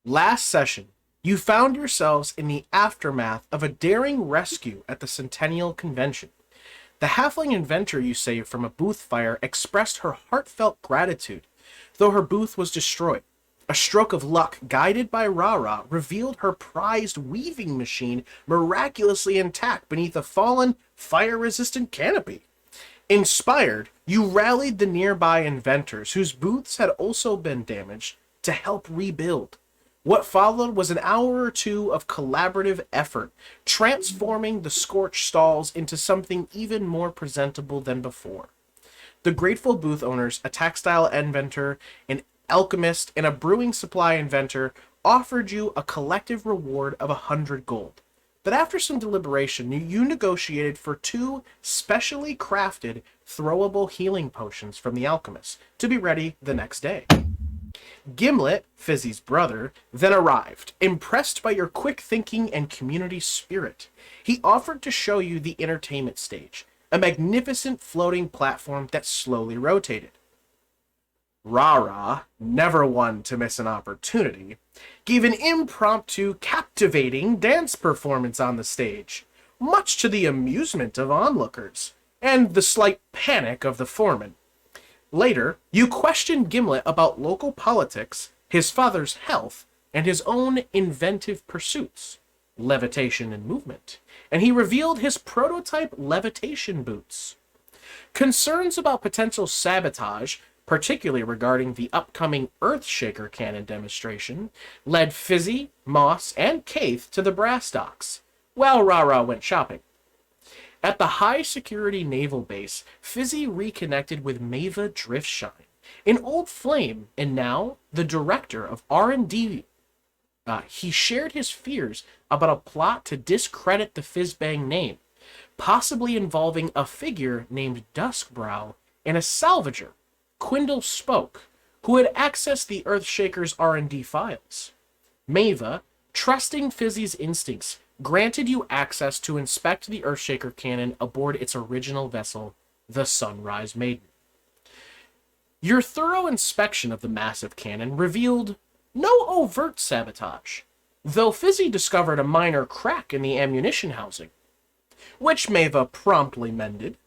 Last session, you found yourselves in the aftermath of a daring rescue at the Centennial Convention. The halfling inventor you saved from a booth fire expressed her heartfelt gratitude, though her booth was destroyed. A stroke of luck, guided by RaRa, revealed her prized weaving machine miraculously intact beneath a fallen, fire-resistant canopy. Inspired, you rallied the nearby inventors, whose booths had also been damaged, to help rebuild. What followed was an hour or two of collaborative effort, transforming the scorched stalls into something even more presentable than before. The grateful booth owners, a textile inventor, an alchemist, and a brewing supply inventor, offered you a collective reward of 100 gold. But after some deliberation, you negotiated for 2 specially crafted, throwable healing potions from the alchemist, to be ready the next day. Gimlet, Fizzi's brother, then arrived, impressed by your quick thinking and community spirit. He offered to show you the entertainment stage, a magnificent floating platform that slowly rotated. RaRa, never one to miss an opportunity, gave an impromptu, captivating dance performance on the stage, much to the amusement of onlookers, and the slight panic of the foreman. Later, you questioned Gimlet about local politics, his father's health, and his own inventive pursuits, levitation and movement, and he revealed his prototype levitation boots. Concerns about potential sabotage, particularly regarding the upcoming Earthshaker cannon demonstration, led Fizzi, Moss, and Kayth to the brass docks, while RaRa went shopping. At the high-security naval base, Fizzi reconnected with Maeva Driftshine, an old flame, and now the director of R&D. He shared his fears about a plot to discredit the Fizzbang name, possibly involving a figure named Duskbrow and a salvager, Quindle Spoke, who had accessed the Earthshaker's R&D files. Maeva, trusting Fizzi's instincts, granted you access to inspect the Earthshaker cannon aboard its original vessel, the Sunrise Maiden. Your thorough inspection of the massive cannon revealed no overt sabotage, though Fizzi discovered a minor crack in the ammunition housing, which Maeva promptly mended.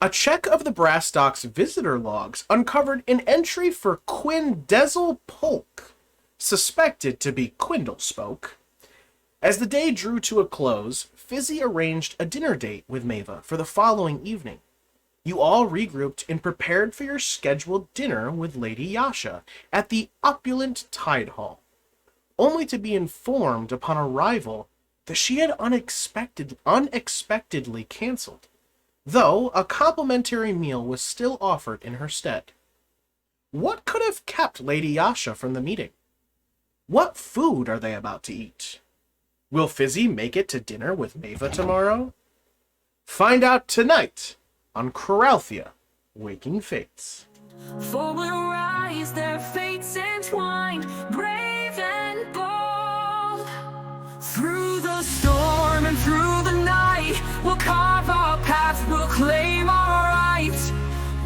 A check of the brass dock's visitor logs uncovered an entry for Quindezel Polk, suspected to be Quindle Spoke. As the day drew to a close, Fizzi arranged a dinner date with Maeva for the following evening. You all regrouped and prepared for your scheduled dinner with Lady Yasha at the opulent Tide Hall, only to be informed upon arrival that she had unexpectedly canceled, though a complimentary meal was still offered in her stead. What could have kept Lady Yasha from the meeting? What food are they about to eat? Will Fizzi make it to dinner with Maeva tomorrow? Find out tonight on Coralthea, Waking Fates. For will rise their fates entwined, brave and bold. Through the storm and through the night, we'll carve our path, we'll claim our right.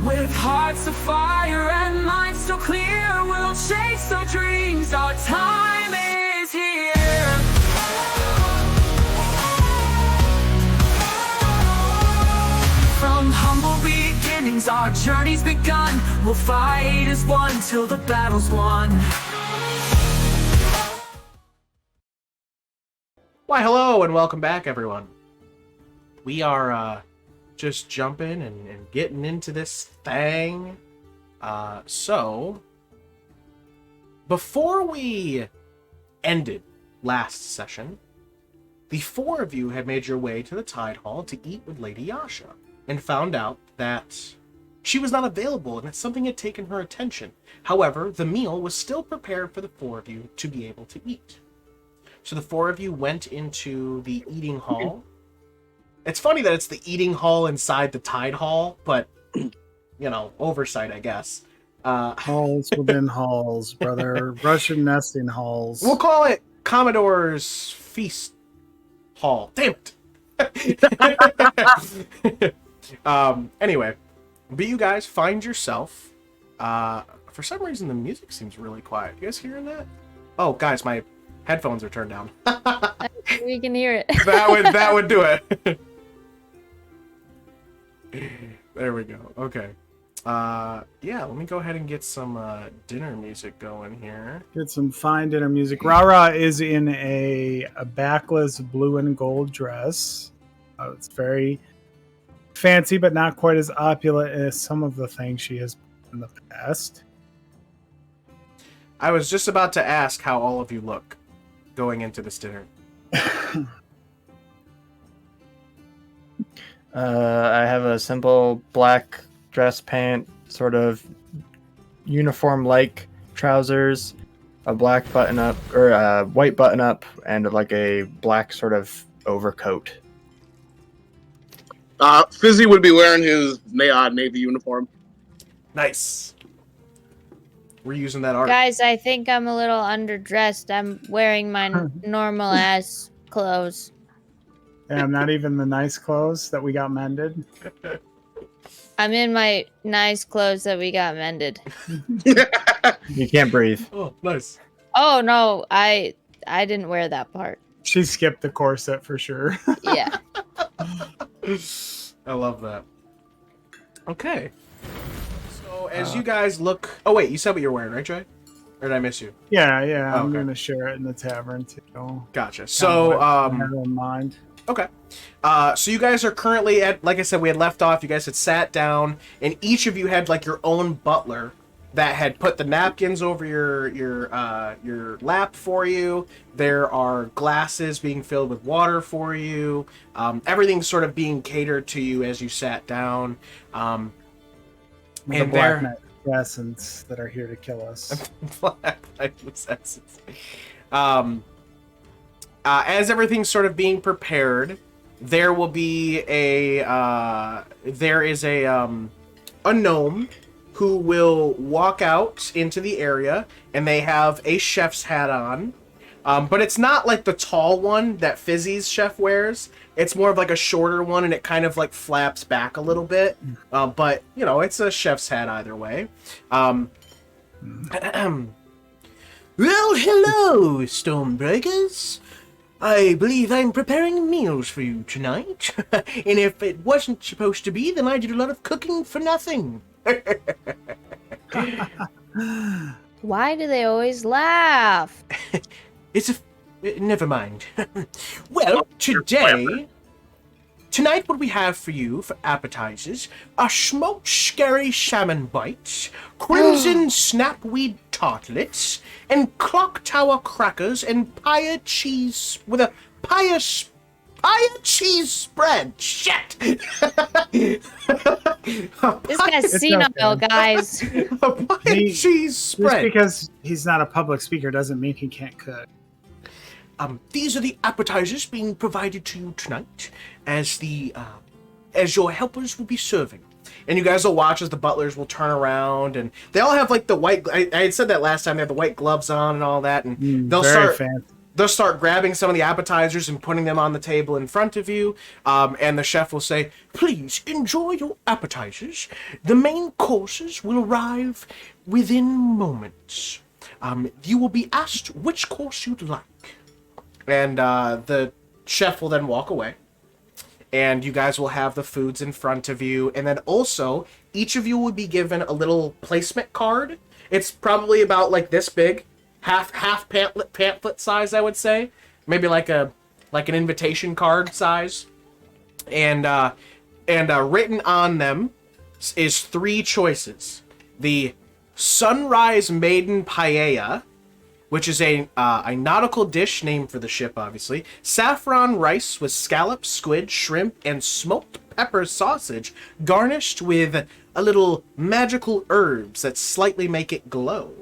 With hearts of fire and minds still clear, we'll chase our dreams, our time is here. From humble beginnings, our journey's begun. We'll fight as one till the battle's won. Why, hello and welcome back, everyone. We are just jumping and getting into this thing. So, before we ended last session, the 4 of you had made your way to the Tide Hall to eat with Lady Yasha, and found out that she was not available and that something had taken her attention. However, the meal was still prepared for the 4 of you to be able to eat. So the 4 of you went into the eating hall. It's funny that it's the eating hall inside the Tide Hall, but, you know, oversight, I guess. Halls within halls, brother. Russian nesting halls. We'll call it Commodore's Feast Hall. Damn it! Anyway, but you guys find yourself, for some reason the music seems really quiet. You guys hearing that? Oh, guys, my headphones are turned down. We can hear it. That would do it. There we go. Okay. Yeah, let me go ahead and get some dinner music going here. Get some fine dinner music. RaRa is in a backless blue and gold dress. It's very fancy, but not quite as opulent as some of the things she has in the past. I was just about to ask how all of you look going into this dinner. I have a simple black dress pant, sort of uniform-like trousers, a black button-up, or a white button-up, and like a black sort of overcoat. Fizzi would be wearing his Navy uniform. Nice. We're using that art. Guys, I think I'm a little underdressed. I'm wearing my normal ass clothes. And not even the nice clothes that we got mended. I'm in my nice clothes that we got mended. You can't breathe. Oh, nice. Oh no, I didn't wear that part. She skipped the corset for sure. Yeah. I love that. Okay. So as you guys look... Oh, wait, you said what you're wearing, right, Trey? Or did I miss you? Yeah, Oh, I'm okay. going to share it in the tavern too. Gotcha. So, I have it in mind. okay. So you guys are currently at, like I said, we had left off. You guys had sat down, and each of you had like your own butler that had put the napkins over your lap for you. There are glasses being filled with water for you. Everything's sort of being catered to you as you sat down. The And black there, knight assassins that are here to kill us. Black Knight assassins. As everything's sort of being prepared, there will be a gnome who will walk out into the area, and they have a chef's hat on. But it's not like the tall one that Fizzi's chef wears. It's more of like a shorter one, and it kind of like flaps back a little bit. But, you know, it's a chef's hat either way. Well, hello, Stormbreakers. I believe I'm preparing meals for you tonight. And if it wasn't supposed to be, then I did a lot of cooking for nothing. Why do they always laugh? Never mind. Well, tonight what we have for you for appetizers are smoked scary salmon bites, crimson snapweed tartlets, and clock tower crackers and pie cheese with a pie cheese spread. Shit! This guy's senile, guys. A pie cheese spread. Just because he's not a public speaker doesn't mean he can't cook. These are the appetizers being provided to you tonight, as your helpers will be serving. And you guys will watch as the butlers will turn around, and they all have like the white. I had said that last time. They have the white gloves on and all that, and they'll start grabbing some of the appetizers and putting them on the table in front of you. And the chef will say, "Please enjoy your appetizers. The main courses will arrive within moments. You will be asked which course you'd like." And the chef will then walk away. And you guys will have the foods in front of you. And then also, each of you will be given a little placement card. It's probably about like this big. Half pamphlet size, I would say. Maybe like an invitation card size. And written on them is 3 choices. The Sunrise Maiden Paella, which is a nautical dish named for the ship, obviously. Saffron rice with scallops, squid, shrimp, and smoked pepper sausage, garnished with a little magical herbs that slightly make it glow.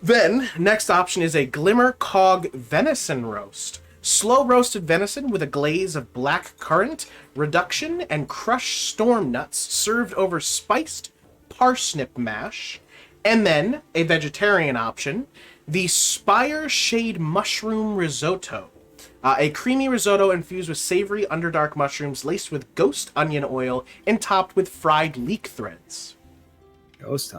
Then, next option is a Glimmer Cog venison roast. Slow roasted venison with a glaze of black currant, reduction, and crushed storm nuts, served over spiced parsnip mash. And then, a vegetarian option, the Spire Shade Mushroom Risotto. A creamy risotto infused with savory Underdark mushrooms laced with ghost onion oil and topped with fried leek threads. Ghost.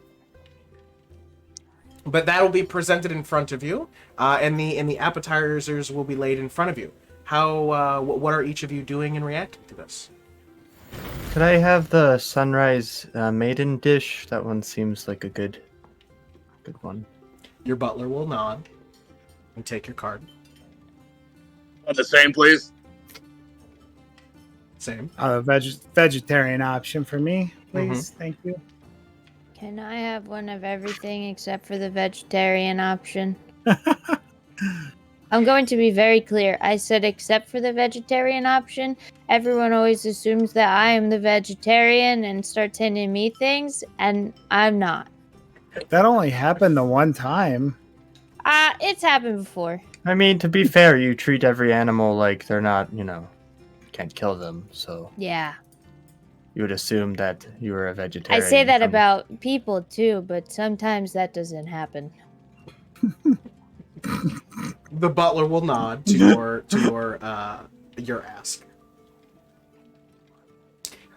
But that'll be presented in front of you, and the appetizers will be laid in front of you. How? What are each of you doing and reacting to this? Could I have the sunrise maiden dish? That one seems like a good one. Your butler will nod and take your card. The same, please. Same. A vegetarian option for me, please. Thank you. Can I have one of everything except for the vegetarian option? I'm going to be very clear. I said except for the vegetarian option. Everyone always assumes that I am the vegetarian and starts handing me things, and I'm not. That only happened the one time. It's happened before. I mean, to be fair, you treat every animal like they're not, can't kill them. So Yeah. you would assume that you were a vegetarian. I say that from- about people too, but sometimes that doesn't happen. The butler will nod to your ask.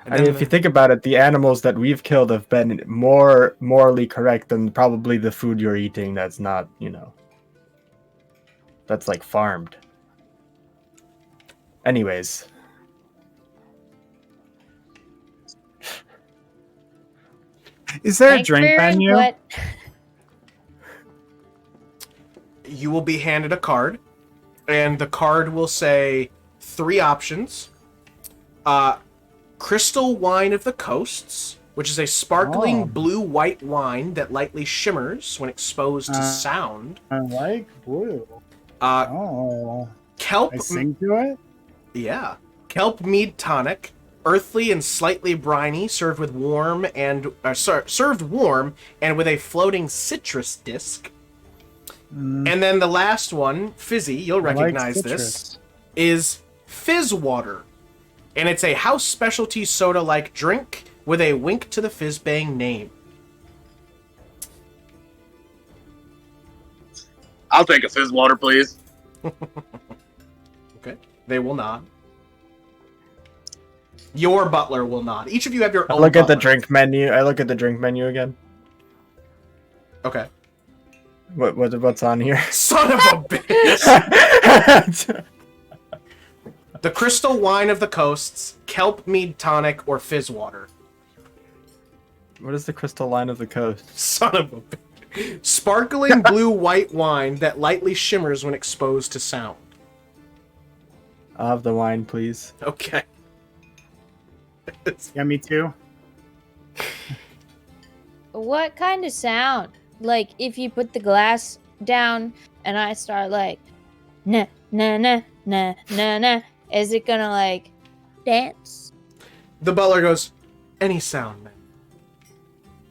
And I mean, then if you think about it, the animals that we've killed have been more morally correct than probably the food you're eating that's not, that's like farmed. Anyways. Is there a Thanks for drink your menu? input. you will be handed a card, and the card will say 3 options. Crystal Wine of the Coasts, which is a sparkling blue-white wine that lightly shimmers when exposed to sound. I like blue. Kelp... I sing to it? Yeah. Kelp Mead Tonic, earthly and slightly briny, served warm and with a floating citrus disc. And then the last one, Fizzi, you'll recognize this, is Fizz Water. And it's a house specialty soda-like drink with a wink to the Fizzbang name. I'll take a fizz water, please. Okay. They will nod. Your butler will nod. Each of you have your own Look at the butler. drink menu. I look at the drink menu again. Okay. What's on here? Son of a bitch! The Crystal Wine of the Coasts, Kelp Mead Tonic, or Fizz Water. What is the crystal line of the coast? Son of a bitch. Sparkling blue-white wine that lightly shimmers when exposed to sound. I'll have the wine, please. Okay. Yeah, me too. What kind of sound? Like, if you put the glass down and I start like, nah, nah, nah, nah, nah, nah, is it gonna like dance? The butler goes, any sound, man.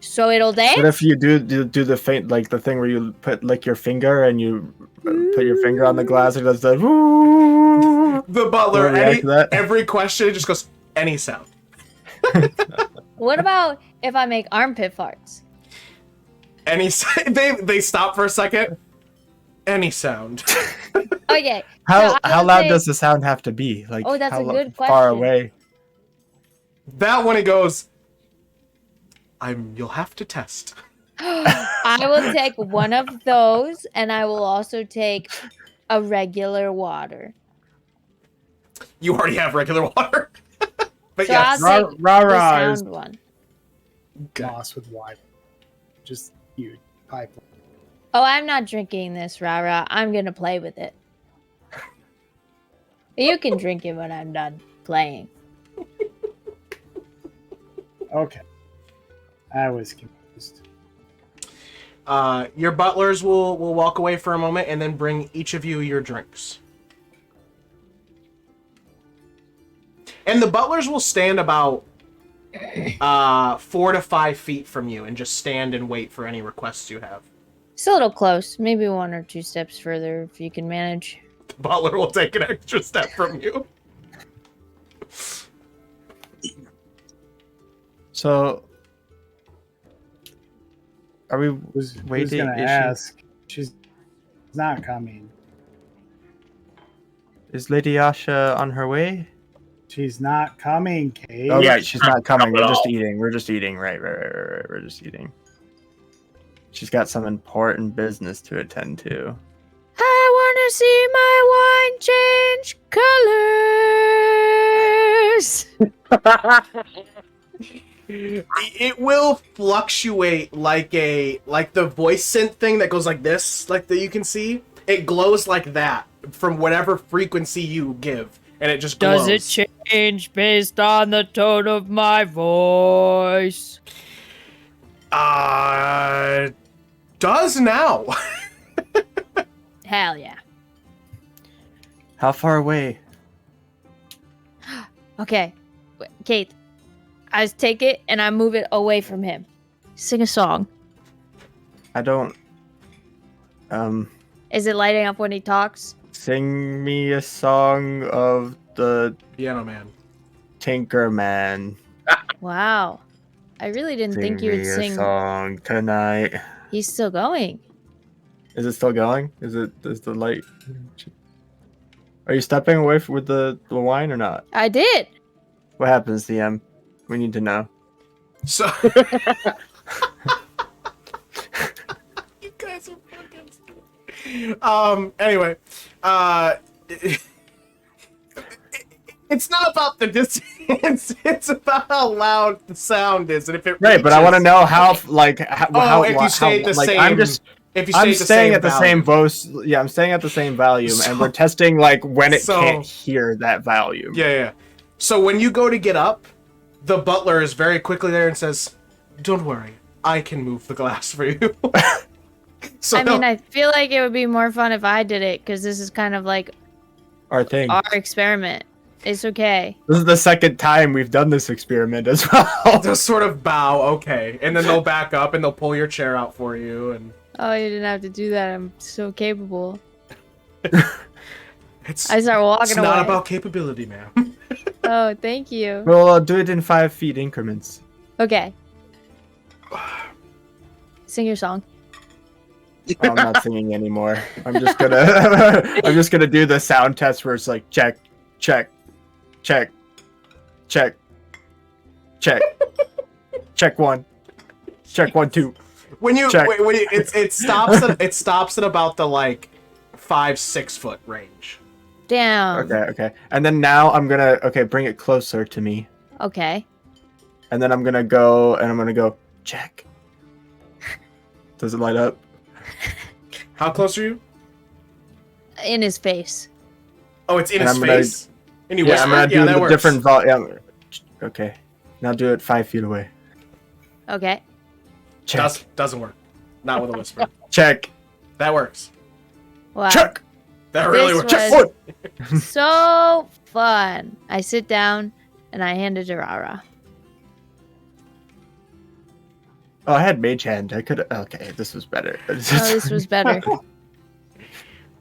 So it'll dance? What if you do the faint, like the thing where you lick your finger and you put your finger on the glass and it does the woo? The butler, Wanna react to that? every question, just goes, any sound. What about if I make armpit farts? Any they stop for a second. Any sound. Okay. How so how I'll loud say- does the sound have to be? Like, Oh, that's how a good far question. away? That one, it goes, you'll have to test. I will take one of those, and I will also take a regular water. You already have regular water. But So yes. I'll take the RaRa is sound one. moss with wine. Just huge pipe. Oh, I'm not drinking this, RaRa. I'm gonna play with it. You can drink it when I'm done playing. Okay. I was confused. Your butlers will walk away for a moment and then bring each of you your drinks. And the butlers will stand about 4 to 5 feet from you and just stand and wait for any requests you have. It's a little close. Maybe 1 or 2 steps further if you can manage. The butler will take an extra step from you. So, are we Who's waiting? gonna ask? She's not coming. Is Lady Asha on her way? She's not coming, Kate. Oh, Yeah, right, she's not coming. not We're at just all. eating. We're just eating. Right. We're just eating. She's got some important business to attend to. I want to see my wine change colors. It will fluctuate like the voice synth thing that goes like this, like that you can see. It glows like that from whatever frequency you give, and it just glows. Does it change based on the tone of my voice? Does now. Hell yeah. How far away? Okay, Kayth, I take it and I move it away from him. Sing a song. I don't. Is it lighting up when he talks? Sing me a song of the Piano Man. Tinker Man. Wow. I really didn't think you would me sing. a song tonight. He's still going. Is it still going? Is the light? Are you stepping away with the wine or not? I did. What happens, DM? We need to know. So you guys are fucking stupid. Anyway, it's not about the distance. It's about how loud the sound is, and if it Right, but I want to reaches- know how how if you stay at the like, same. I'm just if you I'm stay staying at the same value. Yeah, I'm staying at the same volume, So- and we're testing like when it so- can't hear that volume. Yeah. So when you go to get up, the butler is very quickly there and says, "Don't worry, I can move the glass for you." So I mean, I feel like it would be more fun if I did it because this is kind of like Our thing. our experiment. It's okay. This is the second time we've done this experiment as well. they'll sort of bow, okay, and then they'll back up and they'll pull your chair out for you, and Oh, you didn't have to do that. I'm so capable. it's I start walking it's away. not about capability, ma'am. Oh, thank you. We'll do it in 5 feet increments. Okay. Sing your song. I'm not singing anymore. I'm just gonna I'm just gonna do the sound test where it's like check, check, check, check, check, check 1, check 1 2. When you Check. when you, it stops at about the like 5-6 foot range. Damn. Okay. And then now I'm gonna bring it closer to me, Okay. and then I'm gonna go check. Does it light up? How close are you? In his face. Oh, it's in And his I'm gonna- face. And you Yeah, whisper. I'm gonna do Yeah, that the works. different volume. Okay. Now do it 5 feet away. Okay. Check. Doesn't work. Not with a whisper. Check. That works. Wow. Check. That really This works. was- Check. So fun. I sit down and I hand it to RaRa. Oh, I had mage hand. I could. Okay, this was better. Oh, this was better.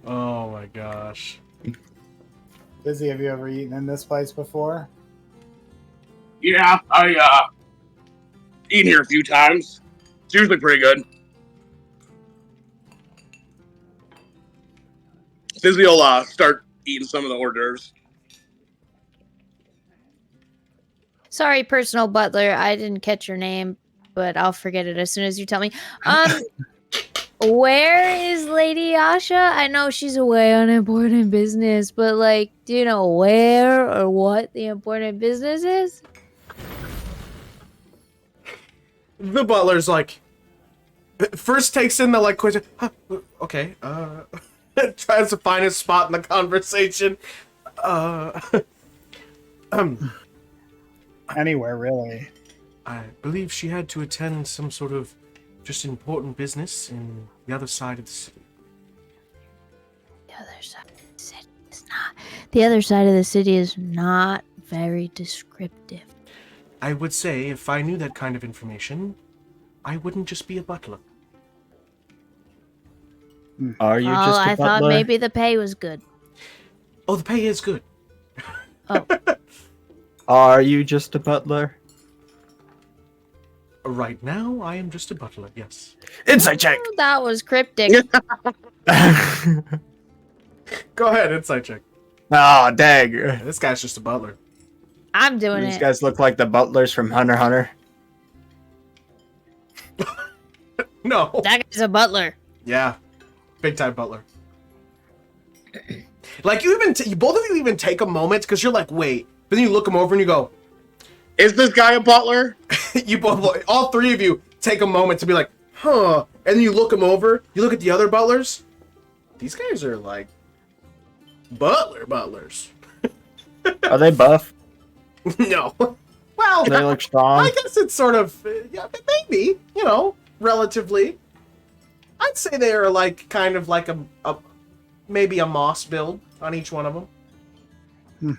Oh my gosh. Fizzi, have you ever eaten in this place before? Yeah, I eaten here a few times. It's usually pretty good. Fizzi will start eating some of the hors d'oeuvres. Sorry, personal butler. I didn't catch your name, but I'll forget it as soon as you tell me. Where is Lady Asha? I know she's away on important business, but like, do you know where or what the important business is? The butler's like, first takes in the like question. Huh, okay. Tries to find his spot in the conversation. Anywhere, really. I believe she had to attend some sort of just important business in the other side of the city. The other side of the city is not. The other side of the city is not very descriptive. I would say if I knew that kind of information, I wouldn't just be a butler. Are you Oh, just a I thought butler? maybe the pay was good. Oh, the pay is good. Oh, Are you just a butler? Right now, I am just a butler, yes. Insight check. that was cryptic. Go ahead, insight check. Oh, dang. This guy's just a butler. I'm doing These it. guys look like the butlers from Hunter x Hunter. No. That guy's a butler. Yeah. Big time butler. Like, you even, both of you even take a moment, because you're like, wait. But then you look him over and you go, Is this guy a butler? you both, all three of you take a moment to be like, huh. And then you look him over, you look at the other butlers. These guys are like, butlers. Are they buff? No. Well, Do they look strong? I guess it's sort of, yeah, maybe, relatively. I'd say they are like, kind of like a maybe a moss build on each one of them.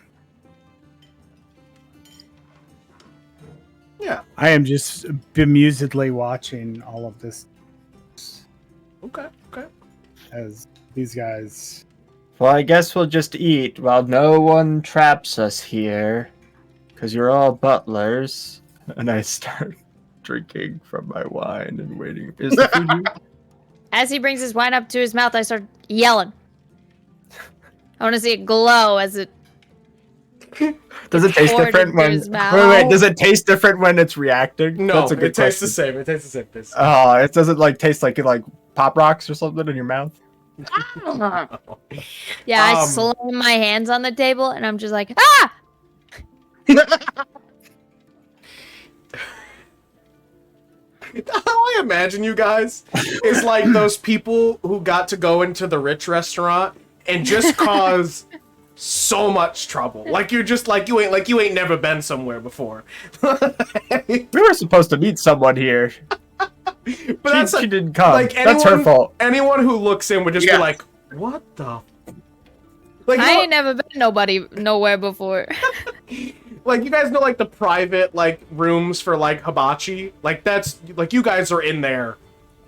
Yeah. I am just bemusedly watching all of this Okay. as these guys. Well, I guess we'll just eat while no one traps us here. Because you're all butlers. And I start drinking from my wine and waiting. Is the food here? As he brings his wine up to his mouth, I start yelling. I want to see it glow as it. Does it taste poured different into when... his mouth. Wait, does it taste different when it's reacting? No, That's a good it tastes the question. same. It tastes the same. Oh, it doesn't like taste like Pop Rocks or something in your mouth? Yeah, I Um, slam my hands on the table and I'm just like, ah! How I imagine you guys is like those people who got to go into the rich restaurant and just cause so much trouble. Like you're just like you ain't never been somewhere before. We were supposed to meet someone here. But She didn't come. like That's her fault. Anyone who looks in would just be Yeah. like, "What the?" Like, I ain't never been nowhere before. like you guys know, like the private like rooms for like hibachi. Like that's like you guys are in there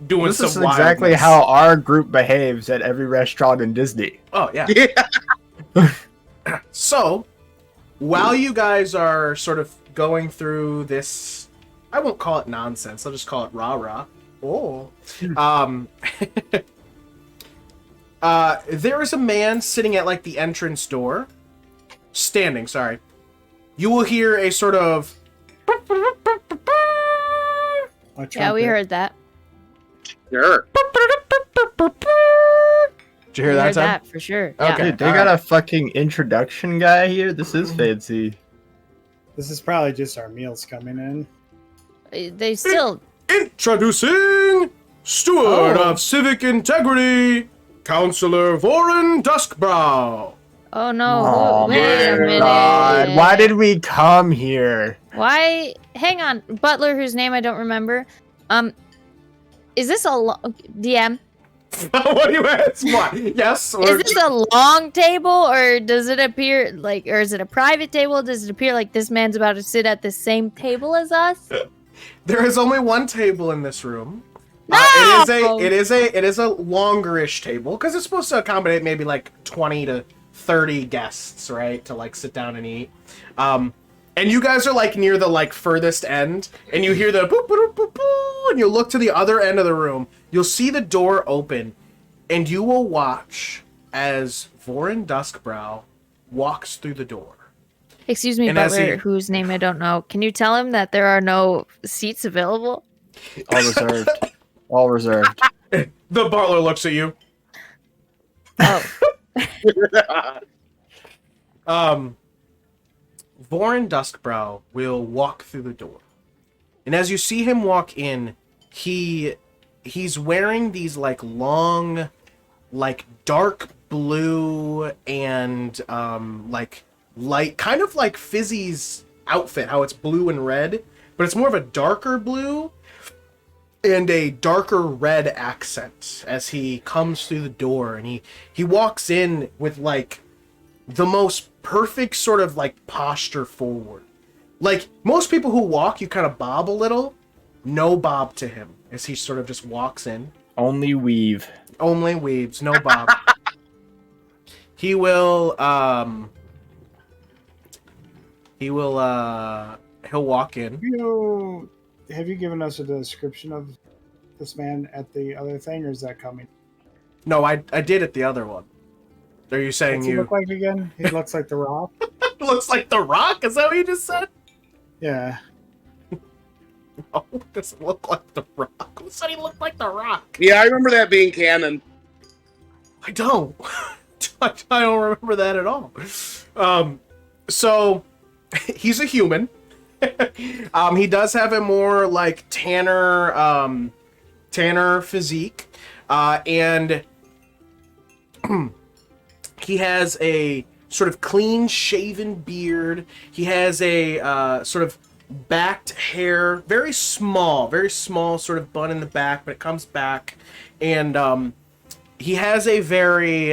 doing This some is exactly wildness. how our group behaves at every restaurant in Disney. Oh yeah. Yeah. So, while you guys are sort of going through this, I won't call it nonsense. I'll just call it RaRa. Oh. There is a man sitting at like the entrance door. Standing, sorry. You will hear a sort of Yeah, we heard that. Sure. Did you hear We that, heard Tim? that for sure. Okay. Yeah. Dude, they got a fucking introduction guy here. This is fancy. This is probably just our meals coming in. They still. Introducing Steward Oh. of Civic Integrity, Counselor Voren Duskbrow. Oh no! Oh wait a my minute. god. Why did we come here? Why? Hang on, Butler, whose name I don't remember. Is this a DM? What do you ask? What? Yes? Or... Is this a long table, or does it appear like, or is it a private table? Does it appear like this man's about to sit at the same table as us? There is only one table in this room. No! It is a longer-ish table because it's supposed to accommodate maybe like 20 to 30 guests, right? To like sit down and eat. And you guys are like near the like furthest end, and you hear the boop boop boop boop, and you look to the other end of the room. You'll see the door open, and you will watch as Voren Duskbrow walks through the door. Excuse me, And as Butler, he- whose name I don't know. Can you tell him that there are no seats available? All reserved. All reserved. The butler looks at you. Oh, Voren Duskbrow will walk through the door. And as you see him walk in, he's wearing these like long, like dark blue and like light, kind of like Fizzi's outfit, how it's blue and red, but it's more of a darker blue and a darker red accent as he comes through the door, and he walks in with like the most perfect sort of like posture forward. Like most people who walk, you kind of bob a little. No bob to him as he sort of just walks in. Only weave. Only weaves, no bob. He'll walk in. Have you given us a description of this man at the other thing, or is that coming? No, I did it the other one. Are you saying What's he you look like again? He looks like the Rock. looks like The Rock? Is that what you just said? Yeah. No, it doesn't look like the Rock. Who said he looked like the Rock? Yeah, I remember that being canon. I don't. I don't remember that at all. So he's a human. He does have a more like tanner physique, and he has a sort of clean-shaven beard. He has a sort of backed hair, very small sort of bun in the back, but it comes back, and he has a very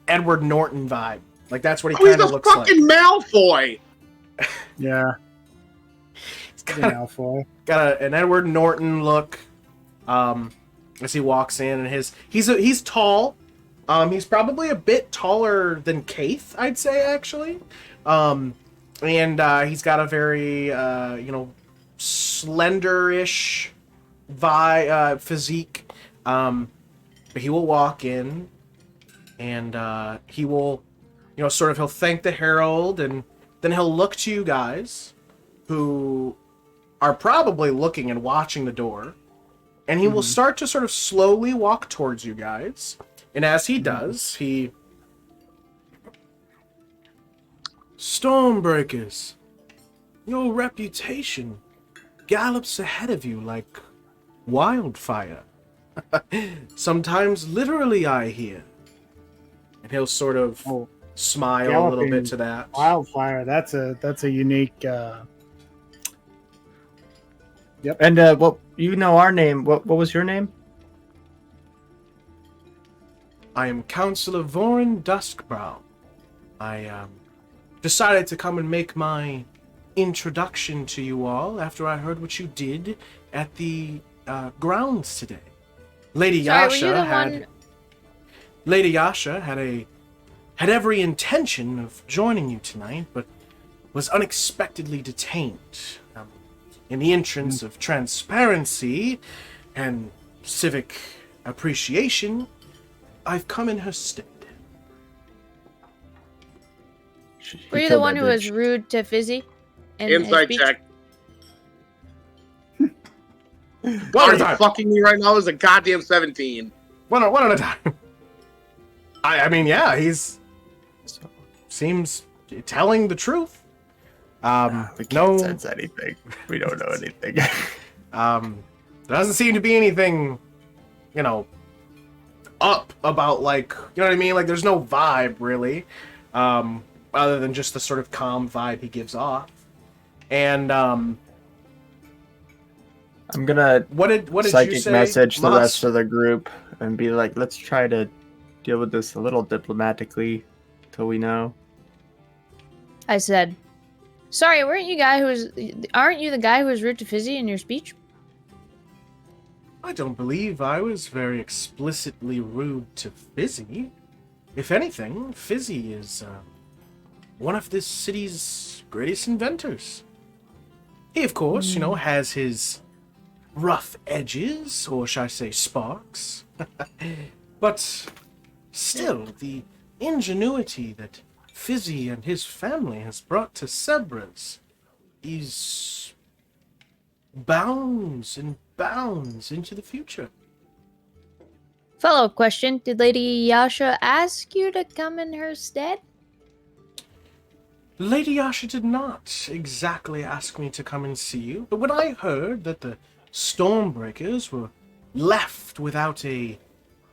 Edward Norton vibe. Like that's what he kind of looks like. He's a fucking Malfoy. Yeah. He's got an Edward Norton look. As he walks in, and he's tall. He's probably a bit taller than Kayth, I'd say actually. And he's got a very slender-ish physique. But he will walk in, and he will, he'll thank the herald, and then he'll look to you guys, who are probably looking and watching the door, and he will start to sort of slowly walk towards you guys. And as he does, Stormbreakers, your reputation gallops ahead of you like wildfire. Sometimes literally, I hear. And he'll sort of smile a little bit to that. Wildfire. That's a unique. Yep. And our name. What was your name? I am Counselor Vorin Duskbrow. I decided to come and make my introduction to you all after I heard what you did at the grounds today. Lady Yasha had every intention of joining you tonight, but was unexpectedly detained. In the interest of transparency and civic appreciation, I've come in her stead. Were you the one who was rude to Fizzi? Inside check. One Are at a you time. fucking me right now? Is a goddamn 17. One at a time. I mean, yeah, he's seems telling the truth. We can't sense anything. We don't know anything. There doesn't seem to be anything, up about, like, you know what I mean? Like, there's no vibe, really, other than just the sort of calm vibe he gives off. And, I'm gonna what did psychic you say? message the Moss? rest of the group and be like, let's try to deal with this a little diplomatically till we know. I said, sorry, aren't you the guy who was rude to Fizzi in your speech? I don't believe I was very explicitly rude to Fizzi. If anything, Fizzi is one of this city's greatest inventors. He, of course, has his rough edges, or shall I say sparks. But still, the ingenuity that Fizzi and his family has brought to Sebras is bounds and bounds into the future. Follow-up question. Did Lady Yasha ask you to come in her stead? Lady Yasha did not exactly ask me to come and see you, but when I heard that the Stormbreakers were left without a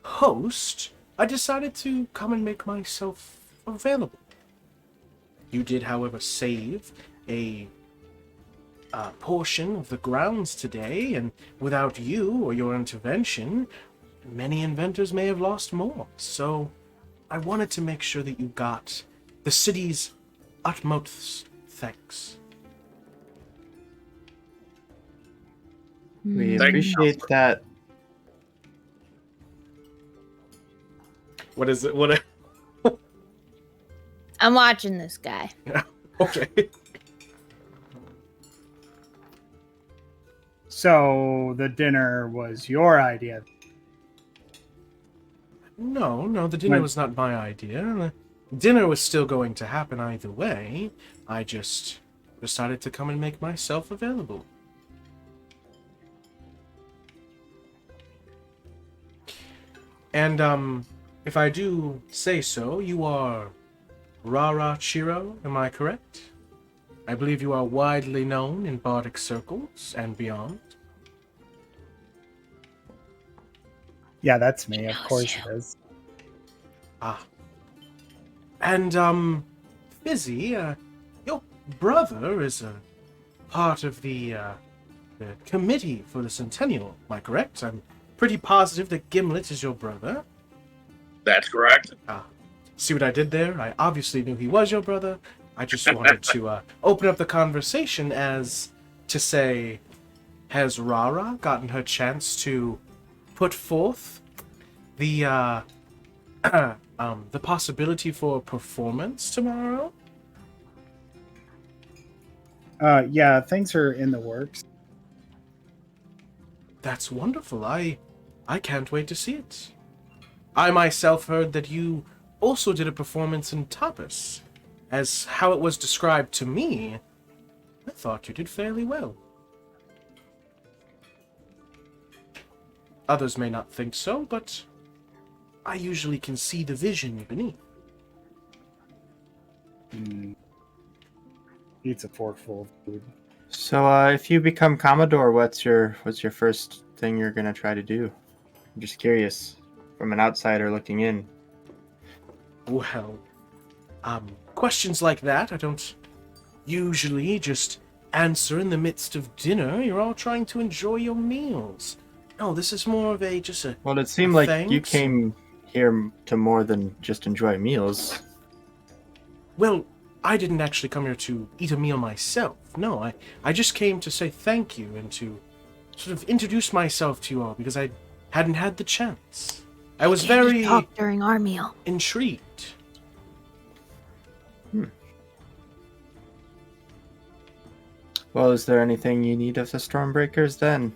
host, I decided to come and make myself available. You did, however, save a portion of the grounds today, and without you or your intervention, many inventors may have lost more. So I wanted to make sure that you got the city's utmost thanks. We Thank appreciate that. What is it? What? I'm watching this guy. Okay. So the dinner was your idea. No, the dinner was not my idea. The dinner was still going to happen either way. I just decided to come and make myself available. And, if I do say so, you are RaRa Chiro, am I correct? I believe you are widely known in bardic circles and beyond. Yeah, that's me. Of course it is. Ah. And, Fizzi, your brother is a part of the committee for the Centennial, am I correct? I'm pretty positive that Gimlet is your brother. That's correct. See what I did there? I obviously knew he was your brother. I just wanted to open up the conversation as to say, has RaRa gotten her chance to put forth the possibility for a performance tomorrow? Yeah, things are in the works. That's wonderful. I can't wait to see it. I myself heard that you also did a performance in Tapas. As how it was described to me, I thought you did fairly well. Others may not think so, but I usually can see the vision beneath. Eats a forkful of food. So, if you become Commodore, what's your first thing you're gonna try to do? I'm just curious, from an outsider looking in. Well, questions like that I don't usually just answer in the midst of dinner. You're all trying to enjoy your meals. No, this is more of a Well, it seemed like you thanks. came here to more than just enjoy meals. Well, I didn't actually come here to eat a meal myself. No, I just came to say thank you and to sort of introduce myself to you all because I hadn't had the chance. I was very talk during our meal. intrigued. Well, is there anything you need of the Stormbreakers then?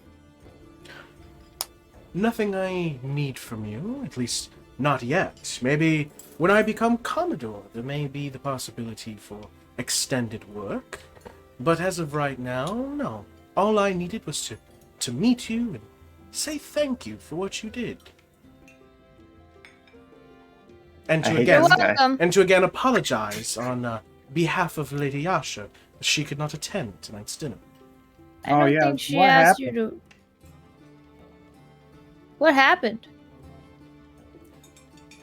Nothing I need from you, at least not yet. Maybe when I become Commodore, there may be the possibility for extended work. But as of right now, no. All I needed was to meet you and say thank you for what you did. And I to hate again this guy. Welcome. and to again apologize on behalf of Lady Yasha. She could not attend tonight's dinner. I don't yeah, think she what asked you to. What happened?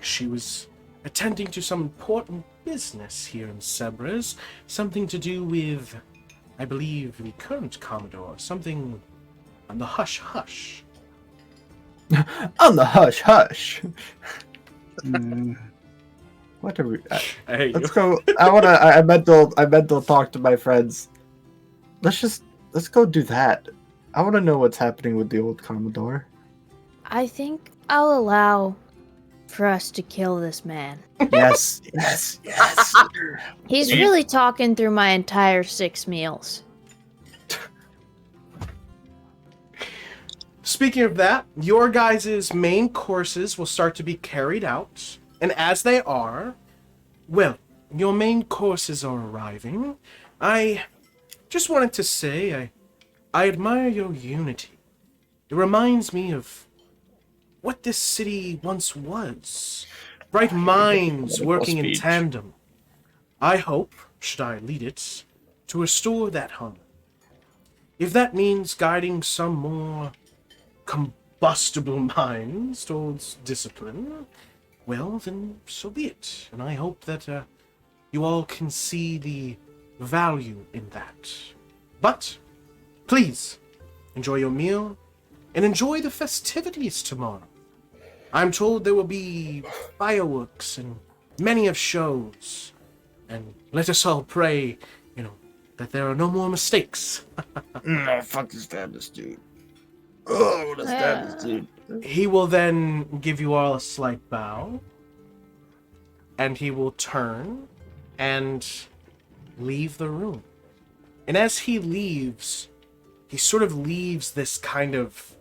She was attending to some important business here in Sebres. Something to do with, I believe, the current Commodore. Something on the hush-hush. On the hush hush. Mm, What are we? I hate Let's go. I mental talk to my friends. Let's go do that. I want to know what's happening with the old Commodore. I think I'll allow for us to kill this man. Yes. He's really talking through my entire 6 meals. Speaking of that, your guys' main courses will start to be carried out. And as they are, well, your main courses are arriving. I just wanted to say I admire your unity. It reminds me of what this city once was. Bright minds working in speech. tandem. I hope, should I lead it, to restore that harmony. If that means guiding some more combustible minds towards discipline, well, then so be it. And I hope that you all can see the value in that. But, please, enjoy your meal and enjoy the festivities tomorrow. I'm told there will be fireworks and many of shows. And let us all pray, that there are no more mistakes. Fuck this this dude. Oh, I want to stab this dude. He will then give you all a slight bow, and he will turn and leave the room. And as he leaves, he sort of leaves this kind of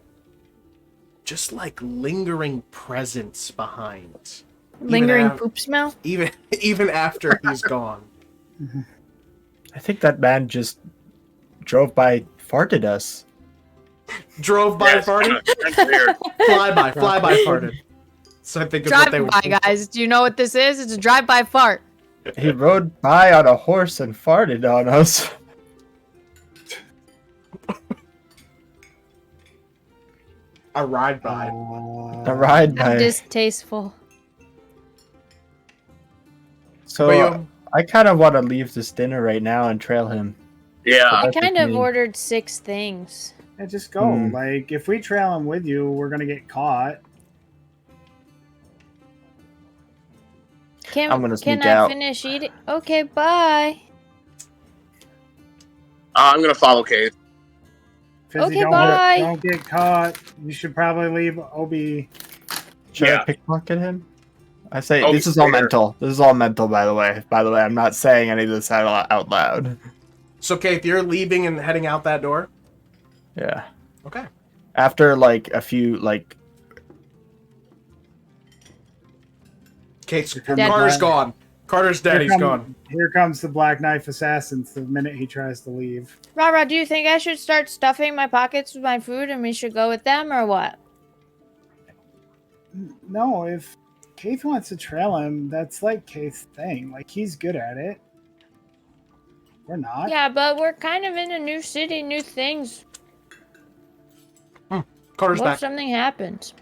just like lingering presence behind. Lingering Even poop smell? even after he's gone. I think that man just drove by, farted us. Drove by Yes, farted? that's weird. Fly by farted. So I think of what they would Drive-by, guys. Do you know what this is? It's a drive-by fart. He rode by on a horse and farted on us. A ride by. A ride by. Distasteful. So But you- I kind of want to leave this dinner right now and trail him. Yeah. I That's kind the of thing. ordered 6 things. Yeah, just go. Hmm. Like, if we trail him with you, we're gonna get caught. Can, I'm gonna can sneak I out. finish eating? Okay, bye. I'm gonna follow Kayth. Fizzi, Okay, don't, bye. don't get caught. You should probably leave Obi. Should Yeah. I pickpocket him? I say Oh, this is all fair. mental. This is all mental, by the way. By the way, I'm not saying any of this out loud. So, Kayth, you're leaving and heading out that door? Yeah. Okay. After like a few like Kayth's Dead. Carter's gone. Carter's dead. He's gone. Here comes the Black Knife Assassins the minute he tries to leave. RaRa, do you think I should start stuffing my pockets with my food and we should go with them or what? No, if Kayth wants to trail him, that's like Kayth's thing. Like, he's good at it. We're not. Yeah, but we're kind of in a new city, new things. Carter's What if back. something happens?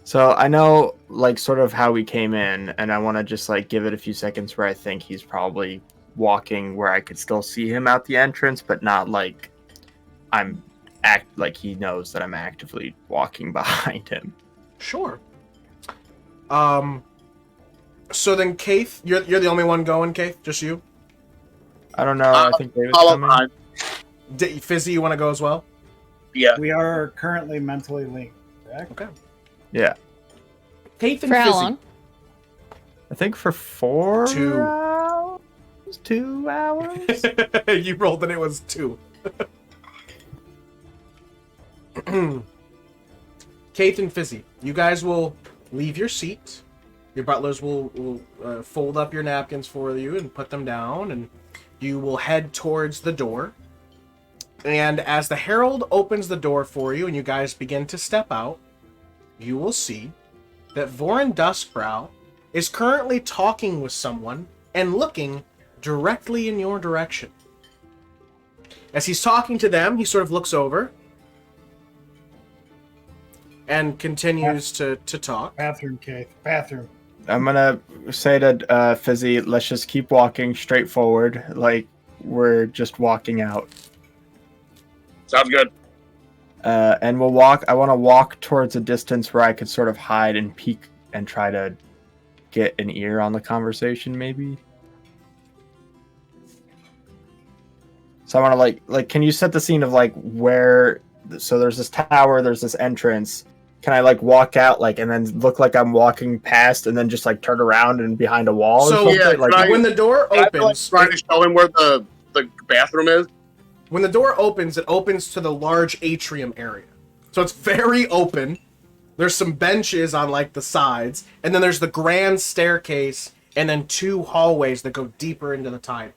so I know like sort of how we came in, and I want to just like give it a few seconds where I think he's probably walking where I could still see him out the entrance, but not like I'm like he knows that I'm actively walking behind him. Sure. So then, Kayth, you're the only one going, Kayth? Just you? I don't know. I think David's Follow coming. mine. Fizzi, you want to go as well? Yeah. We are currently mentally linked, correct? Okay. Yeah, Kayth and For how Fizzi. long? I think for 4 2. hours? 2 hours. You rolled and it was 2. Kayth and Fizzi, you guys will leave your seat. Your butlers will fold up your napkins for you and put them down, and you will head towards the door. And as the herald opens the door for you and you guys begin to step out, you will see that Vorin Duskbrow is currently talking with someone and looking directly in your direction. As he's talking to them, he sort of looks over and continues to talk. Bathroom, Kayth. Bathroom. I'm gonna say to Fizzi, let's just keep walking straight forward, like we're just walking out. Sounds good. And we'll walk. I want to walk towards a distance where I could sort of hide and peek and try to get an ear on the conversation, maybe. So I want to like, can you set the scene of like where? So there's this tower, there's this entrance. Can I like walk out like and then look like I'm walking past and then just like turn around and behind a wall? So, or something? yeah, like, can I- when the door I feel like opens, trying to show him where the bathroom is. when the door opens, it opens to the large atrium area. So it's very open. There's some benches on like the sides, and then there's the grand staircase, and then 2 hallways that go deeper into the tide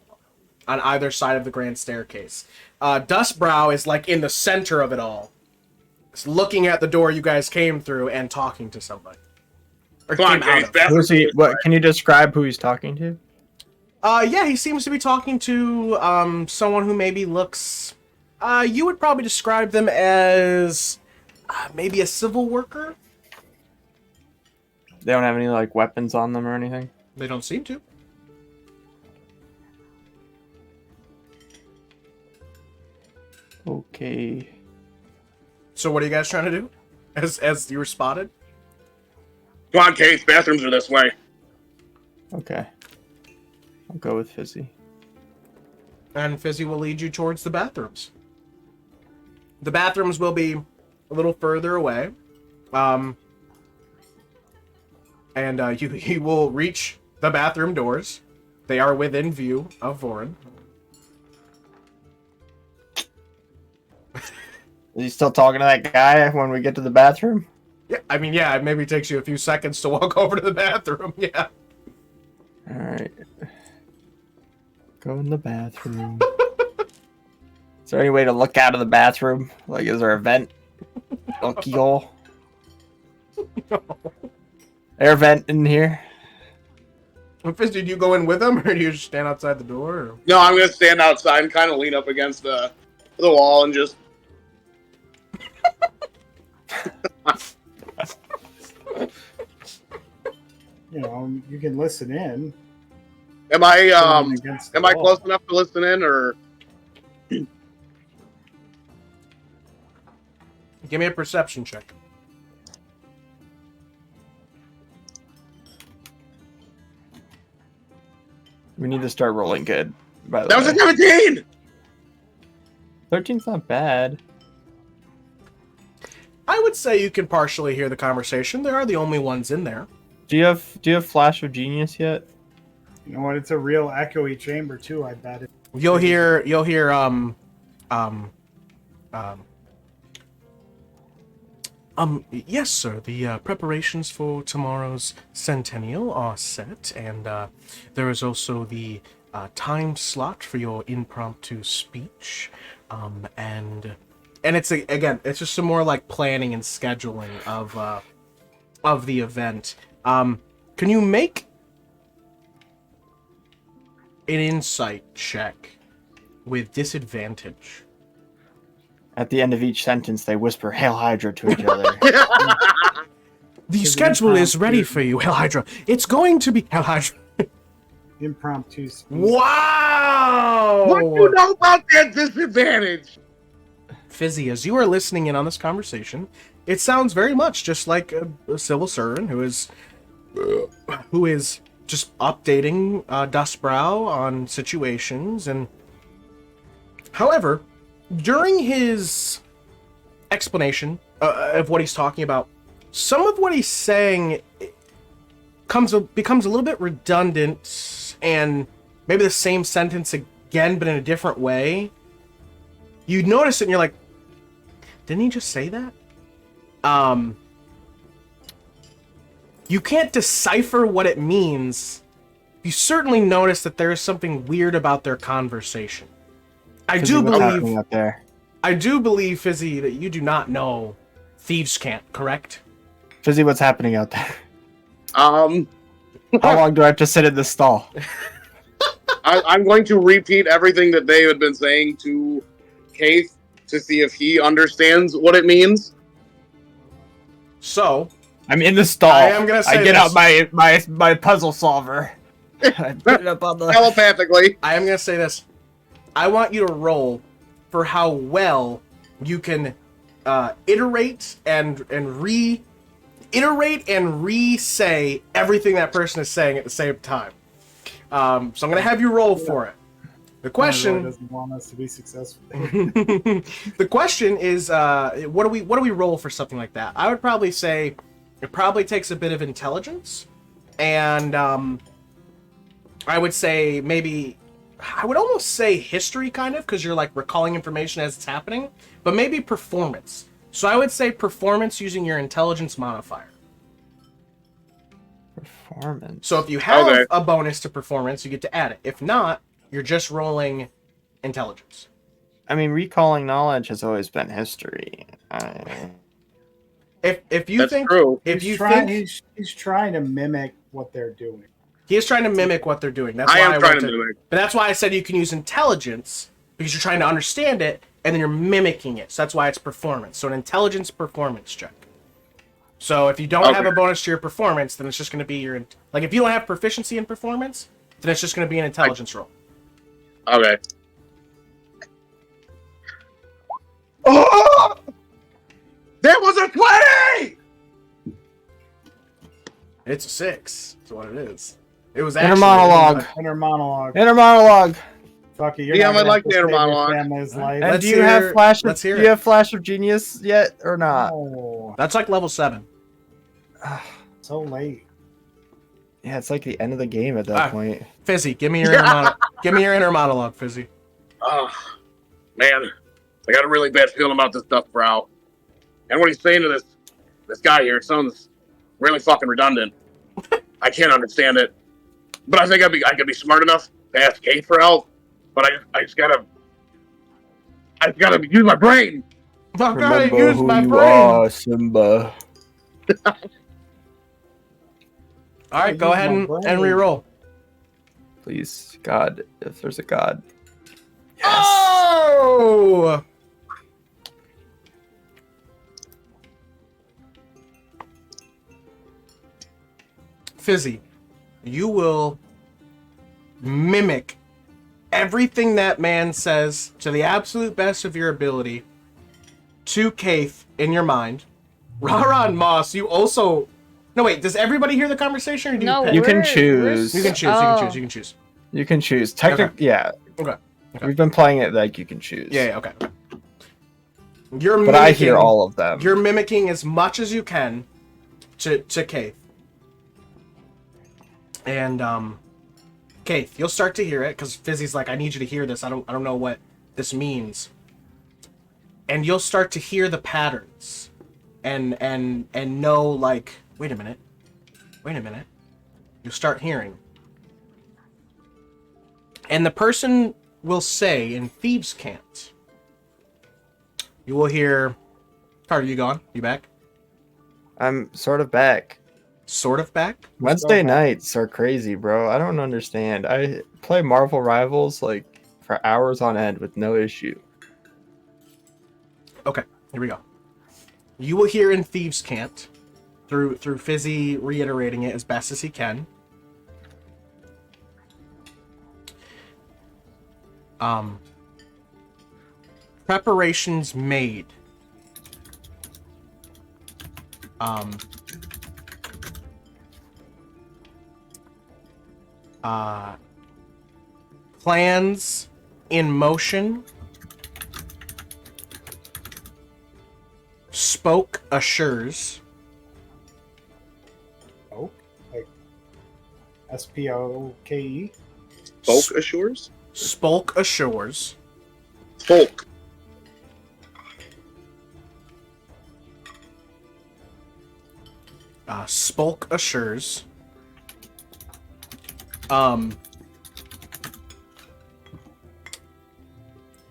on either side of the grand staircase. Duskbrow is like in the center of it all. It's looking at the door you guys came through and talking to somebody. Or Come on, came out Kayth. of. Bathroom. who's he? What? Can you describe who he's talking to? Yeah, he seems to be talking to someone who maybe looks. You would probably describe them as maybe a civil worker. They don't have any like weapons on them or anything. They don't seem to. Okay. So what are you guys trying to do? As you were spotted? Come on, Kayth. Bathrooms are this way. Okay. I'll go with Fizzi. And Fizzi will lead you towards the bathrooms. The bathrooms will be a little further away. You will reach the bathroom doors. They are within view of Vorin. Is he still talking to that guy when we get to the bathroom? Yeah, I mean, it maybe takes you a few seconds to walk over to the bathroom. Yeah. All right. Go in the bathroom. Is there any way to look out of the bathroom? Like, is there a vent? Lucky hole? No. Air vent in here? Fizz, did you go in with him, or do you just stand outside the door? Or? No, I'm gonna stand outside and kind of lean up against the wall and just. You know, you can listen in. Am I Against the am I wall. close enough to listen in, or? Give me a perception check. We need to start rolling good, by the That was way. a 17. 13's not bad. I would say you can partially hear the conversation. They are the only ones in there. Do you have Flash of Genius yet? You know what? It's a real echoey chamber too. I bet. You'll hear yes, sir. The preparations for tomorrow's centennial are set, and there is also the time slot for your impromptu speech, and it's it's just some more like planning and scheduling of the event. Can you make an insight check with disadvantage? At the end of each sentence, they whisper "Hail Hydra" to each other. The schedule is ready for you, Hail Hydra. It's going to be Hail Hydra. Impromptu speech. Wow! What do you know about that disadvantage? Fizzi, as you are listening in on this conversation, it sounds very much just like a civil servant who is just updating Dustbrow on situations. And however, during his explanation of what he's talking about, some of what he's saying becomes a little bit redundant, and maybe the same sentence again, but in a different way. You notice it, and you're like, didn't he just say that? You can't decipher what it means. You certainly notice that there is something weird about their conversation. I do What's happening believe, up there? Fizzi, that you do not know Thieves' Cant, correct? Fizzy, what's happening out there? How How long do I have to sit in this stall? I'm going to repeat everything that they had been saying to Kayth to see if he understands what it means. So, I'm in the stall. I am gonna say I get this. out my puzzle solver. I put it up on the. Telepathically. I am going to say this. I want you to roll for how well you can iterate and re-say everything that person is saying at the same time. So I'm going to have you roll for it. The Really question, doesn't want us to be successful. the question is, what do we roll for something like that? I would probably say it probably takes a bit of intelligence, and I would say maybe. I would almost say history, kind of, because you're like recalling information as it's happening, but maybe performance. So I would say performance using your intelligence modifier. Performance. So if you have Okay. a bonus to performance, you get to add it. If not, you're just rolling intelligence. I mean, recalling knowledge has always been history. If you That's think true. if you trying, think he's trying to mimic what they're doing. he is trying to mimic what they're doing, that's I why am I trying went to mimic. But that's why I said you can use intelligence, because you're trying to understand it and then you're mimicking it. So that's why it's performance. So an intelligence performance check. So if you don't have Okay. a bonus to your performance, then it's just going to be your like if you don't have proficiency in performance, then it's just going to be an intelligence roll. Okay. Oh! That was a 20! It's a 6. That's what it is. It was Inner actually monologue. Inner monologue. Inner monologue. Fuck it. You're Yeah, not I gonna like have to the inner save your monologue. family's life. And Let's do you hear- have flash? let's hear Do you it. have flash of genius yet or not? Oh, That's like level 7. so late. Yeah, it's like the end of the game at that Ah. point. Fizzi, give me your give me your inner monologue, Fizzi. Oh, man. I got a really bad feeling about this stuff, bro. And what he's saying to this guy here sounds really fucking redundant. I can't understand it. But I think I could be smart enough to ask Kayth for help. but I just gotta use my brain. I gotta Remember use who my you brain. are, Simba. All right, go Use ahead my and brain. re-roll. Please, God, if there's a God. Oh! Fizzi, you will mimic everything that man says to the absolute best of your ability to Kayth in your mind. RaRa and Moss, you also... No, wait, does everybody hear the conversation? Or do No, you pick? You can we're- choose. You can choose, Oh. you can choose, you can choose. You can choose. Technically, yeah. Okay. Okay. We've been playing it like you can choose. Yeah, okay. You're But I hear mimicking- all of them. You're mimicking as much as you can to Kayth. And Kayth, you'll start to hear it because Fizzi's like, I need you to hear this. I don't know what this means. And you'll start to hear the patterns and know, like, wait a minute. You'll start hearing. And the person will say in Thieves' Cant, you will hear, Carter, you gone? You back? I'm sort of back. Sort of back? Wednesday nights are crazy, bro. I don't understand. I play Marvel Rivals like for hours on end with no issue. Okay, here we go. You will hear in Thieves' Cant, through Fizzi reiterating it as best as he can. Preparations made. Plans in motion. Spoke assures. Oh, like SPOKE. Folk assures? Spoke assures. Folk. Spoke assures.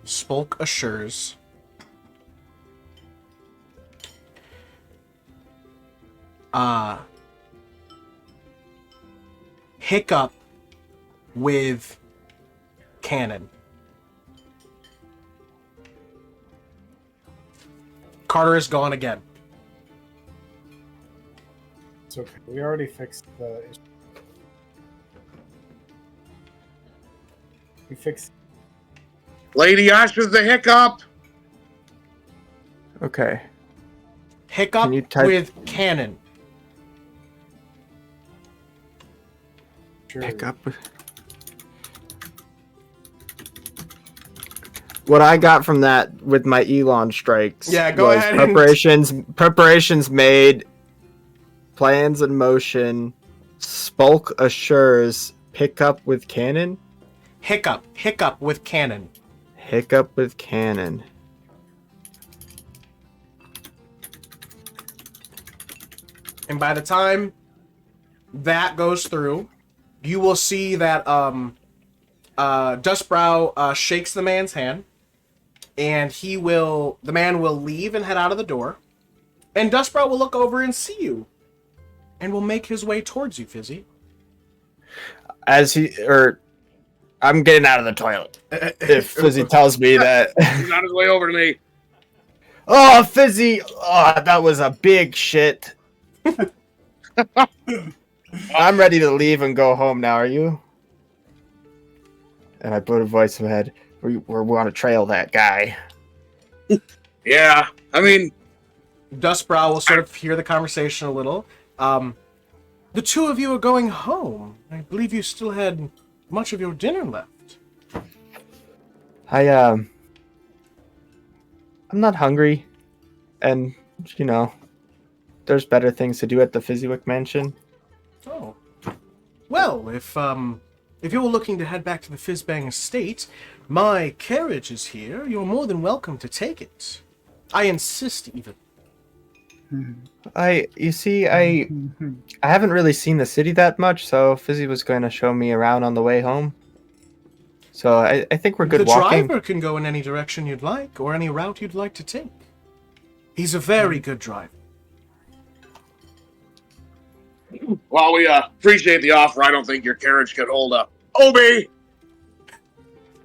Spoke assures. Hiccup with cannon. Carter is gone again. It's okay. We already fixed the issue. We fixed. Lady Asha's the hiccup. Okay. Hiccup Can you type- with cannon. Sure. Pick up. What I got from that with my Elon strikes. Yeah, go was ahead and- preparations made, plans in motion, Spulk assures, pick up with cannon. Hiccup with cannon. Hiccup with cannon. And by the time that goes through, you will see that Dustbrow shakes the man's hand, and the man will leave and head out of the door, and Dustbrow will look over and see you, and will make his way towards you, Fizzi. I'm getting out of the toilet. If Fizzy tells me that. He's on his way over to me. Oh, Fizzy! Oh, that was a big shit. I'm ready to leave and go home now, are you? And I put a voice in my head. We want to trail that guy. Yeah, I mean, Dustbrow will sort of hear the conversation a little. The two of you are going home. I believe you still had much of your dinner left. I'm not hungry. And, there's better things to do at the Fizziwick mansion. Oh. Well, if you were looking to head back to the Fizzbang estate, my carriage is here. You're more than welcome to take it. I insist, even. I haven't really seen the city that much, so Fizzy was going to show me around on the way home. So I think we're good The walking. driver can go in any direction you'd like, or any route you'd like to take. He's a very good driver. Well, we appreciate the offer. I don't think your carriage could hold up. Obi!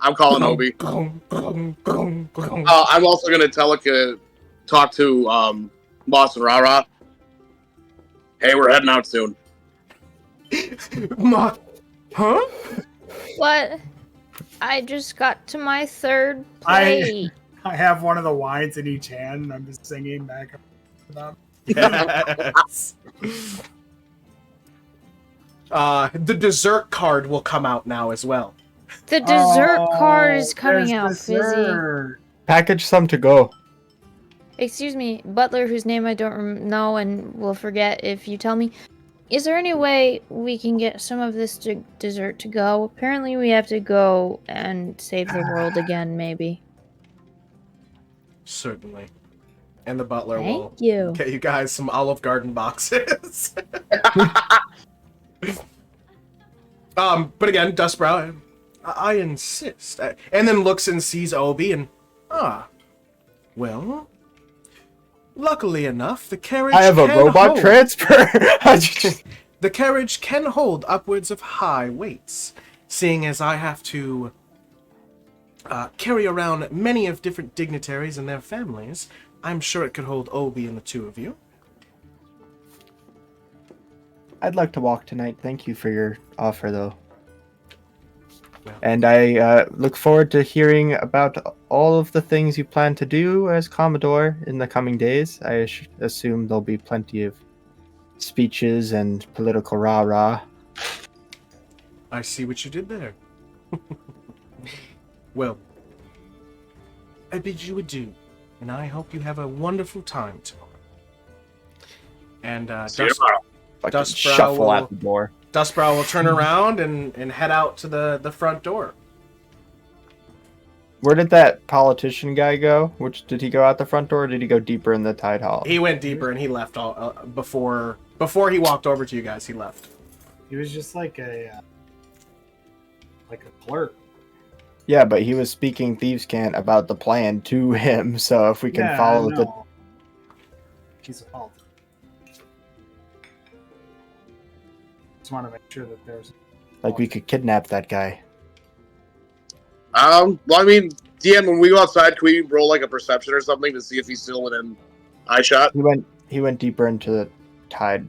I'm calling Obi. I'm also going to talk to Boss and RaRa. Hey, we're heading out soon. Huh? What? I just got to my third plate. I have one of the wines in each hand, and I'm just singing back to them. Yes. The dessert card will come out now as well. The dessert card is there's coming out, Fizzy. dessert. Package some to go. Excuse me, Butler, whose name I don't know and will forget if you tell me. Is there any way we can get some of this dessert to go? Apparently we have to go and save the world again, maybe. Certainly. And the butler will Thank you. get you guys some Olive Garden boxes. But again, Dustbrow, I insist. And then looks and sees Obi and, well, luckily enough, the carriage I have a can robot hold. transfer. The carriage can hold upwards of high weights, seeing as I have to carry around many of different dignitaries and their families. I'm sure it could hold Obi and the two of you. I'd like to walk tonight. Thank you for your offer, though. And I look forward to hearing about all of the things you plan to do as Commodore in the coming days. I assume there'll be plenty of speeches and political rah-rah. I see what you did there. Well, I bid you adieu, and I hope you have a wonderful time tomorrow. And See you tomorrow. Fucking Dustbrow shuffle will- out the door. Dustbrow will turn around and head out to the front door. Where did that politician guy go? Did he go out the front door, or did he go deeper in the tide hall? He went deeper and he left all before he walked over to you guys. He left. He was just like a clerk. Yeah, but he was speaking thieves' cant about the plan to him. So if we can follow the He's a politician. Just want to make sure that there's we could kidnap that guy. Well, I mean, DM, when we go outside, can we roll like a perception or something to see if he's still within eye shot? He went deeper into the tide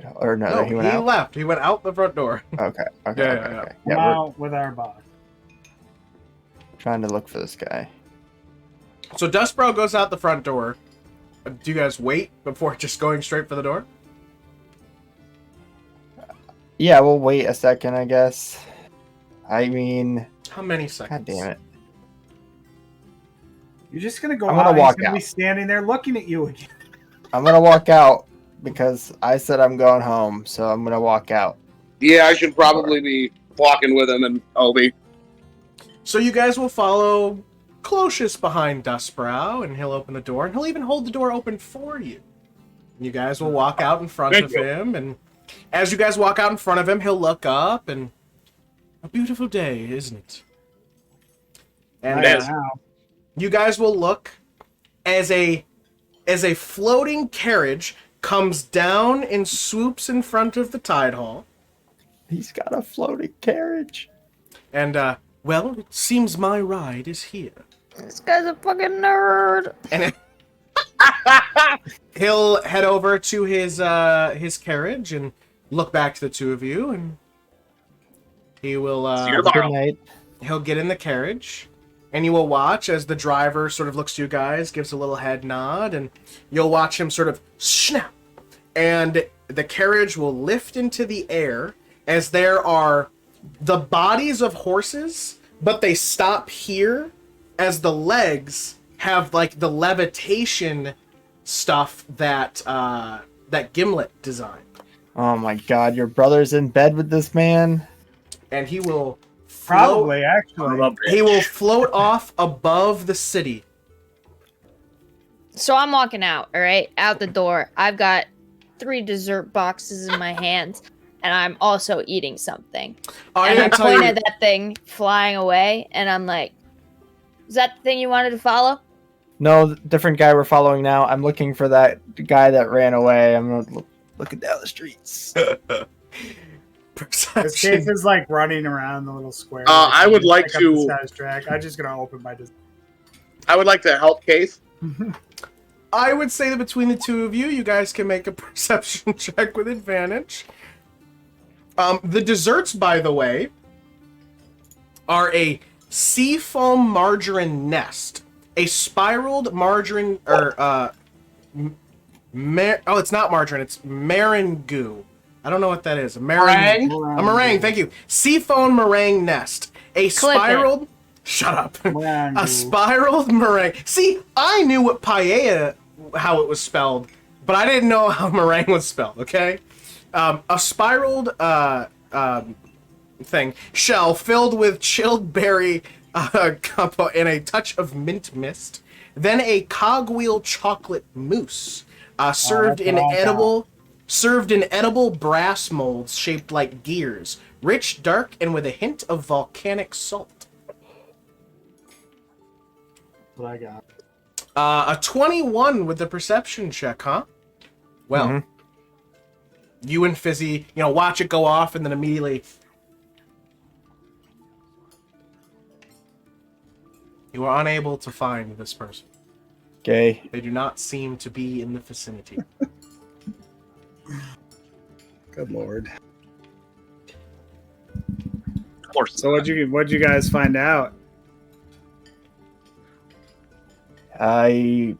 hall. Or no, he went out. left. He went out the front door. Okay. Yeah. Okay. come Yeah, we're out with our box. trying to look for this guy. So Dustbrow goes out the front door. Do you guys wait before just going straight for the door? Yeah, we'll wait a second, I guess. I mean, How many seconds? god damn it. You're just gonna go I'm gonna out. walk He's gonna be out. standing there looking at you again. I'm gonna walk out because I said I'm going home, so I'm gonna walk out. Yeah, I should probably be walking with him and Obi. So you guys will follow closest behind Dustbrow, and he'll open the door, and he'll even hold the door open for you. You guys will walk out in front Thank of you. him, and as you guys walk out in front of him, he'll look up, and a beautiful day, isn't it? And It is. Wow. you guys will look as a floating carriage comes down and swoops in front of the tide hall. He's got a floating carriage. And, well, it seems my ride is here. This guy's a fucking nerd. And he'll head over to his carriage and look back to the two of you, and he will See you Good tomorrow. night. he'll get in the carriage, and you will watch as the driver sort of looks to you guys, gives a little head nod, and you'll watch him sort of snap, and the carriage will lift into the air as there are the bodies of horses, but they stop here as the legs have like the levitation stuff that Gimlet designed, Oh my god, your brother's in bed with this man? and he will Probably, Son actually. of a bitch. he will float off above the city. So I'm walking out, all right, out the door. I've got 3 dessert boxes in my hands. and I'm also eating something. I And I didn't tell point you. at that thing flying away, and I'm like, is that the thing you wanted to follow? No, different guy we're following now. I'm looking for that guy that ran away. I'm looking down the streets. This Perception. Kayth is like running around the little square. I would like Pick up to- this guy's track. I'm just gonna open my. I would like to help Kayth. I would say that between the two of you, you guys can make a perception check with advantage. The desserts, by the way, are a seafoam margarine nest, a spiraled margarine, or it's not margarine, it's meringue. I don't know what that is. A meringue. A meringue. Thank you. Seafoam meringue nest, a Clip it. spiraled. Shut up. Meringue. A spiraled meringue. See, I knew what paella, how it was spelled, but I didn't know how meringue was spelled. Okay, a spiraled thing shell filled with chilled berry compote and a touch of mint mist. Then a cogwheel chocolate mousse, served that's in what I got. edible brass molds shaped like gears, rich, dark, and with a hint of volcanic salt. What I got. A 21 with the perception check, huh? Well, Mhm. you and Fizzi, watch it go off, and then immediately you are unable to find this person. Okay. They do not seem to be in the vicinity. Good lord. Of course. So what'd you guys find out?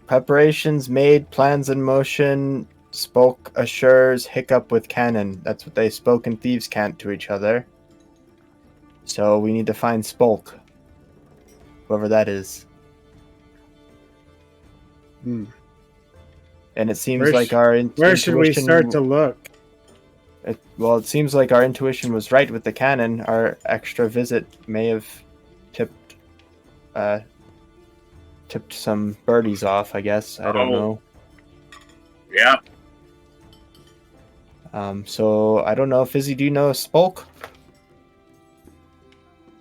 Preparations made, plans in motion, spoke, assures, hiccup with cannon. That's what they spoke in Thieves' Cant to each other. So we need to find Spolk. Whoever that is. Hmm. And it seems Where like sh- our Where should we intuition- start to look? it seems like our intuition was right with the cannon. Our extra visit may have tipped some birdies off, I guess. I don't know. Yeah. So I don't know. Fizzi, do you know Spolk?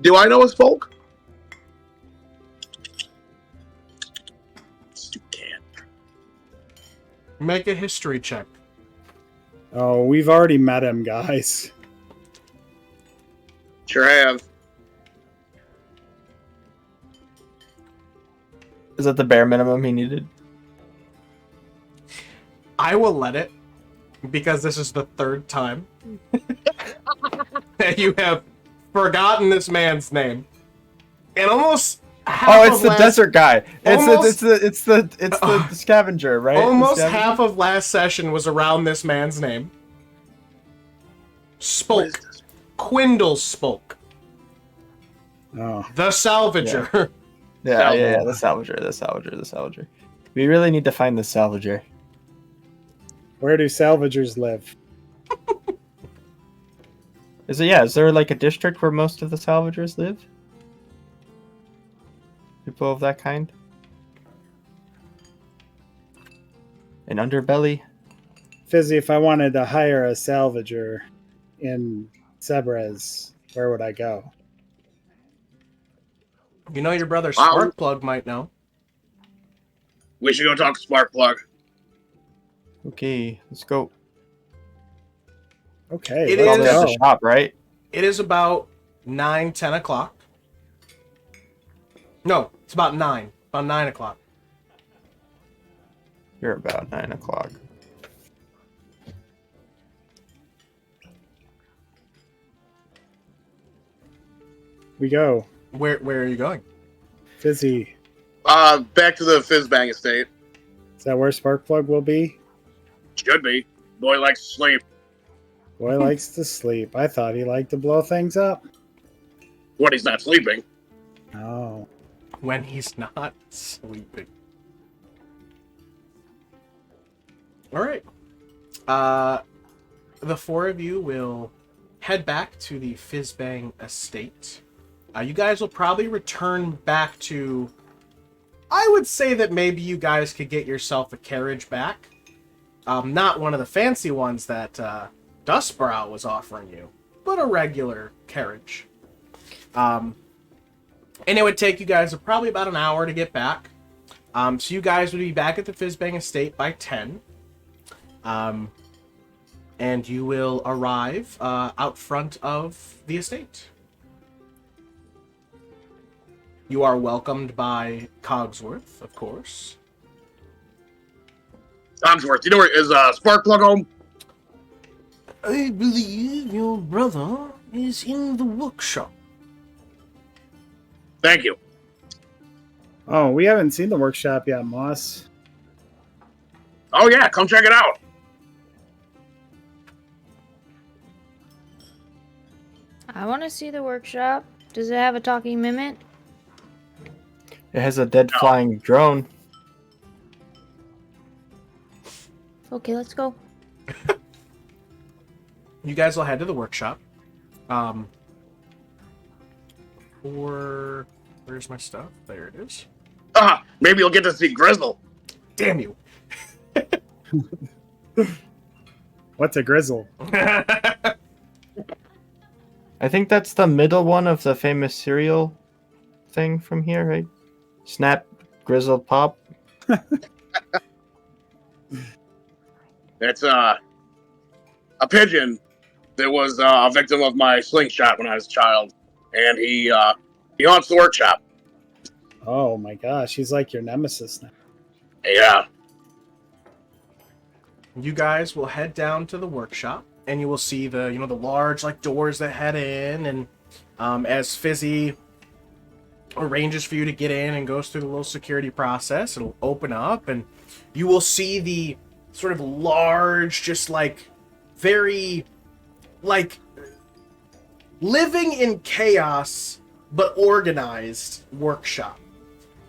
Do I know his folk? You can't. Make a history check. Oh, we've already met him, guys. Sure have. Is that the bare minimum he needed? I will let it, because this is the third time that you have forgotten this man's name. And almost half Oh, it's of the last, desert guy. Almost- It's the scavenger, right? The Almost scavenger? half of last session was around this man's name. What is Spoke. this? Quindle spoke. Oh, The Salvager. Yeah, the salvager. We really need to find the salvager. where do salvagers live? Is there like a district where most of the salvagers live? People of that kind? An underbelly? Fizzi, if I wanted to hire a salvager in Cebrez, where would I go? You know your brother Wow. Sparkplug might know. We should go talk to Sparkplug. Okay, let's go. Okay, It let's Probably at go. the shop, right? It is about 9, 10 o'clock. No, it's about 9. About 9 o'clock. You're about 9 o'clock. We go. Where are you going? Fizzi, Back to the Fizzbang estate. is that where Sparkplug will be? Should be. Boy likes to sleep. Boy likes to sleep. I thought he liked to blow things up. When he's not sleeping. Oh. When he's not sleeping. Alright. The four of you will head back to the Fizzbang estate. You guys will probably return back to... I would say that maybe you guys could get yourself a carriage back. Not one of the fancy ones that Dustbrow was offering you, but a regular carriage. And it would take you guys probably about an hour to get back. So you guys would be back at the Fizzbang estate by 10. And you will arrive out front of the estate. You are welcomed by Cogsworth, of course. Cogsworth, you know where is Sparkplug home? I believe your brother is in the workshop. Thank you. Oh, we haven't seen the workshop yet, Moss. Oh yeah, come check it out. I want to see the workshop. Does it have a talking mimic? It has a dead flying drone. Okay, let's go. You guys will head to the workshop. Where's my stuff? There it is. Maybe you'll get to see Grizzle. Damn you. What's a grizzle? I think that's the middle one of the famous cereal thing from here, right? Snap, Grizzle, Pop. It's a pigeon that was a victim of my slingshot when I was a child, and he haunts the workshop. Oh my gosh, he's like your nemesis now. Yeah. You guys will head down to the workshop, and you will see the the large doors that head in, and as Fizzi arranges for you to get in and goes through the little security process, it'll open up, and you will see the sort of large, just very living in chaos but organized workshop.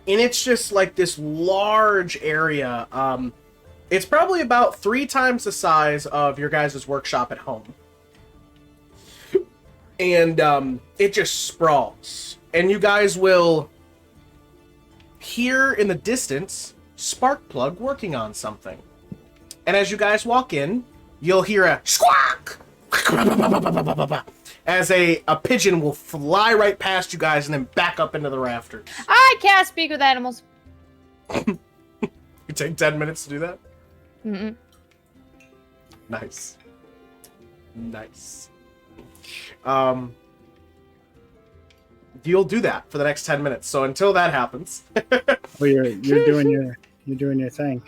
And it's just this large area. It's probably about 3 times the size of your guys' workshop at home. And it just sprawls. And you guys will hear in the distance Sparkplug working on something. And as you guys walk in, you'll hear a squawk! As a pigeon will fly right past you guys and then back up into the rafters. I can't speak with animals. You take 10 minutes to do that? Mm-mm. Nice. You'll do that for the next 10 minutes. So until that happens. Well, you're doing your thing.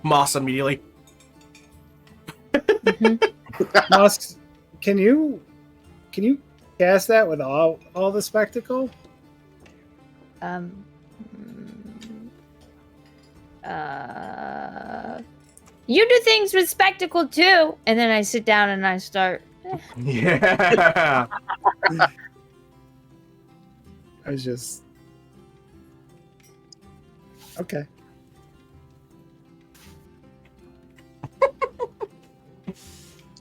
Moss immediately. Moss, can you cast that with all the spectacle? You do things with spectacle too, and then I sit down and I start. Yeah. I was just okay.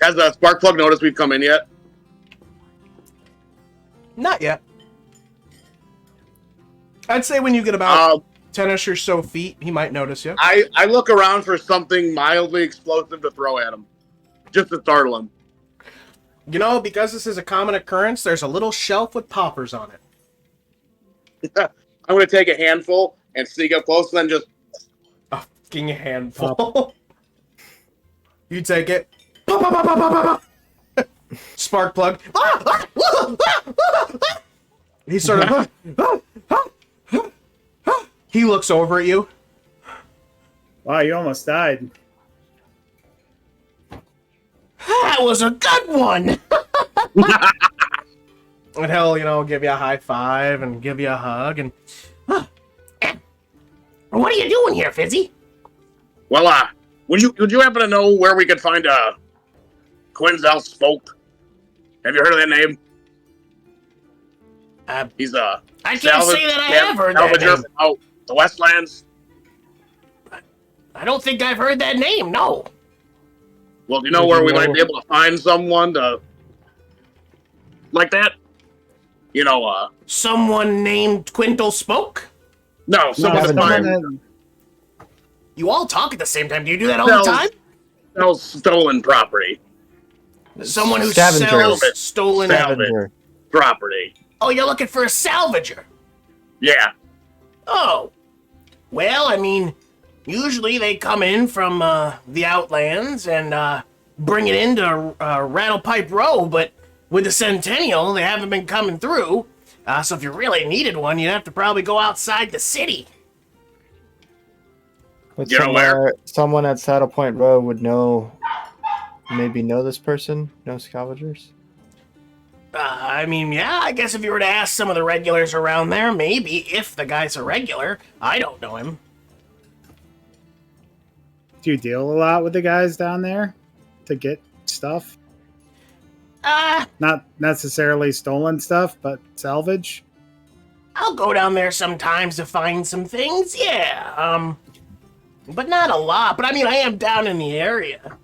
Has the Sparkplug noticed we've come in yet? Not yet. I'd say when you get about 10-ish or so feet, he might notice you. I look around for something mildly explosive to throw at him. Just to startle him. Because this is a common occurrence, there's a little shelf with poppers on it. I'm going to take a handful and sneak up close and then just... A fucking handful. You take it. Sparkplug. He sort of... He looks over at you. Wow, you almost died. That was a good one! And he'll, give you a high five and give you a hug and... What are you doing here, Fizzi? Well, would you happen to know where we could find Quinzel Spoke? Have you heard of that name? He's I can't say that I have heard that name. Out the Westlands. I don't think I've heard that name, no. Well, do you know where we might be able to find someone to... like that? Someone named Quintel Spoke? No, someone to find... You all talk at the same time. Do you do that all the time? sells stolen property. Someone who Scavenger. sells stolen Salvage. Property. Oh, you're looking for a salvager. Yeah. Oh. Well, I mean, usually they come in from the Outlands and bring it into Rattlepipe Row, but with the Centennial, they haven't been coming through. So if you really needed one, you'd have to probably go outside the city. But You're aware? someone at Saddle Point Row would maybe know this person? No scavengers? I mean, yeah, I guess if you were to ask some of the regulars around there, maybe, if the guy's a regular. I don't know him. Do you deal a lot with the guys down there to get stuff? Not necessarily stolen stuff, but salvage? I'll go down there sometimes to find some things, yeah. But not a lot. But I mean, I am down in the area.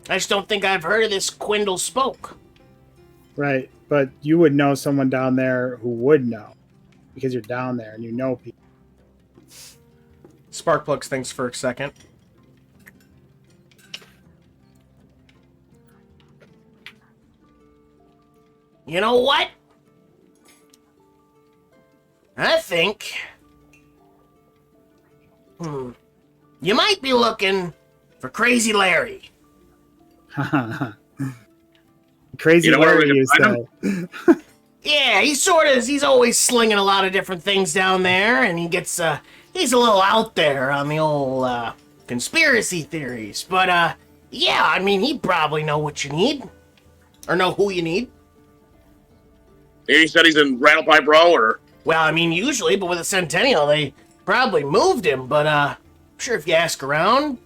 I just don't think I've heard of this Quindle Spoke. Right, but you would know someone down there who would know because you're down there and you know people. Sparkplugs thinks for a second. You know what? I think... You might be looking for Crazy Larry. Crazy You know where we Larry, can you find say. Yeah, he's always slinging a lot of different things down there, and he's a little out there on the old, conspiracy theories. But, yeah, I mean, he'd probably know what you need. Or know who you need. He said he's in Rattlepipe Row, or... Well, I mean, usually, but with a Centennial, they probably moved him. But, I'm sure if you ask around,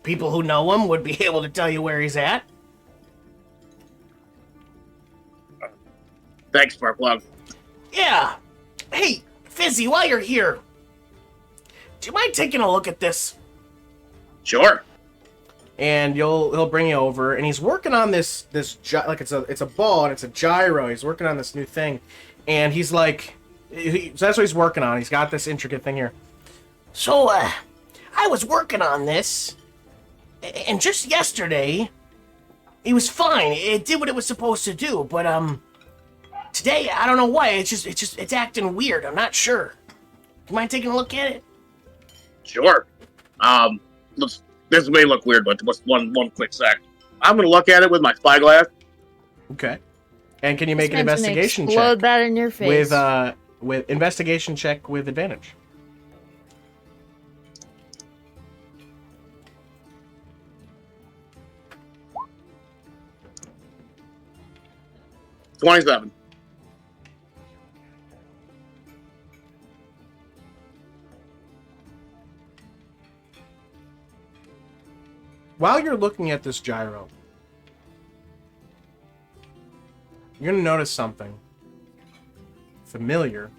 people who know him would be able to tell you where he's at. Thanks, Sparkplug. Yeah. Hey, Fizzi, while you're here, do you mind taking a look at this? Sure. And he'll bring you over, and he's working on this like it's a ball and it's a gyro. He's working on this new thing, and he's like, so that's what he's working on. He's got this intricate thing here. So I was working on this, and just yesterday, it was fine. It did what it was supposed to do, but today I don't know why. It's acting weird. I'm not sure. Do you mind taking a look at it? Sure. This may look weird, but just one quick sec. I'm gonna look at it with my spyglass. Okay. And can you make an It's meant to investigation explode check that in your face. with investigation check with advantage? $27. While you're looking at this gyro, you're gonna notice something familiar.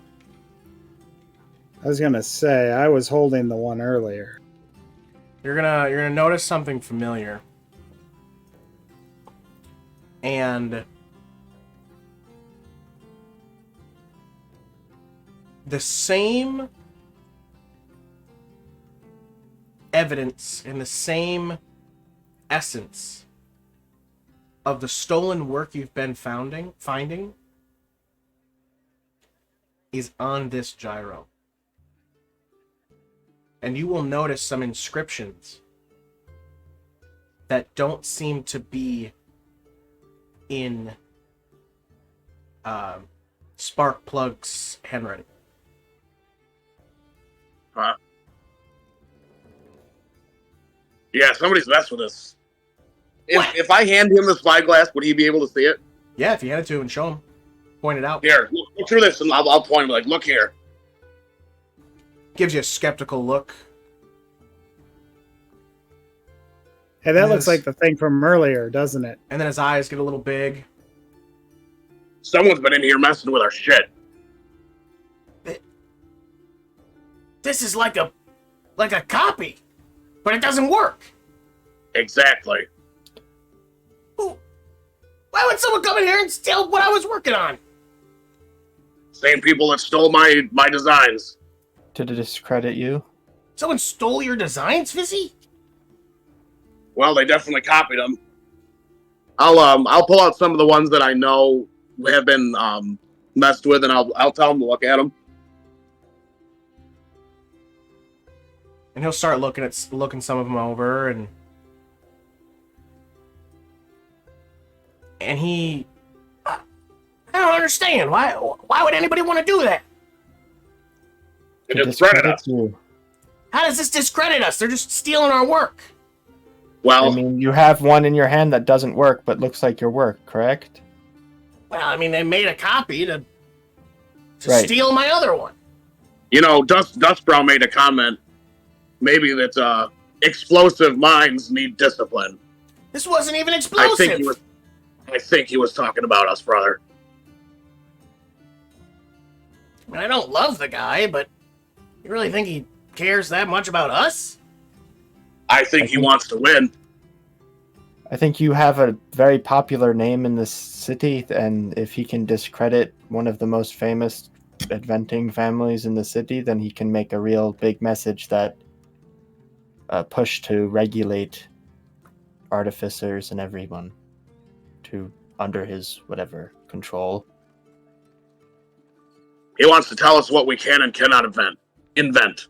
I was gonna say I was holding the one earlier. You're gonna notice something familiar. And the same evidence and the same essence of the stolen work you've been finding is on this gyro. And you will notice some inscriptions that don't seem to be in Sparkplug's handwriting. Huh? Yeah, somebody's messed with us. If I hand him the spyglass, would he be able to see it? Yeah, if you had it to him and show him. Point it out. Here, look through this, and I'll point him, like, look here. Gives you a skeptical look. Hey, that Yes. looks like the thing from earlier, doesn't it? And then his eyes get a little big. Someone's been in here messing with our shit. This is like a copy, but it doesn't work. Exactly. Why would someone come in here and steal what I was working on? Same people that stole my designs. To discredit you? Someone stole your designs, Fizzi? Well, they definitely copied them. I'll pull out some of the ones that I know have been messed with, and I'll tell them to look at them. And he'll start looking some of them over, and he, I don't understand why would anybody want to do that? It discredit us. You. How does this discredit us? They're just stealing our work. Well, I mean, you have one in your hand that doesn't work, but looks like your work, correct? Well, I mean, they made a copy to Right. steal my other one. you know, Dustbrow made a comment. Maybe that explosive minds need discipline. This wasn't even explosive. I think he was talking about us, brother. I mean, I don't love the guy, but you really think he cares that much about us? I think he wants to win. I think you have a very popular name in this city, and if he can discredit one of the most famous inventing families in the city, then he can make a real big message that push to regulate artificers and everyone to under his whatever control. He wants to tell us what we can and cannot invent.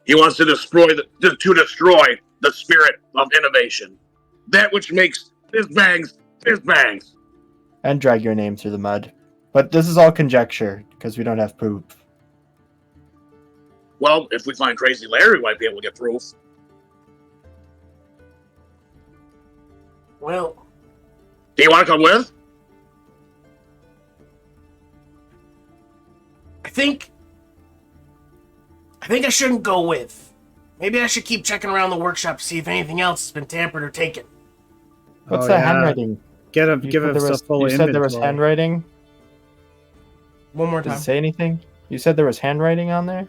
He wants to destroy the spirit of innovation. That which makes Fizzbangs. And drag your name through the mud. But this is all conjecture, because we don't have proof. Well, if we find Crazy Larry, we might be able to get proof. Well, Do you want to come with? I think I shouldn't go with. Maybe I should keep checking around the workshop to see if anything else has been tampered or taken. What's that handwriting? Give You us a full said there was inventory. handwriting? One more Does time. it say anything? You said there was handwriting on there?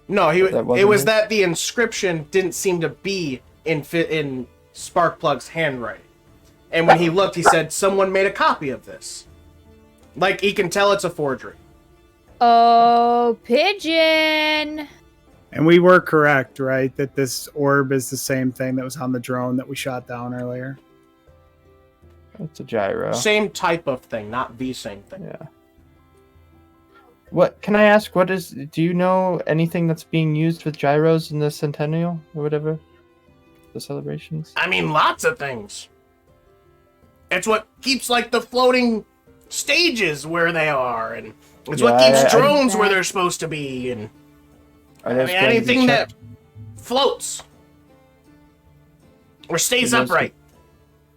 No, That wasn't it was it? that the inscription didn't seem to be in Sparkplug's handwriting. And when he looked, he said, someone made a copy of this. Like, he can tell it's a forgery. Oh, pigeon! And we were correct, right? That this orb is the same thing that was on the drone that we shot down earlier. It's a gyro. Same type of thing, not the same thing. Yeah. What can I ask? Do you know anything that's being used with gyros in the centennial or whatever? The celebrations? I mean, lots of things. It's what keeps, like, the floating stages where they are, and it's what Yeah, keeps I- drones where they're supposed to be, and Are I those mean, going to be anything that checked? floats or stays Do those upright.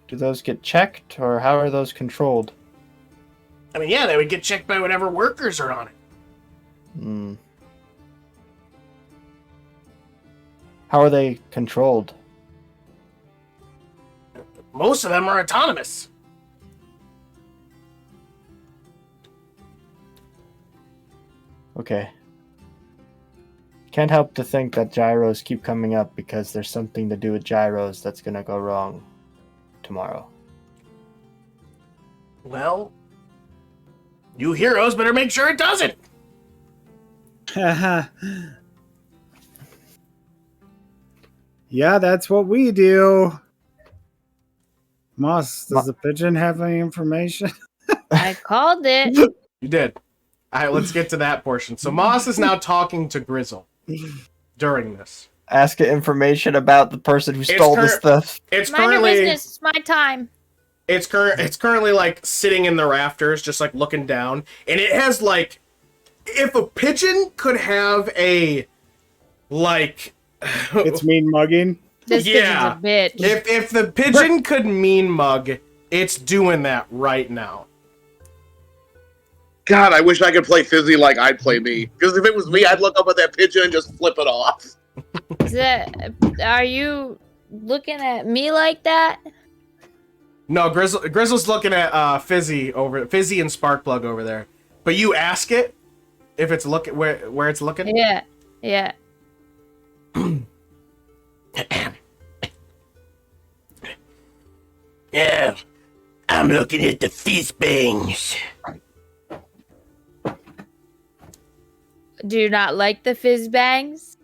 Do those get checked, or how are those controlled? I mean, yeah, they would get checked by whatever workers are on it. Hmm. How are they controlled? Most of them are autonomous. Okay. Can't help to think that gyros keep coming up because there's something to do with gyros that's gonna go wrong tomorrow. Well, you heroes better make sure it doesn't. Yeah, that's what we do. Moss, does the pigeon have any information? I called it. You did. All right, let's get to that portion. So Moss is now talking to Grizzle during this. Ask it information about the person who stole the stuff. It's Mind your currently business. It's my time. it's currently like sitting in the rafters, just like looking down, and it has like, if a pigeon could have a like, It's mean mugging. This Yeah. pigeon's a bitch. if the pigeon could mean mug, it's doing that right now. God, I wish I could play Fizzi like I'd play me. Because if it was me, I'd look up at that pigeon and just flip it off. Are you looking at me like that? No, Grizzle's looking at Fizzi and Sparkplug over there. But you ask it if it's looking where it's looking. Yeah. Yeah. Yeah, I'm looking at the Fizzbangs. Do you not like the Fizzbangs?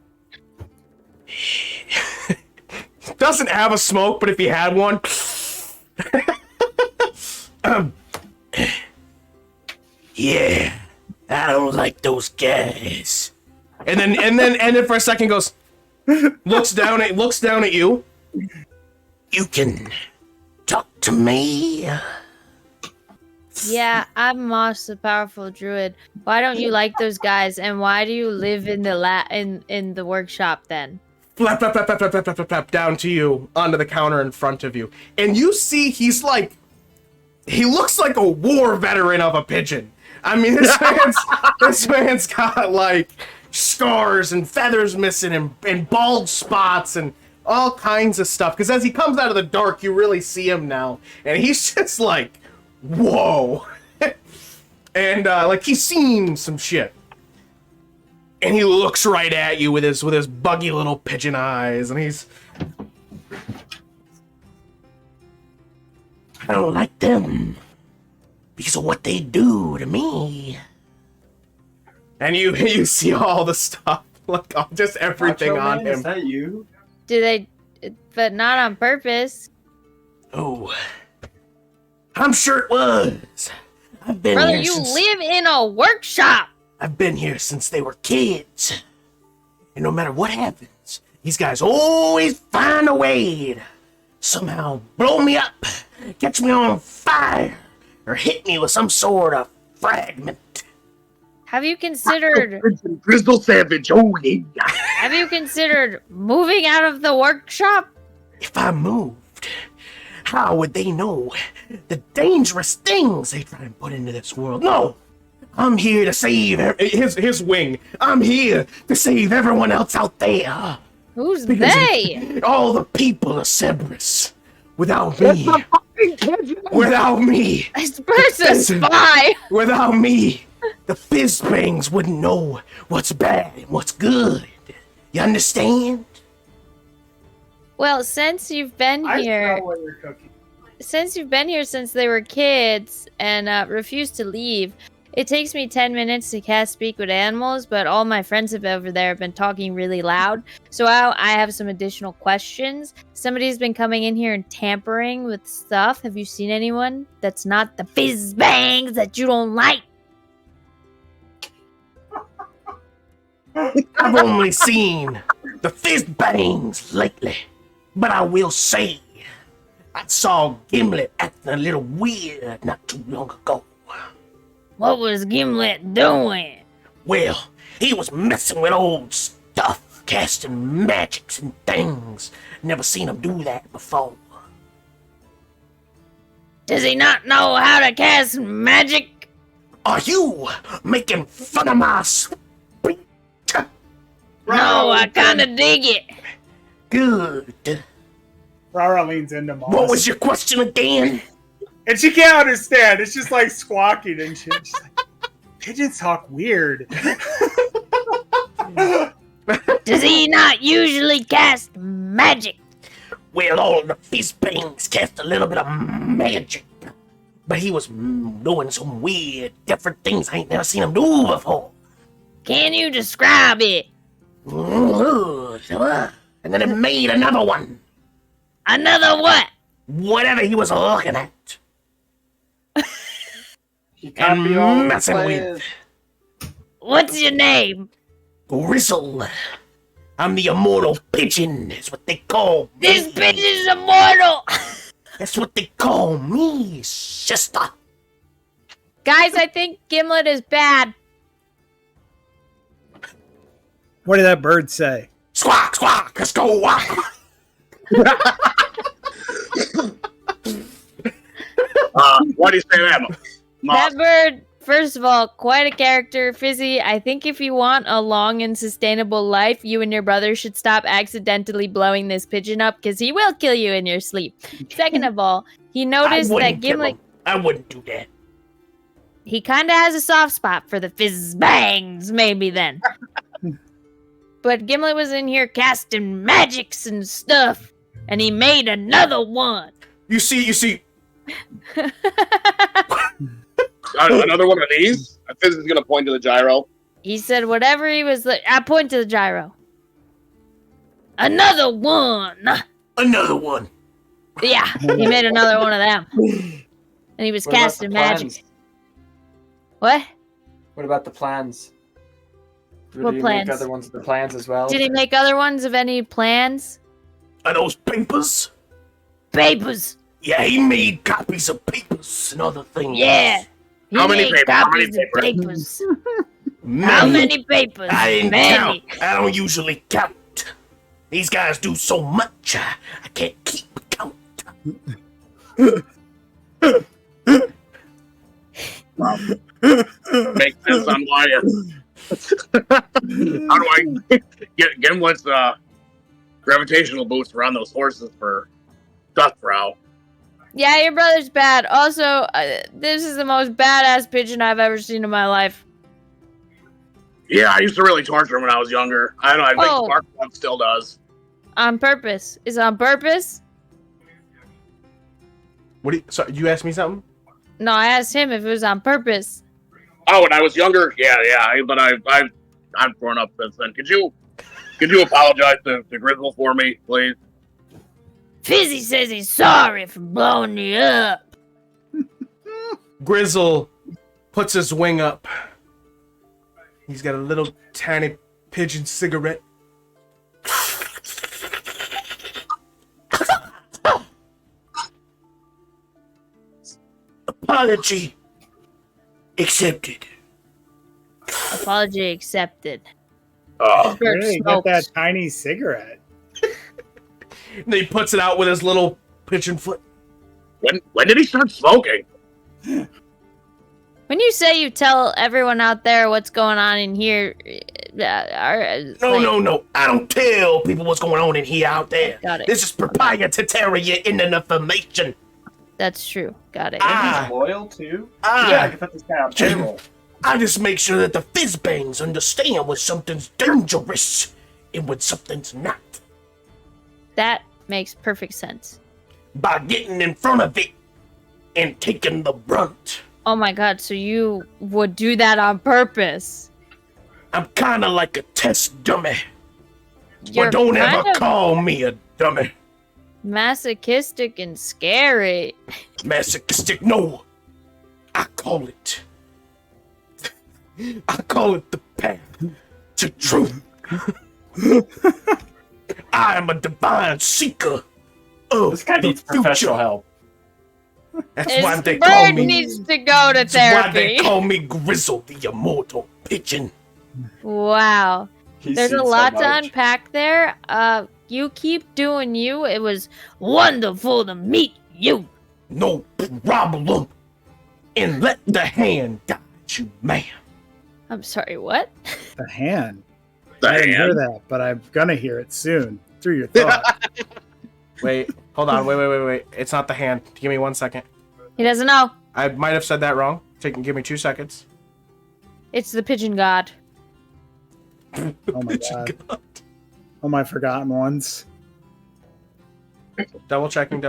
Doesn't have a smoke, but if he had one. Yeah, I don't like those guys. And then for a second goes, looks down at you. You can talk to me. Yeah, I'm Moss, the powerful druid. Why don't you like those guys, and why do you live in the in the workshop then? Flap, flap, flap, flap, flap, flap, flap, flap, down to you, onto the counter in front of you. And you see he looks like a war veteran of a pigeon. I mean, this man's got, like, scars and feathers missing and bald spots and all kinds of stuff. Because as he comes out of the dark, you really see him now. And he's just like, whoa. And, like, he's seen some shit. And he looks right at you with his buggy little pigeon eyes, and he's... I don't like them because of what they do to me. And you see all the stuff, like just everything Macho on Man, him. Is that you? Do they? But not on purpose. Oh, I'm sure it was. I've been Brother, here you since... live in a workshop. I've been here since they were kids. And no matter what happens, these guys always find a way to somehow blow me up, catch me on fire, or hit me with some sort of fragment. Have you considered? Grizzle Savage, oh yeah. Have you considered moving out of the workshop? If I moved, how would they know the dangerous things they try and put into this world? No! I'm here to save his wing. I'm here to save everyone else out there. Who's Because they? all the people of Cerberus. Without me. Without me. This person's spy. Without me. The Fizzbangs wouldn't know what's bad and what's good. You understand? Well, since you've been here, what you're cooking. since they were kids and refused to leave, it takes me 10 minutes to cast Speak with Animals, but all my friends over there have been talking really loud. So I have some additional questions. Somebody's been coming in here and tampering with stuff. Have you seen anyone that's not the Fizzbangs that you don't like? I've only seen the Fizzbangs lately. But I will say, I saw Gimlet acting a little weird not too long ago. What was Gimlet doing? Well, he was messing with old stuff, casting magics and things. Never seen him do that before. Does he not know how to cast magic? Are you making fun of my speech? No, I kinda dig it. Good. RaRa leans into Moss. What was your question again? And she can't understand. It's just like squawking and shit. She's like, pigeons talk weird. Does he not usually cast magic? Well, all the Fizzbangs cast a little bit of magic. But he was doing some weird, different things I ain't never seen him do before. Can you describe it? And then it made another one. Another what? Whatever he was looking at. And messing with. What's your name? Grizzle. I'm the immortal pigeon, is what they call me. This pigeon's immortal! That's what they call me, sister. Guys, I think Gimlet is bad. What did that bird say? Squawk, squawk, let's go walk. Why do you say that? That bird, first of all, quite a character. Fizzi, I think if you want a long and sustainable life, you and your brother should stop accidentally blowing this pigeon up, because he will kill you in your sleep. Second of all, he noticed that Gimlet... I wouldn't do that. He kind of has a soft spot for the Fizzbangs, maybe then. But Gimlet was in here casting magics and stuff, and he made another one. You see. Another one of these? Fizz is gonna point to the gyro. He said whatever he was... I point to the gyro. Another one. Another one. Yeah, he made another one of them. And he was What about casting the magic. plans? What? What about the plans? What Did he plans? make other ones of the plans as well? Did he make other ones of any plans? Are those papers? Papers. Yeah, he made copies of papers and other things. Yeah. He How many made papers? How many copies of papers. Many. How many papers? I didn't Many. count. I don't usually count. These guys do so much, I can't keep count. Makes sense on why. How do I get Gimlet's gravitational boost around those horses for stuff, bro? Yeah, your brother's bad. Also, this is the most badass pigeon I've ever seen in my life. Yeah, I used to really torture him when I was younger. I don't know. I think Oh. Sparkplug still does. On purpose. Is it on purpose? What do you, so you asked me something? No, I asked him if it was on purpose. Oh, when I was younger, yeah. But I've grown up since then. Could you apologize to Grizzle for me, please? Fizzi says he's sorry for blowing you up. Grizzle puts his wing up. He's got a little tiny pigeon cigarette. Apology accepted. Apology accepted. Oh, Bird Hey, got that smokes. tiny cigarette. And he puts it out with his little pigeon foot. when did he start smoking? When you say you tell everyone out there what's going on in here, No. I don't tell people what's going on in here out there. Got it. This is proprietary information. That's true. Got it. Ah, Loyal too? ah. Yeah, I can put this guy on payroll. I just make sure that the Fizzbangs understand when something's dangerous and when something's not. That makes perfect sense. By getting in front of it and taking the brunt. Oh my god, so you would do that on purpose? I'm kind of like a test dummy. You're But don't ever kind of call me a dummy. masochistic and scary. Masochistic, no. I call it the path to truth. I am a divine seeker of This guy the needs professional future. help. That's why This they call bird me. needs to go to That's why they therapy. call me Grizzle, the immortal pigeon. Wow. He's There's seen a so lot to much. unpack there. You keep doing you. It was wonderful to meet you. No problem. And let the hand guide you, ma'am. I'm sorry, what? The hand. The I didn't hear hand. that, but I'm gonna hear it soon through your thought. Wait, hold on. Wait. It's not the hand. Give me 1 second. He doesn't know. I might have said that wrong. Give me 2 seconds. It's the pigeon god. Oh my god. Oh my forgotten ones. Double checking.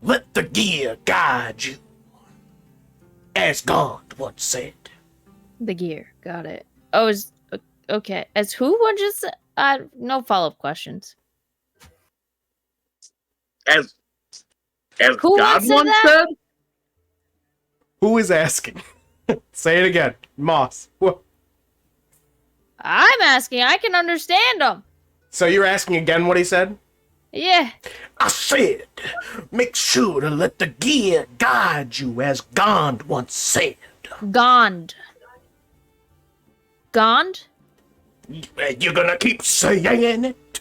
Let the gear guide you, as God once said. The gear. Got it. Oh, is okay. As who? What just? No follow-up questions. As Who God once said once that? said? Who is asking? Say it again. Moss. Wha- I'm asking. I can understand him. So you're asking again what he said? Yeah. I said, make sure to let the gear guide you, as God once said. Gond. Gond? You're gonna keep saying it?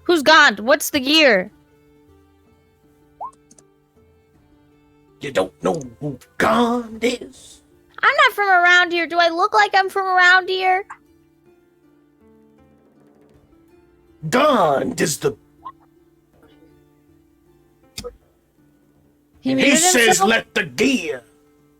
Who's Gond? What's the gear? You don't know who God is? I'm not from around here. Do I look like I'm from around here? God is the... He He muted says himself? let the gear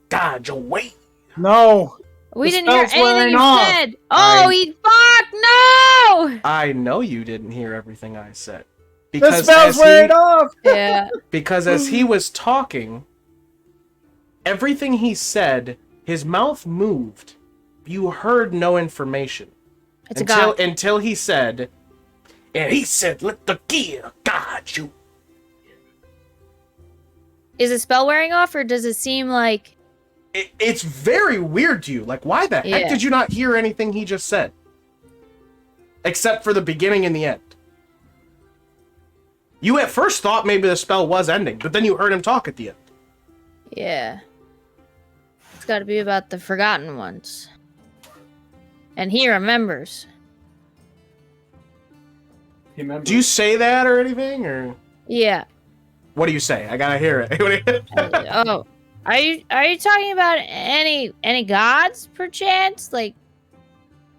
guide your way. No. We the didn't hear spell's wearing anything you off. said. Oh, he fuck no! I know you didn't hear everything I said. The Because spell's as wearing he, off. Yeah. because as he was talking, everything he said, his mouth moved. You heard no information. It's a god. Until he said, and he said, let the gear guide you. Is the spell wearing off, or does it seem like... It's very weird to you. Like, why the heck did you not hear anything he just said? Except for the beginning and the end. You at first thought maybe the spell was ending, but then you heard him talk at the end. Yeah. It's got to be about the Forgotten Ones. And he remembers. Do you say that or anything, or Yeah. what do you say? I gotta hear it. Oh, are you talking about any gods, perchance? Like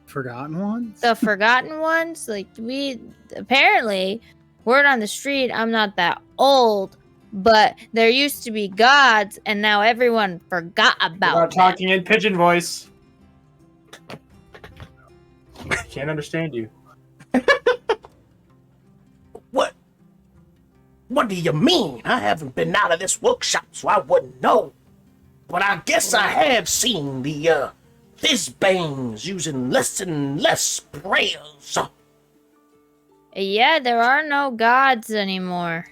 Forgotten ones? the Forgotten Ones? Like apparently, word on the street, I'm not that old, but there used to be gods, and now everyone forgot about About them. talking in pigeon voice. Can't understand you. What do you mean? I haven't been out of this workshop, so I wouldn't know. But I guess I have seen the Fizzbangs using less and less prayers. Yeah, there are no gods anymore.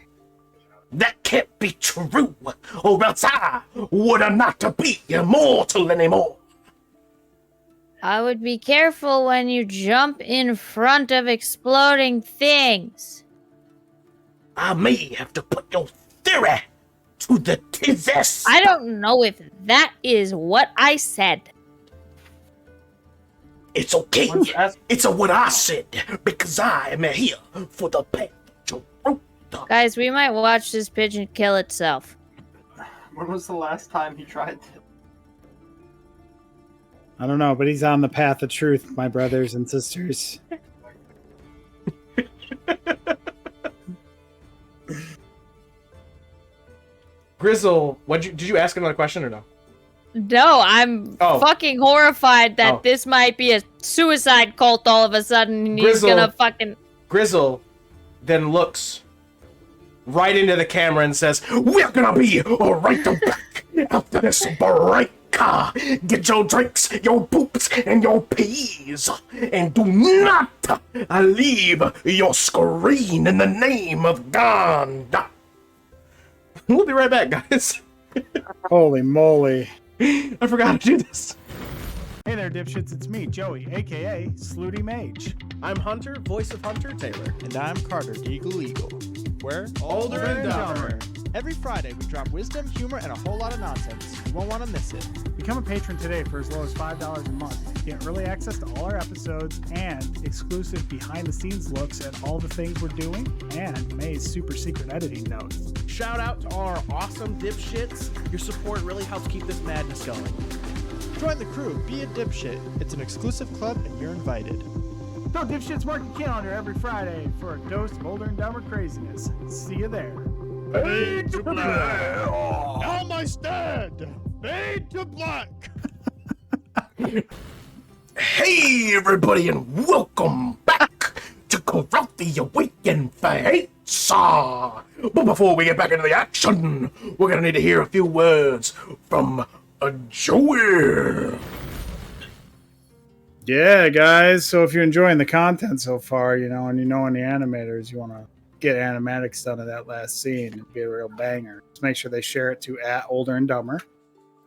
That can't be true, or else I would not be immortal anymore. I would be careful when you jump in front of exploding things. I may have to put your theory to the test. I don't know if that is what I said. It's okay. Let's ask- It's what I said, because I am here for the path to root. Guys, we might watch this pigeon kill itself. When was the last time he tried to? I don't know, but he's on the path of truth, my brothers and sisters. Grizzle, did you ask another question or no? No, I'm fucking horrified that this might be a suicide cult all of a sudden, and he's Grizzle. gonna fucking... Grizzle then looks right into the camera and says, we're gonna be right back after this break. Get your drinks, your poops, and your peas. And do not leave your screen in the name of God. We'll be right back, guys. Holy moly. I forgot to do this. Hey there, dipshits. It's me, Joey, a.k.a. Slooty Mage. I'm Hunter, voice of Hunter Taylor. And I'm Carter, Eagle Eagle. We're Older and Dumber. Every Friday, we drop wisdom, humor, and a whole lot of nonsense. You won't want to miss it. Become a patron today for as low as $5 a month. Get early access to all our episodes and exclusive behind-the-scenes looks at all the things we're doing and May's super secret editing notes. Shout out to all our awesome dipshits. Your support really helps keep this madness going. Join the crew, be a dipshit. It's an exclusive club, and you're invited. So dipshits, mark your calendar every Friday for a dose of older and dumber craziness. See you there. Fade to black. Now my stand. Fade to black. Hey, everybody, and welcome back to Coralthea Awaken Piazza. But before we get back into the action, we're gonna need to hear a few words from Joey. Yeah, guys. So if you're enjoying the content so far, and you know any animators, you want to get animatics done of that last scene and be a real banger. Just make sure they share it to @olderandDumber.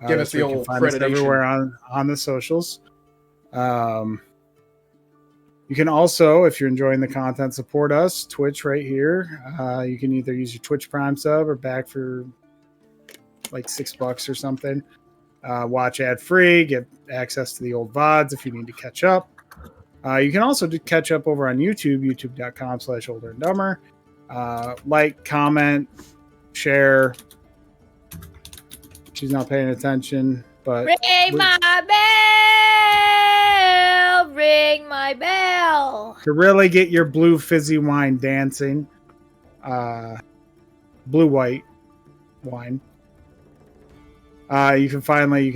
Give us the you can old find us accreditation. everywhere on the socials. You can also, if you're enjoying the content, support us. Twitch right here. You can either use your Twitch Prime sub or back for like $6 or something. Watch ad free, get access to the old VODs if you need to catch up. You can also catch up over on YouTube, youtube.com/olderandDumber. Like, comment, share. She's not paying attention, but Ring my bell! Ring my bell! to really get your blue fizzy wine dancing, blue-white wine. You can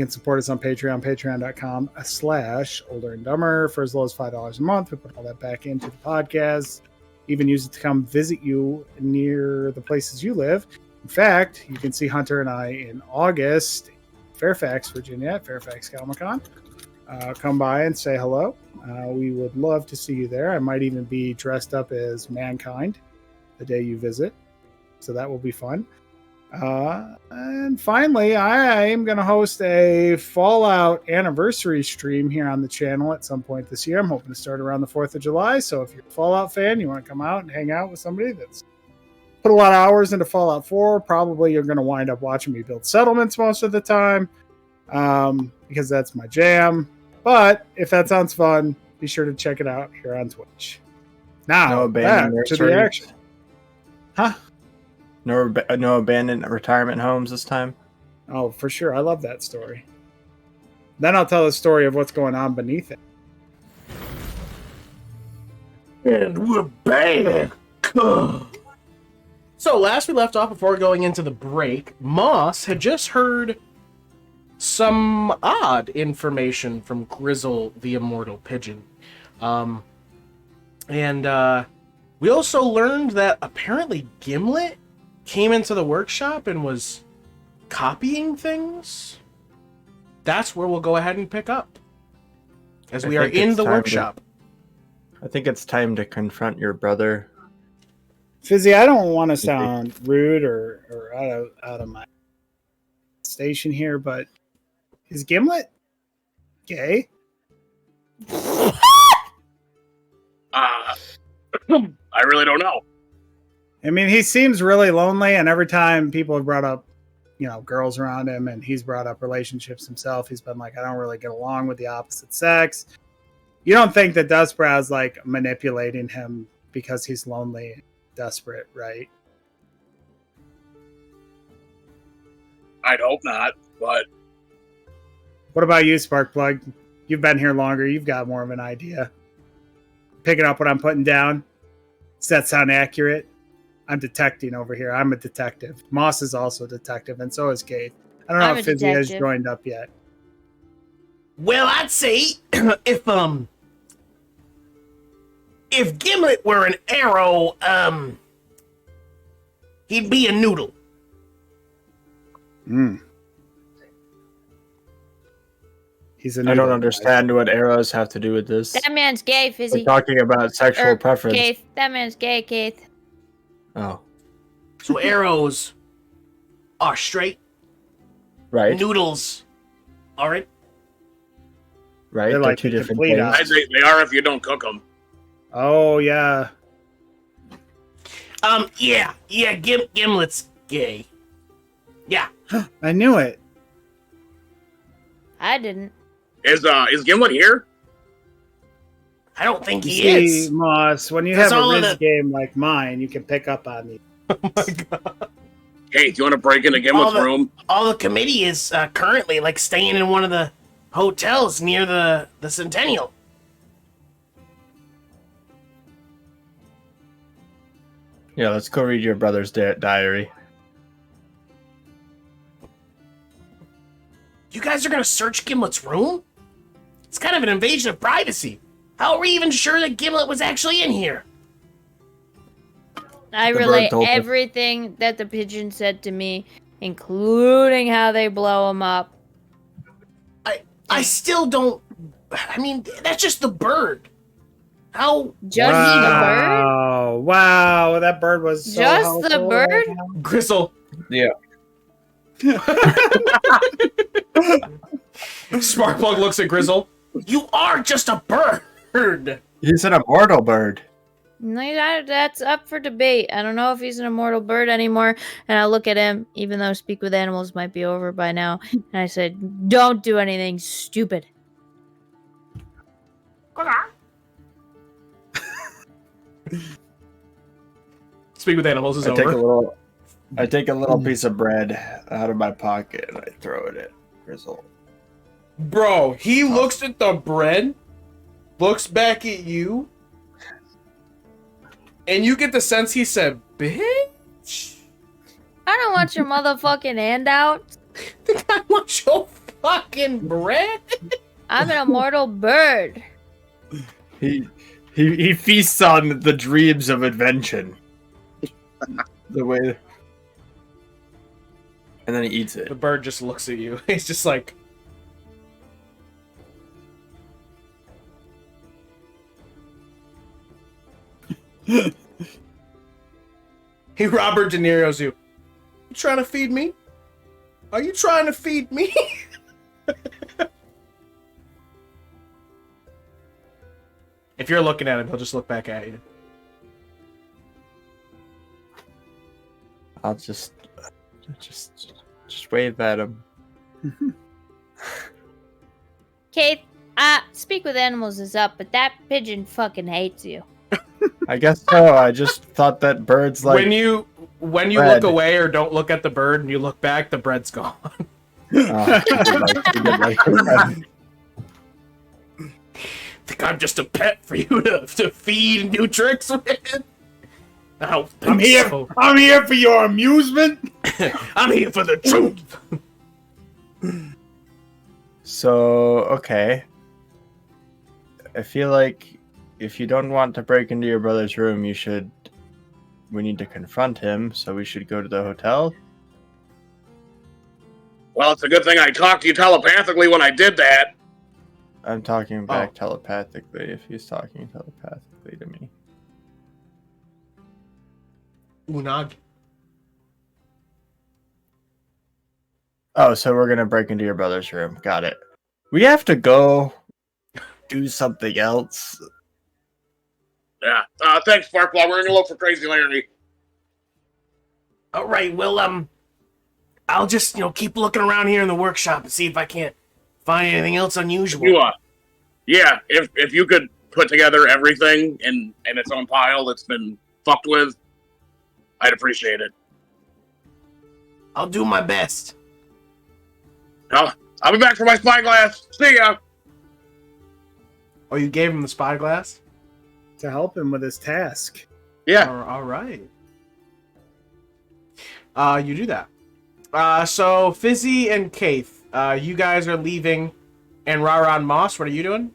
support us on Patreon, patreon.com/olderandDumber for as low as $5 a month. We put all that back into the podcast, even use it to come visit you near the places you live. In fact, you can see Hunter and I in August Fairfax, Virginia, at Fairfax Comic-Con. Come by and say hello. We would love to see you there. I might even be dressed up as Mankind the day you visit, so that will be fun. And finally, I am going to host a Fallout anniversary stream here on the channel at some point this year. I'm hoping to start around the 4th of July, so if you're a Fallout fan, you want to come out and hang out with somebody that's put a lot of hours into Fallout 4, probably you're going to wind up watching me build settlements most of the time, because that's my jam. But if that sounds fun, be sure to check it out here on Twitch. Now, back to the action. Huh? No abandoned retirement homes this time? Oh, for sure. I love that story. Then I'll tell the story of what's going on beneath it. And we're back. So last we left off before going into the break, Moss had just heard some odd information from Grizzle the Immortal Pigeon. And we also learned that apparently Gimlet came into the workshop and was copying things. That's where we'll go ahead and pick up, as we are in the workshop. I think it's time to confront your brother. Fizzi, I don't want to sound rude or out of my station here, but is Gimlet gay? I really don't know. I mean, he seems really lonely, and every time people have brought up, girls around him, and he's brought up relationships himself, he's been like, I don't really get along with the opposite sex. You don't think that Dustbrow's like manipulating him because he's lonely and desperate, right? I'd hope not, but... What about you, Sparkplug? You've been here longer. You've got more of an idea. Picking up what I'm putting down? Does that sound accurate? I'm detecting over here. I'm a detective. Moss is also a detective, and so is Kayth. I don't know if Fizzi has joined up yet. Well, I'd say if Gimlet were an arrow, he'd be a noodle. He's a I don't understand what arrows have to do with this. That man's gay, Fizzi. We're talking about sexual preference. Kayth. That man's gay, Kayth. Oh. So arrows are straight. Right. Noodles aren't. Right. They're like two different complete things. I'd say they are if you don't cook them. Oh, yeah. Yeah, Gimlet's gay. Yeah. I knew it. I didn't. Is Gimlet here? I don't think he See, is. Moss, when you That's have a all of Riz the- game like mine, you can pick up on these. Oh my god. Hey, do you want to break into Gimlet's room? All the committee is currently like staying in one of the hotels near the Centennial. Yeah, let's go read your brother's diary. You guys are gonna search Gimlet's room? It's kind of an invasion of privacy. How are we even sure that Gimlet was actually in here? I relay everything that the pigeon said to me, including how they blow him up. I still don't... I mean, that's just the bird. How... Just the bird? Wow, that bird was so Just helpful. the bird? Grizzle. Yeah. Sparkplug looks at Grizzle. You are just a bird. He's an immortal bird. No, that's up for debate. I don't know if he's an immortal bird anymore. And I look at him, even though Speak with Animals might be over by now. And I said, don't do anything stupid. Speak with Animals is over. I take a little piece of bread out of my pocket and I throw it at Grizzle. Bro, he looks at the bread, looks back at you, and you get the sense he said, bitch? I don't want your motherfucking handout. The guy wants your fucking bread? I'm an immortal bird. He feasts on the dreams of invention. The way... And then he eats it. The bird just looks at you. He's just like... He Robert De Niro's you. You trying to feed me? Are you trying to feed me? If you're looking at him, he'll just look back at you. I'll just wave at him. Kayth, Speak with Animals is up, but that pigeon fucking hates you. I guess so. I just thought that birds like when you bread. look away or don't look at the bird and you look back, the bread's gone. Think I'm just a pet for you to feed and do tricks with? I don't think I'm here. so. I'm here for your amusement. I'm here for the truth. So, okay. I feel like if you don't want to break into your brother's room, we need to confront him, so we should go to the hotel. Well, it's a good thing I talked to you telepathically when I did that. I'm talking back telepathically if he's talking telepathically to me. Unagi. Oh, so we're gonna break into your brother's room. Got it. We have to go do something else. Yeah. Thanks, Sparkfly. We're gonna look for Crazy Larry. All right, well, I'll just, keep looking around here in the workshop and see if I can't find anything else unusual. Yeah, if you could put together everything in its own pile that's been fucked with, I'd appreciate it. I'll do my best. I'll be back for my spyglass. See ya. Oh, you gave him the spyglass? To help him with his task. Yeah. All right. You do that. So Fizzi and Kayth, you guys are leaving, and RaRa and Moss, what are you doing?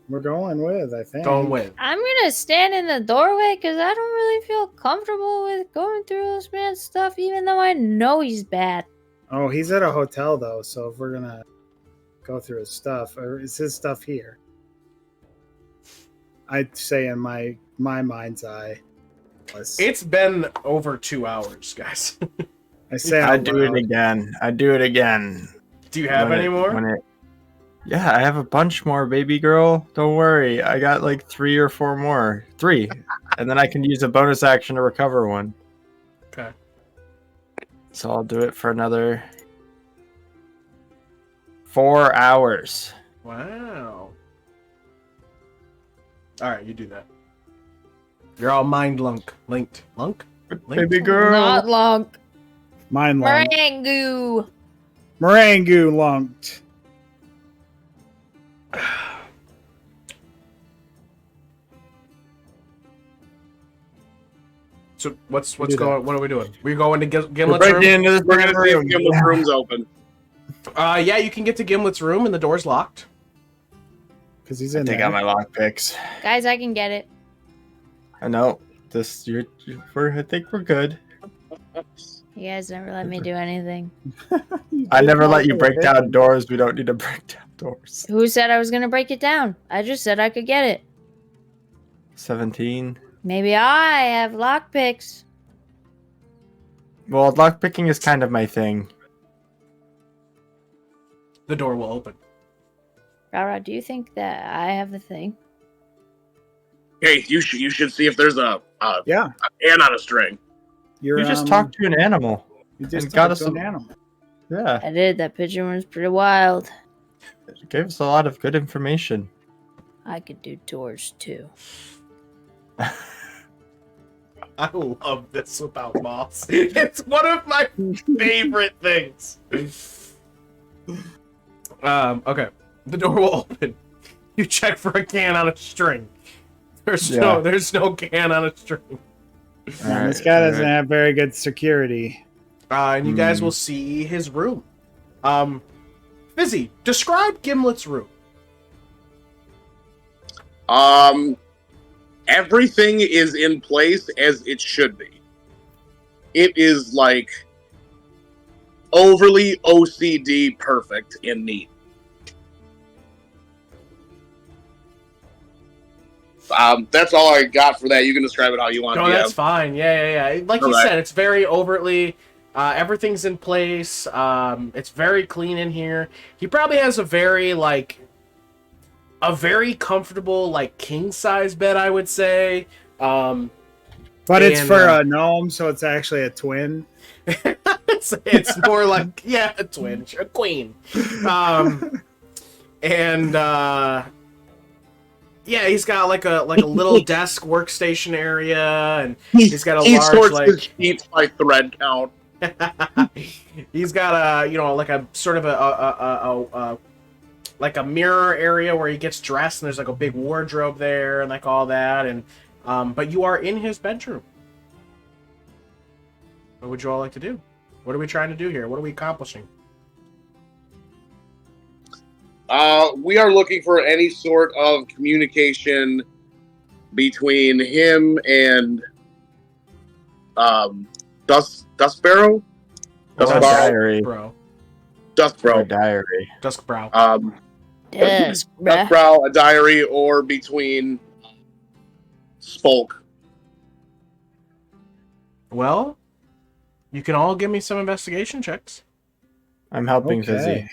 We're going with, I think. Going with. I'm gonna stand in the doorway because I don't really feel comfortable with going through this man's stuff, even though I know he's bad. Oh, he's at a hotel though, so if we're gonna go through his stuff, or is his stuff here? I'd say in my mind's eye. It's been over 2 hours, guys. I say I'd do it again. Do you have any more? Yeah, I have a bunch more, baby girl. Don't worry. I got like 3 or 4 more. 3. And then I can use a bonus action to recover one. Okay. So I'll do it for another 4 hours. Wow. All right, you do that. You're all linked. Linked? Baby girl. Not long. Mine lunked. Marangu. Marangu lunked. So what's going? What are we doing? We're going to Gimlet's We're room. We're gonna see if Gimlet's room's open. Yeah, you can get to Gimlet's room, and the door's locked. Because he's in Take there. out my lockpicks. Guys, I can get it. I know. I think we're good. You guys never let me do anything. I never let you break down doors. We don't need to break down doors. Who said I was gonna break it down? I just said I could get it. 17. Maybe I have lockpicks. Well, lockpicking is kind of my thing. The door will open. RaRa, do you think that I have the thing? Hey, you should see if there's a Yeah. ant on a string. You just talked to an animal. You just and got talked us to an a- animal. Yeah, I did. That pigeon was pretty wild. it gave us a lot of good information. I could do tours too. I love this about Moss. It's one of my favorite things. Okay. The door will open. You check for a can on a string. There's no can on a string. This guy doesn't have very good security. And you guys will see his room. Fizzi, describe Gimlet's room. Everything is in place as it should be. It is like overly OCD perfect and neat. That's all I got for that. You can describe it how you want. No, that's fine. Yeah. Like you said, it's very overtly. Everything's in place. It's very clean in here. He probably has a very comfortable king size bed, I would say. But it's for a gnome, so it's actually a twin. it's more like a twin, a queen. He's got like a little desk workstation area, and he's got a large his sheets by thread count. He's got a sort of a mirror area where he gets dressed, and there's like a big wardrobe there and all that, and but you are in his bedroom. What would you all like to do? What are we trying to do here? What are we accomplishing? We are looking for any sort of communication between him and Duskbarrow? Diary. Duskbrow. Diary. Duskbrow. Duskbrow, a diary, or between Spolk. Well, you can all give me some investigation checks. I'm helping Fizzi.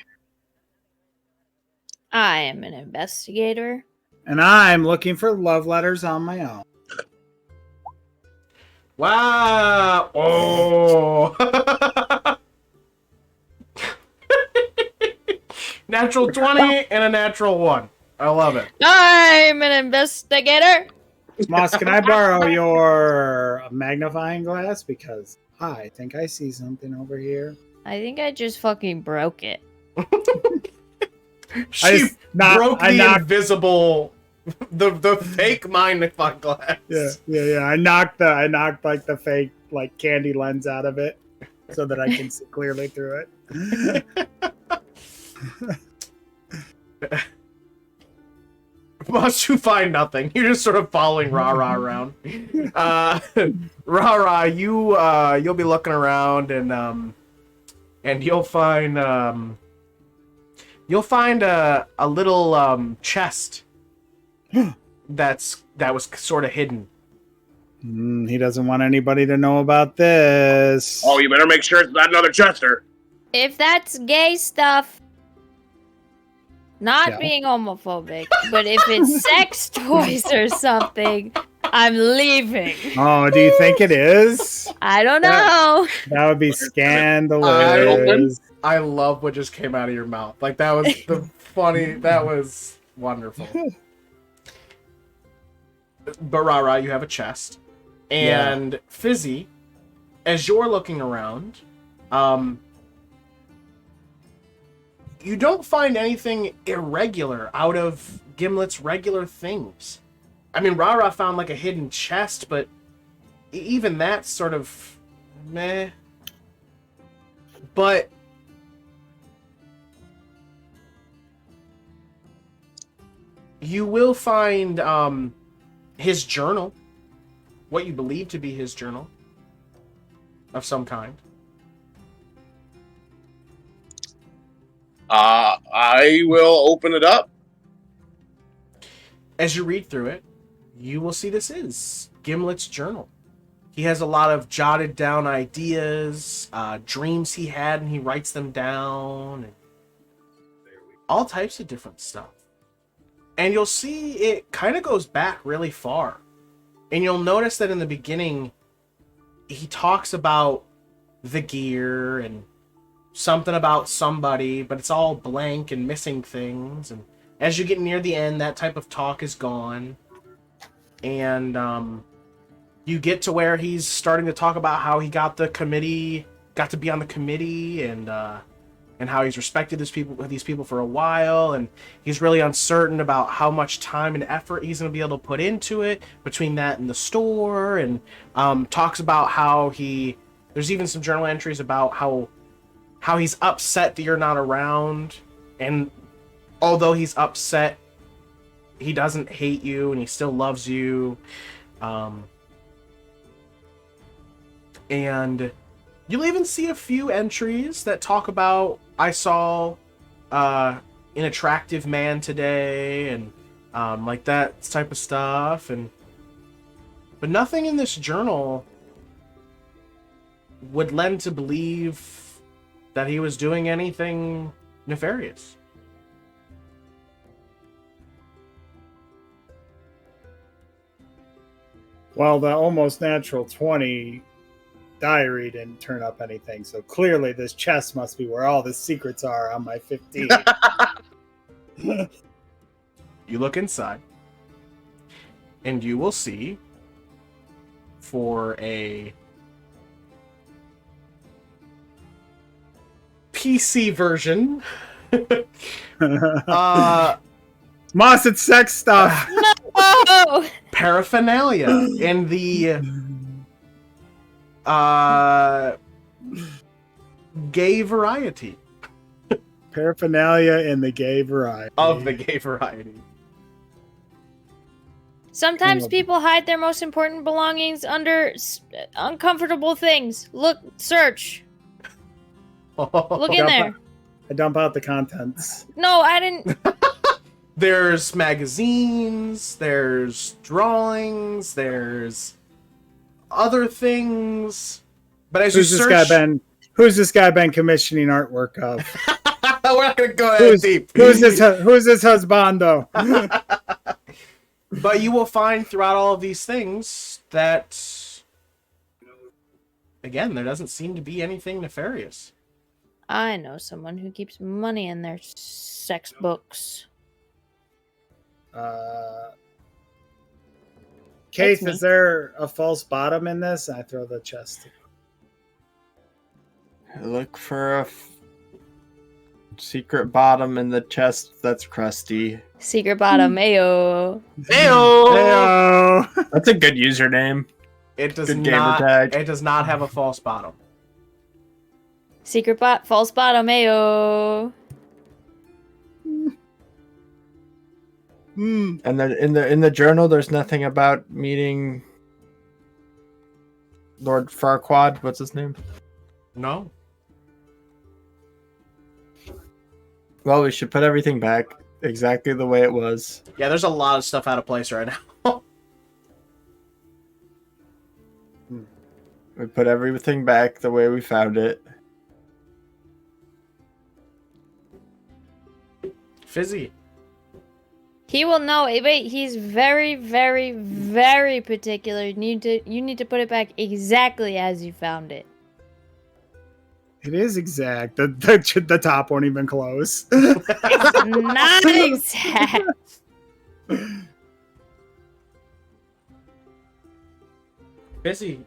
I am an investigator. And I'm looking for love letters on my own. Wow! Oh! Natural 20 and a natural 1. I love it. I'm an investigator. Moss, can I borrow your magnifying glass? Because I think I see something over here. I think I just fucking broke it. She broke the invisible, the fake magnifying glass. Yeah. I knocked the fake candy lens out of it so that I can see clearly through it. Must you find nothing? You're just sort of following RaRa around. RaRa, you'll be looking around and you'll find a little chest that was sort of hidden. He doesn't want anybody to know about this. Oh, you better make sure it's not another Chester. If that's gay stuff, not being homophobic, but if it's sex toys or something, I'm leaving. Oh, do you think it is? I don't know. That would be scandalous. I love what just came out of your mouth. That was that was wonderful. But RaRa, you have a chest. And Fizzi, as you're looking around, you don't find anything irregular out of Gimlet's regular things. I mean, RaRa found a hidden chest, but even that's sort of meh. But you will find his journal, what you believe to be his journal of some kind. I will open it up. As you read through it, you will see this is Gimlet's journal. He has a lot of jotted down ideas, dreams he had, and he writes them down, and all types of different stuff. And you'll see it kind of goes back really far. And you'll notice that in the beginning, he talks about the gear and something about somebody, but it's all blank and missing things. And as you get near the end, that type of talk is gone. And you get to where he's starting to talk about how he got to be on the committee, and how he's respected these people for a while, and he's really uncertain about how much time and effort he's going to be able to put into it between that and the store, and talks about how there's even some journal entries about how he's upset that you're not around, and although he's upset, he doesn't hate you and he still loves you. And You'll even see a few entries that talk about, I saw an attractive man today, and like that type of stuff. But nothing in this journal would lend to believe that he was doing anything nefarious. Well, the almost natural 20 diary didn't turn up anything, so clearly this chest must be where all the secrets are on my 15. You look inside, and you will see, for a PC version, Moss, it's sex stuff. No! paraphernalia in the gay variety. Paraphernalia in the gay variety. Of the gay variety. Sometimes people hide their most important belongings under uncomfortable things. Look, search. Look in there. I dump out the contents. No, I didn't. There's magazines, there's drawings, there's other things. But as Who's you this search, guy been? Who's this guy been commissioning artwork of? we're not gonna go that deep. Who's this husbando? But you will find throughout all of these things that, again, there doesn't seem to be anything nefarious. I know someone who keeps money in their sex books. Kayth, me. is there a false bottom in this? I throw the chest. Look for a secret bottom in the chest that's crusty. Secret bottom, ayo. Heyo! Heyo! That's a good username. It does Good gamer not. tag. It does not have a false bottom. Secret false bottom, ayo. Hmm. And then in the journal, there's nothing about meeting Lord Farquaad. What's his name? No. Well, we should put everything back exactly the way it was. Yeah, there's a lot of stuff out of place right now. We put everything back the way we found it. Fizzi. He will know. Wait, he's very, very, very particular. You need to put it back exactly as you found it. It is exact. The top won't even close. It's not exact. Fizzi,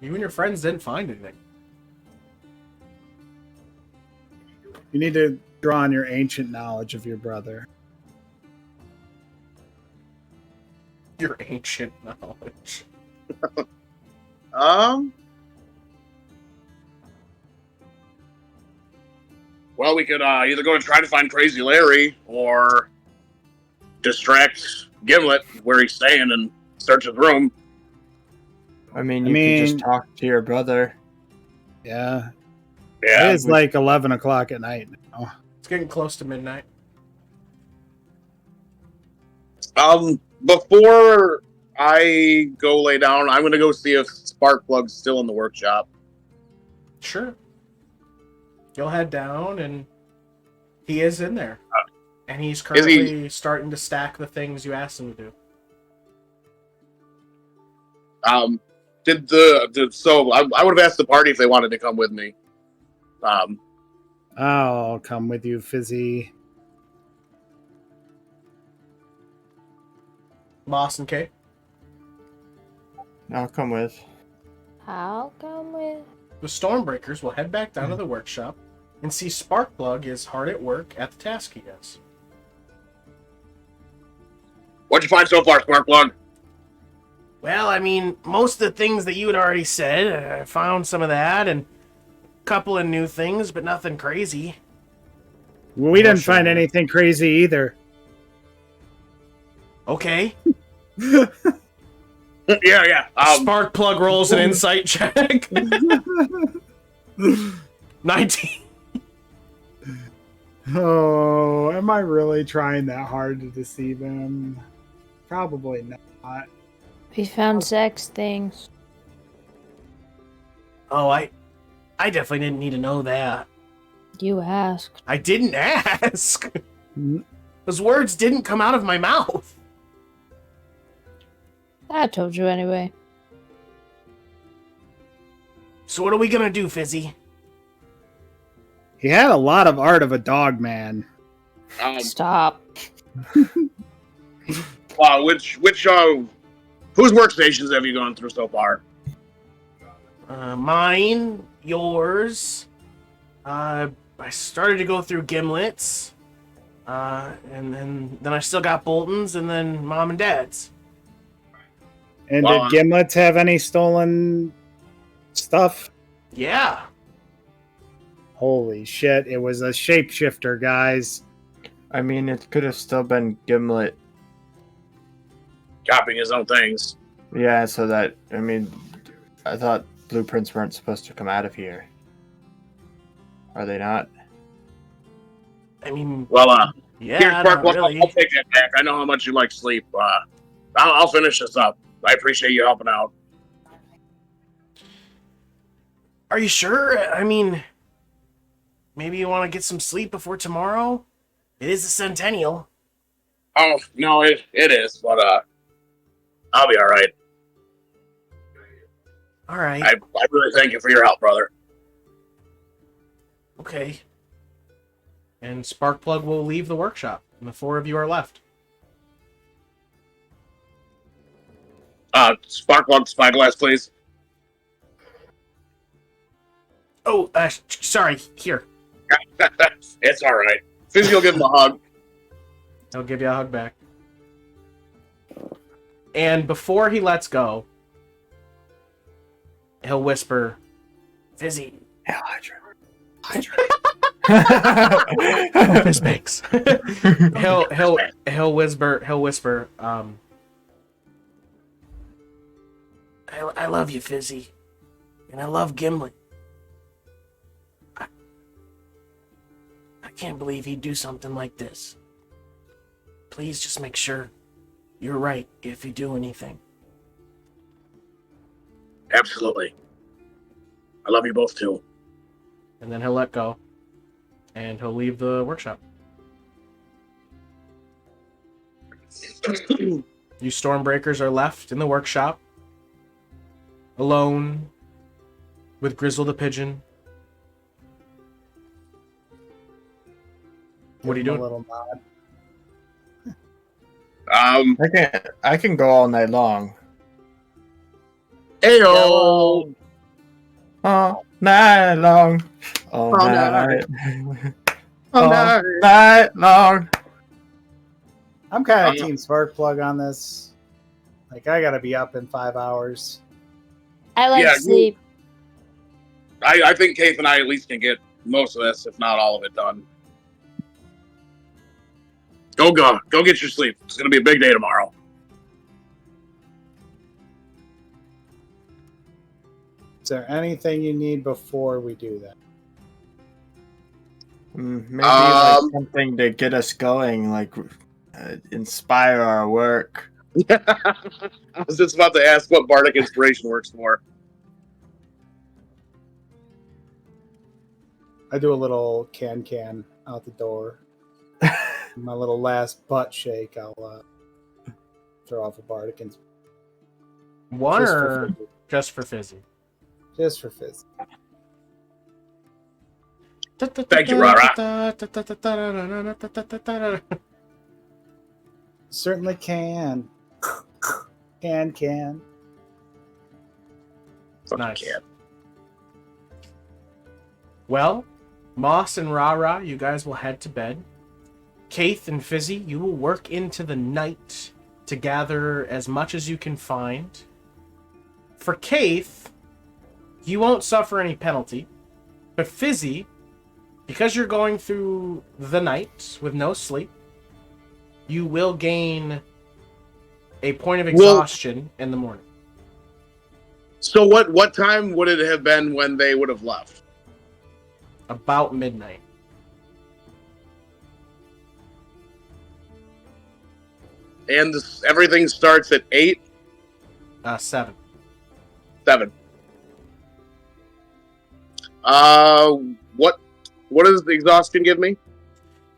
you and your friends didn't find anything. You need to draw on your ancient knowledge of your brother. Your ancient knowledge. Well, we could either go and try to find Crazy Larry or distract Gimlet where he's staying and search his room. I mean, you could just talk to your brother. Yeah. Yeah. It is like 11 o'clock at night now. It's getting close to midnight. Before I go lay down, I'm going to go see if Sparkplug's still in the workshop. Sure. You'll head down, and he is in there. And he's currently starting to stack the things you asked him to do. So I would have asked the party if they wanted to come with me. I'll come with you, Fizzi. Moss and Kay. I'll come with. I'll come with. The Stormbreakers will head back down to the workshop and see Sparkplug is hard at work at the task he does. What'd you find so far, Sparkplug? Well, I mean, most of the things that you had already said, I found some of that and a couple of new things, but nothing crazy. We didn't find anything crazy either. Okay. Yeah. Sparkplug rolls an insight check. 19. Oh, am I really trying that hard to deceive him? Probably not. We found sex things. Oh, I definitely didn't need to know that. You asked. I didn't ask. Mm. Those words didn't come out of my mouth. I told you anyway. So what are we gonna do, Fizzi? He had a lot of art of a dog man. Stop. Whose workstations have you gone through so far? Mine, yours. I started to go through Gimlet's. And then I still got Bolton's, and then Mom and Dad's. And did Gimlets have any stolen stuff? Yeah. Holy shit, it was a shapeshifter, guys. I mean, it could have still been Gimlet. Copying his own things. Yeah, so that, I mean, I thought blueprints weren't supposed to come out of here. Are they not? I mean, Well, yeah, here's not Sparkle. really. I'll take that back. I know how much you like sleep. I'll finish this up. I appreciate you helping out. Are you sure? I mean, maybe you want to get some sleep before tomorrow? It is a centennial. Oh, no, it is, but I'll be all right. All right. I really thank you for your help, brother. Okay. And Sparkplug will leave the workshop, and the four of you are left. Sparkplug, spyglass, please. Oh, sorry. Here. It's all right. Fizzi will give him a hug. He'll give you a hug back. And before he lets go, he'll whisper, Fizzi. Hell, Hydra. Fizzbangs. he'll whisper, I love you, Fizzi. And I love Gimlet. I can't believe he'd do something like this. Please just make sure you're right if you do anything. Absolutely. I love you both, too. And then he'll let go. And he'll leave the workshop. You Stormbreakers are left in the workshop. Alone. With Grizzle the Pigeon. What are you Give him doing? A little nod. I can go all night long. Ayo! All night long. All All night. All All night long. I'm kind of Team Sparkplug on this. Like, I gotta be up in 5 hours. I like Yeah, sleep. I think Kayth and I at least can get most of this, if not all of it, done. Go get your sleep. It's gonna be a big day tomorrow. Is there anything you need before we do that? Maybe like something to get us going, like inspire our work. I was just about to ask what Bardic Inspiration works for. I do a little can out the door. My little last butt shake, I'll throw off a bardic and One just or for Fizzi. just for Fizzi? Just for Fizz. Thank you, RaRa. Certainly can. Can. Nice. Can't. Well, Moss and RaRa, you guys will head to bed. Kayth and Fizzi, you will work into the night to gather as much as you can find. For Kayth, you won't suffer any penalty. But Fizzi, because you're going through the night with no sleep, you will gain a point of exhaustion in the morning. So what time would it have been when they would have left? About midnight. And everything starts at 8? 7. 7. What does the exhaustion give me?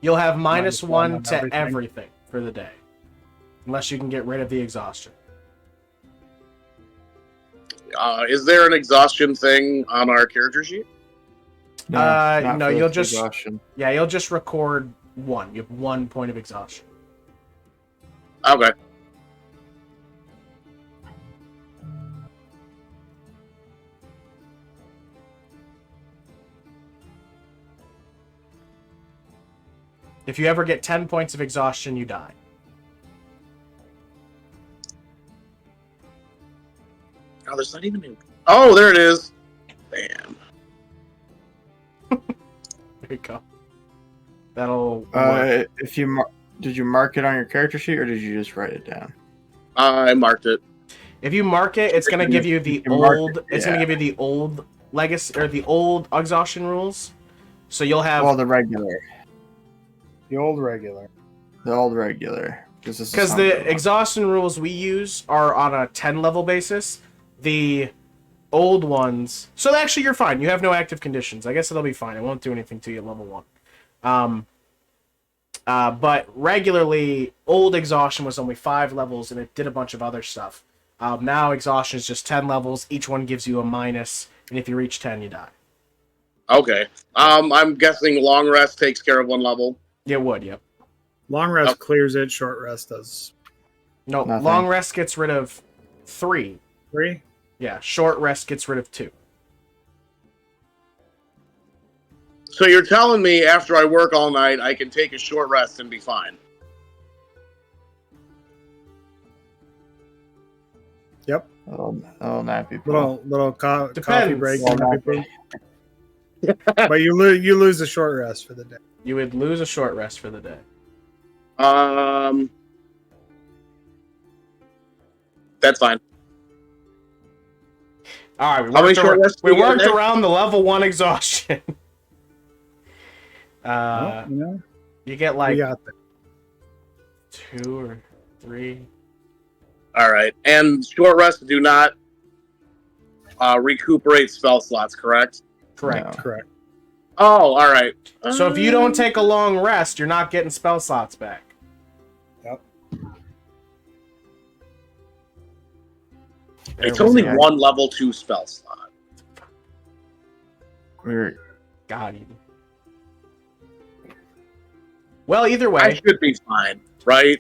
You'll have Minus -1 on to everything. everything for the day. Unless you can get rid of the exhaustion. Is there an exhaustion thing on our character sheet? not no, for you'll this just exhaustion. you'll just record 1. You have 1 point of exhaustion. Okay. If you ever get 10 points of exhaustion, you die. Oh, there's not even. Oh, there it is. Damn. There you go. That'll work. If you did you mark it on your character sheet or did you just write it down? I marked it. If you mark it, it's going to give you the You mark old. it, It's going to give you the old legacy or the old exhaustion rules. So you'll have Well, the regular. The old regular. The old regular. because the exhaustion rules we use are on a 10 level basis. The old ones. So actually, you're fine. You have no active conditions. I guess it'll be fine. It won't do anything to you at level 1. But regularly, old exhaustion was only 5 levels, and it did a bunch of other stuff. Now exhaustion is just 10 levels. Each one gives you a minus, and if you reach 10, you die. Okay. I'm guessing long rest takes care of 1 level. It would, yep. Long rest clears it. Short rest does No, Nothing. long rest gets rid of 3. 3. Yeah, short rest gets rid of 2. So you're telling me after I work all night, I can take a short rest and be fine? Yep. Oh, nappy bro. Little coffee Depends. break. Well, nappy break. But you lose a short rest for the day. You would lose a short rest for the day. That's fine. All right, How many short rests do we you get worked there? around the level 1 exhaustion. Well, you know, You get we like got that. 2 or 3. All right. And short rests do not recuperate spell slots, correct? Correct. No. Correct. Oh, all right. So if you don't take a long rest, you're not getting spell slots back. Yep. It's only 1 level 2 spell slot. We're God. Well, either I way, should be fine, right?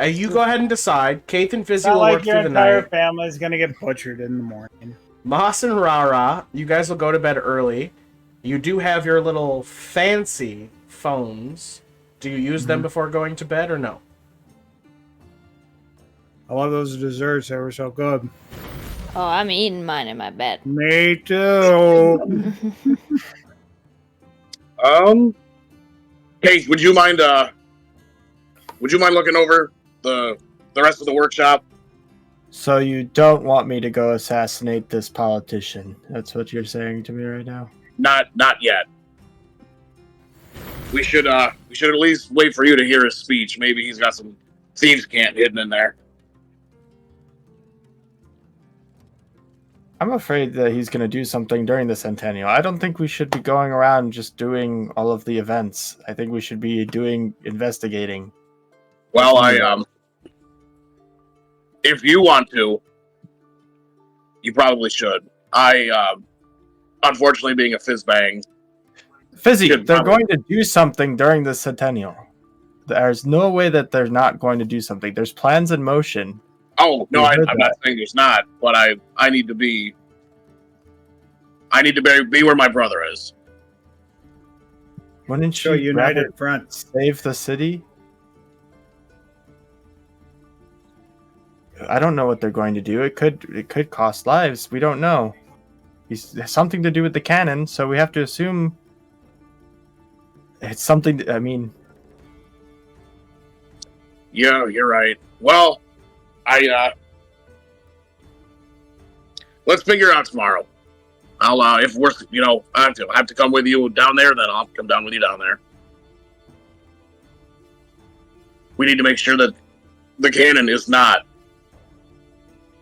you go ahead and decide. Kayth and It's Fizzi not will like work your through the entire night. family is gonna get butchered in the morning. Moss and RaRa, you guys will go to bed early. You do have your little fancy phones. Do you use them before going to bed or no? I love those desserts. They were so good. Oh, I'm eating mine in my bed. Me too. Kayth, would you mind looking over the rest of the workshop? So you don't want me to go assassinate this politician? That's what you're saying to me right now? Not yet. We should at least wait for you to hear his speech. Maybe he's got some thieves' cant hidden in there. I'm afraid that he's going to do something during the Centennial. I don't think we should be going around just doing all of the events. I think we should be investigating. Well, if you want to, you probably should. Unfortunately, being a Fizzbang, Fizzi, Good, they're probably. going to do something during the Centennial. There's no way that they're not going to do something. There's plans in motion. oh no, You I'm heard not that. saying there's not, but I need to be where my brother is. Wouldn't Show you united rather front. save the city? I don't know what they're going to do. It could cost lives. We don't know. It's something to do with the cannon, so we have to assume it's something. I mean, Yeah, you're right. Well, let's figure it out tomorrow. I'll if we're I have to come with you down there, then I'll come down with you down there. We need to make sure that the cannon is not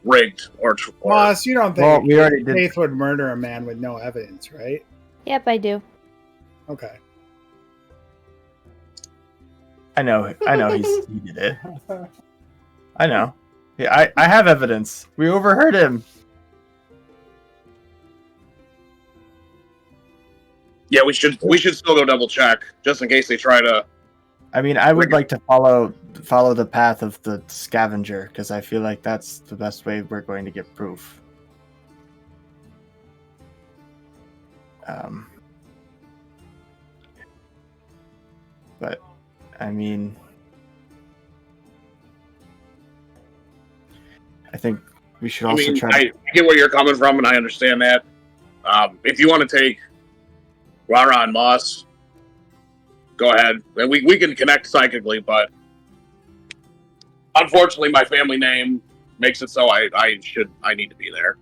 rigged or Moss, you don't Well, think we already did. Kayth would murder a man with no evidence, right? Yep, I do. Okay. I know he did it. I know. Yeah, I have evidence. We overheard him. Yeah, we should still go double check just in case they try to. I mean, I would like to follow the path of the scavenger because I feel like that's the best way we're going to get proof. But I mean, I think we should also try. I get where you're coming from, and I understand that. If you want to take RaRa and Moss, go ahead. And we can connect psychically, but unfortunately, my family name makes it so I need to be there.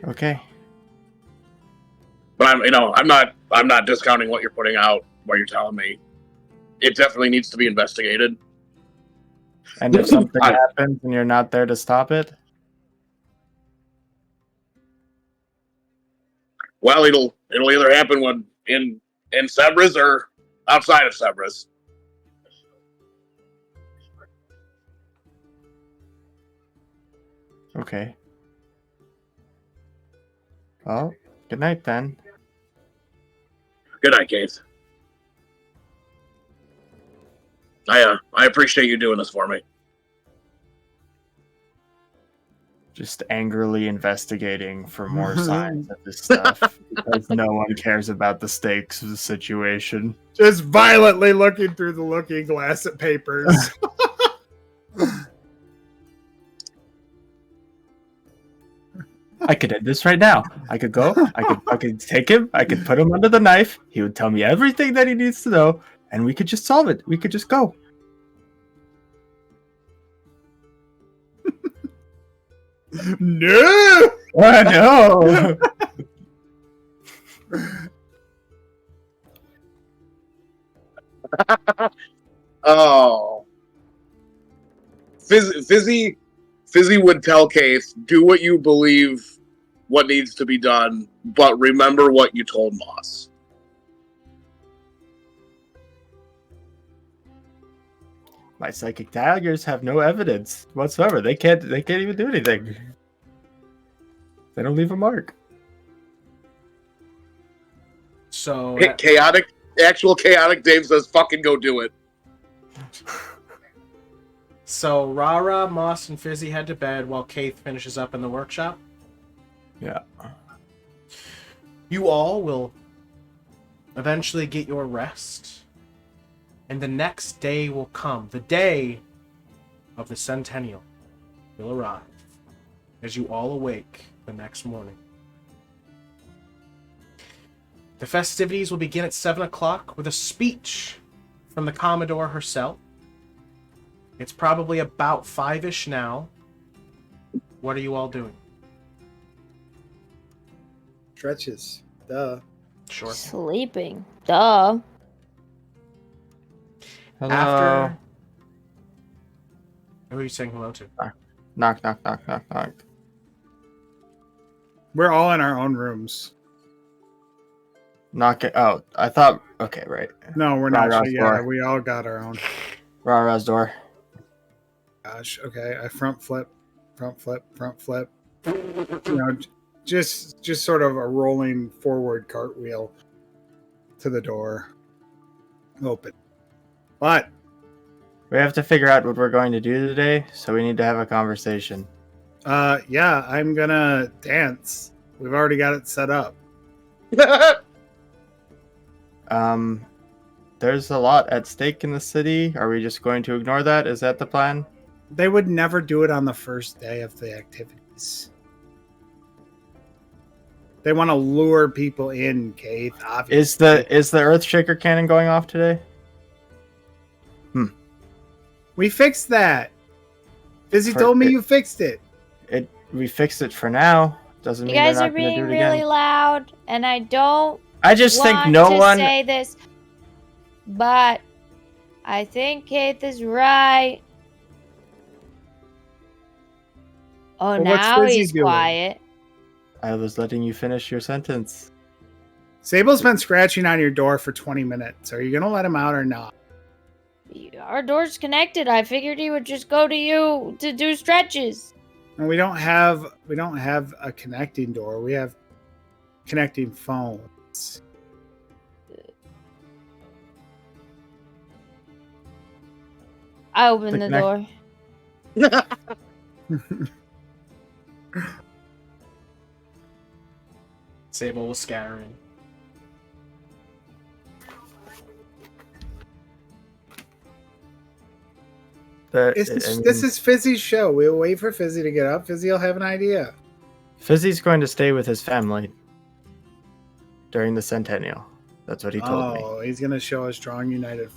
Okay. But I'm not discounting what you're putting out, what you're telling me. It definitely needs to be investigated. And if something happens and you're not there to stop it, well, it'll either happen when in Cerberus or outside of Cerberus. okay. Well, good night then. Good night, Kayth. I appreciate you doing this for me. Just angrily investigating for more signs of this stuff because no one cares about the stakes of the situation. Just violently looking through the looking glass at papers. I could end this right now. I could go. I could take him. I could put him under the knife. He would tell me everything that he needs to know, and we could just solve it. We could just go. No! I know. Oh, Fizzi would tell Kayth, do what you believe, what needs to be done, but remember what you told Moss. My psychic daggers have no evidence whatsoever. They can't even do anything. They don't leave a mark. So Actual chaotic Dave says, fucking go do it. So RaRa, Moss, and Fizzi head to bed while Kayth finishes up in the workshop. Yeah. You all will eventually get your rest. And the next day will come. The day of the Centennial will arrive as you all awake the next morning. The festivities will begin at 7 o'clock with a speech from the Commodore herself. It's probably about 5-ish now. What are you all doing? Stretches. Duh. Sure. Sleeping. Duh. Hello. After... Who are you saying hello to? Knock, knock, knock, knock, knock. We're all in our own rooms. Knock it out. I thought. Okay, right. No, we're not. RaRa's Yeah, door. we all got our own. RaRa's door. Gosh. Okay. I front flip. You know, just sort of a rolling forward cartwheel to the door. Open. What? We have to figure out what we're going to do today, so we need to have a conversation. Yeah, I'm gonna dance. We've already got it set up. There's a lot at stake in the city. Are we just going to ignore that? Is that the plan? They would never do it on the first day of the activities. They want to lure people in, Kayth, obviously. Is the Earthshaker cannon going off today? We fixed that. Fizzi told me you fixed it. We fixed it for now. Doesn't You mean guys they're are not going to do being it really again. loud, and I don't I just think want no to one. say this, but I think Kayth is right. Oh, Well, what's now Fizzi he's doing? quiet. I was letting you finish your sentence. Sable's been scratching on your door for 20 minutes. Are you going to let him out or not? Our door's connected. I figured he would just go to you to do stretches. And we don't have a connecting door. We have connecting phones. I opened the door. Sable was scattering. This is Fizzi's show. We'll wait for Fizzi to get up. Fizzi will have an idea. Fizzi's going to stay with his family during the centennial. That's what he told me. Oh, he's going to show a strong, united.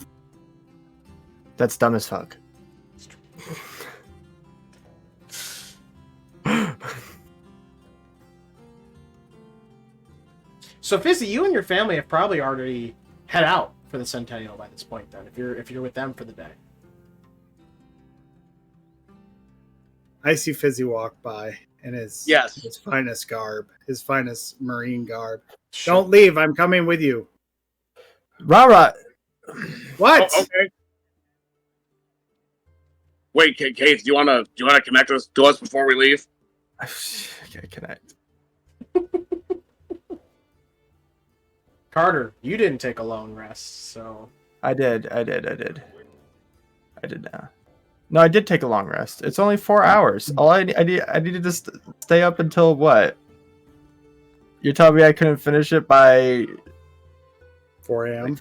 That's dumb as fuck. So Fizzi, you and your family have probably already head out for the centennial by this point. Then, if you're with them for the day. I see Fizzi walk by in his finest garb, his finest marine garb. Sure. Don't leave. I'm coming with you. RaRa. What? Oh, okay. Wait, Kayth, do you wanna connect us to us before we leave? Okay, connect. Carter, you didn't take a long rest, so I did now. No, I did take a long rest. It's only 4 hours. All I needed to stay up until what? You're telling me I couldn't finish it by 4 a.m.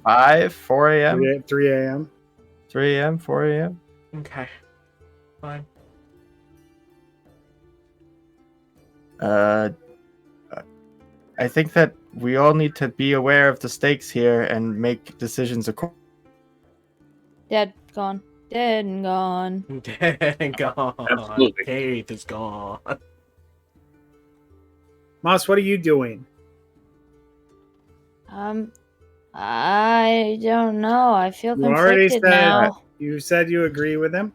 4 a.m. 3 a.m. 3 a.m. 4 a.m. okay, fine. I think that we all need to be aware of the stakes here and make decisions accordingly. Dead, gone. Dead and gone. Dead and gone. Absolutely. Kayth is gone. Moss, what are you doing? I don't know. I feel You already conflicted said now. you said you agree with him.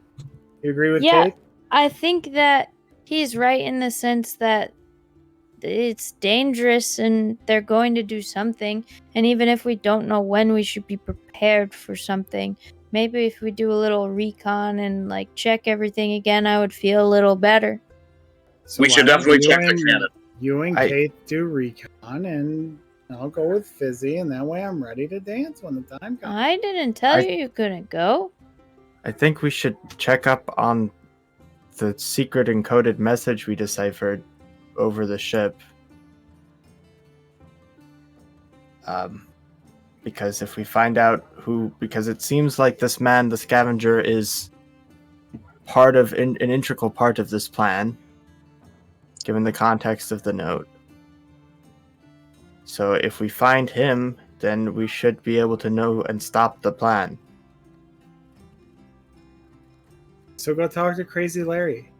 You agree with Yeah, Kate? I think that he's right in the sense that it's dangerous and they're going to do something. And even if we don't know when, we should be prepared for something. Maybe if we do a little recon and like check everything again, I would feel a little better. So We should why don't definitely you check the and- cannon. You and Kate do recon, and I'll go with Fizzi, and that way I'm ready to dance when the time comes. I didn't tell you couldn't go. I think we should check up on the secret encoded message we deciphered over the ship. Because if we find out because it seems like this man, the scavenger, is part of an integral part of this plan, given the context of the note. So if we find him, then we should be able to know and stop the plan. So go talk to Crazy Larry.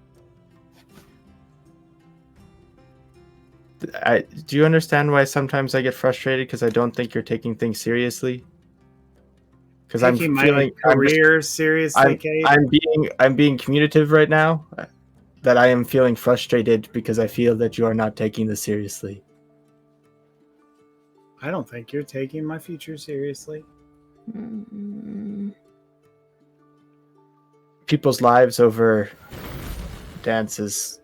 Do you understand why sometimes I get frustrated because I don't think you're taking things seriously? Because I'm Taking feeling my career seriously, Kate. I'm being communicative right now. That I am feeling frustrated because I feel that you are not taking this seriously. I don't think you're taking my future seriously. People's lives over dances,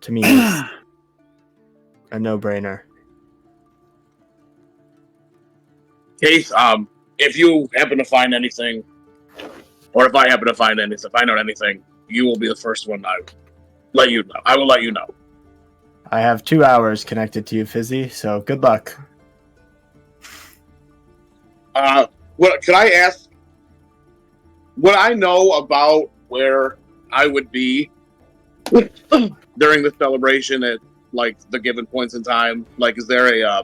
to me, is a no-brainer. Kayth, if you happen to find anything, or if I happen to find anything, if I know anything, you will be the first one I let you know. I will let you know. I have 2 hours connected to you, Fizzi, so good luck. What could I ask? Would I know about where I would be during the celebration at like the given points in time? Like, is there a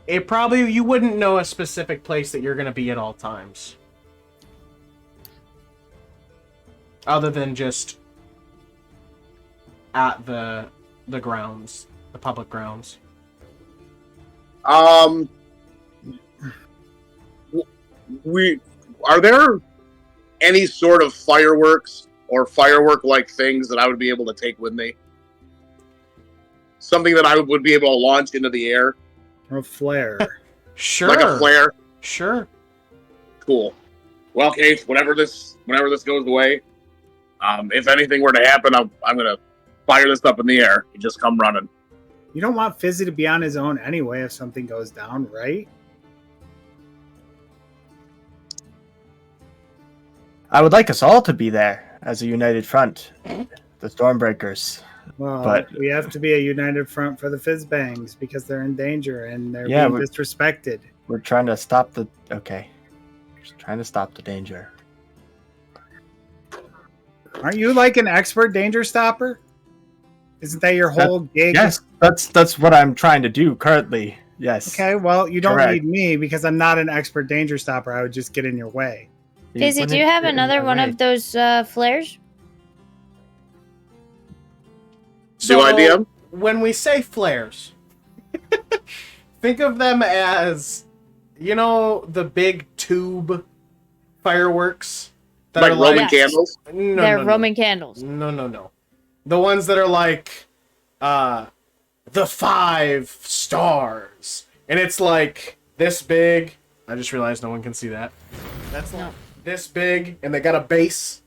You wouldn't know a specific place that you're going to be at all times. other than just at the grounds, the public grounds? Are there any sort of fireworks or firework-like things that I would be able to take with me? Something that I would be able to launch into the air? A flare. Sure. Like a flare? Sure. Cool. Well, Kayth, whenever this goes away, if anything were to happen, I'm gonna fire this up in the air. You just come running. You don't want Fizzi to be on his own anyway if something goes down, right? I would like us all to be there as a united front. The Stormbreakers. Well, But- we have to be a united front for the Fizzbangs because they're in danger and they're Yeah, being we- disrespected. We're trying to stop the... Okay. Just trying to stop the danger. Aren't you like an expert danger stopper? Isn't that your whole gig? Yes, that's what I'm trying to do currently. Yes. Okay, well, you don't Correct. need me because I'm not an expert danger stopper. I would just get in your way. Fizzi, do you have another one of those flares? Do I, DM? When we say flares, think of them as, you know, the big tube fireworks that Like are Roman like candles? No, They're no, Roman candles. No. The ones that are like the 5 stars. And it's like this big. I just realized no one can see that. That's like this big, and they got a base.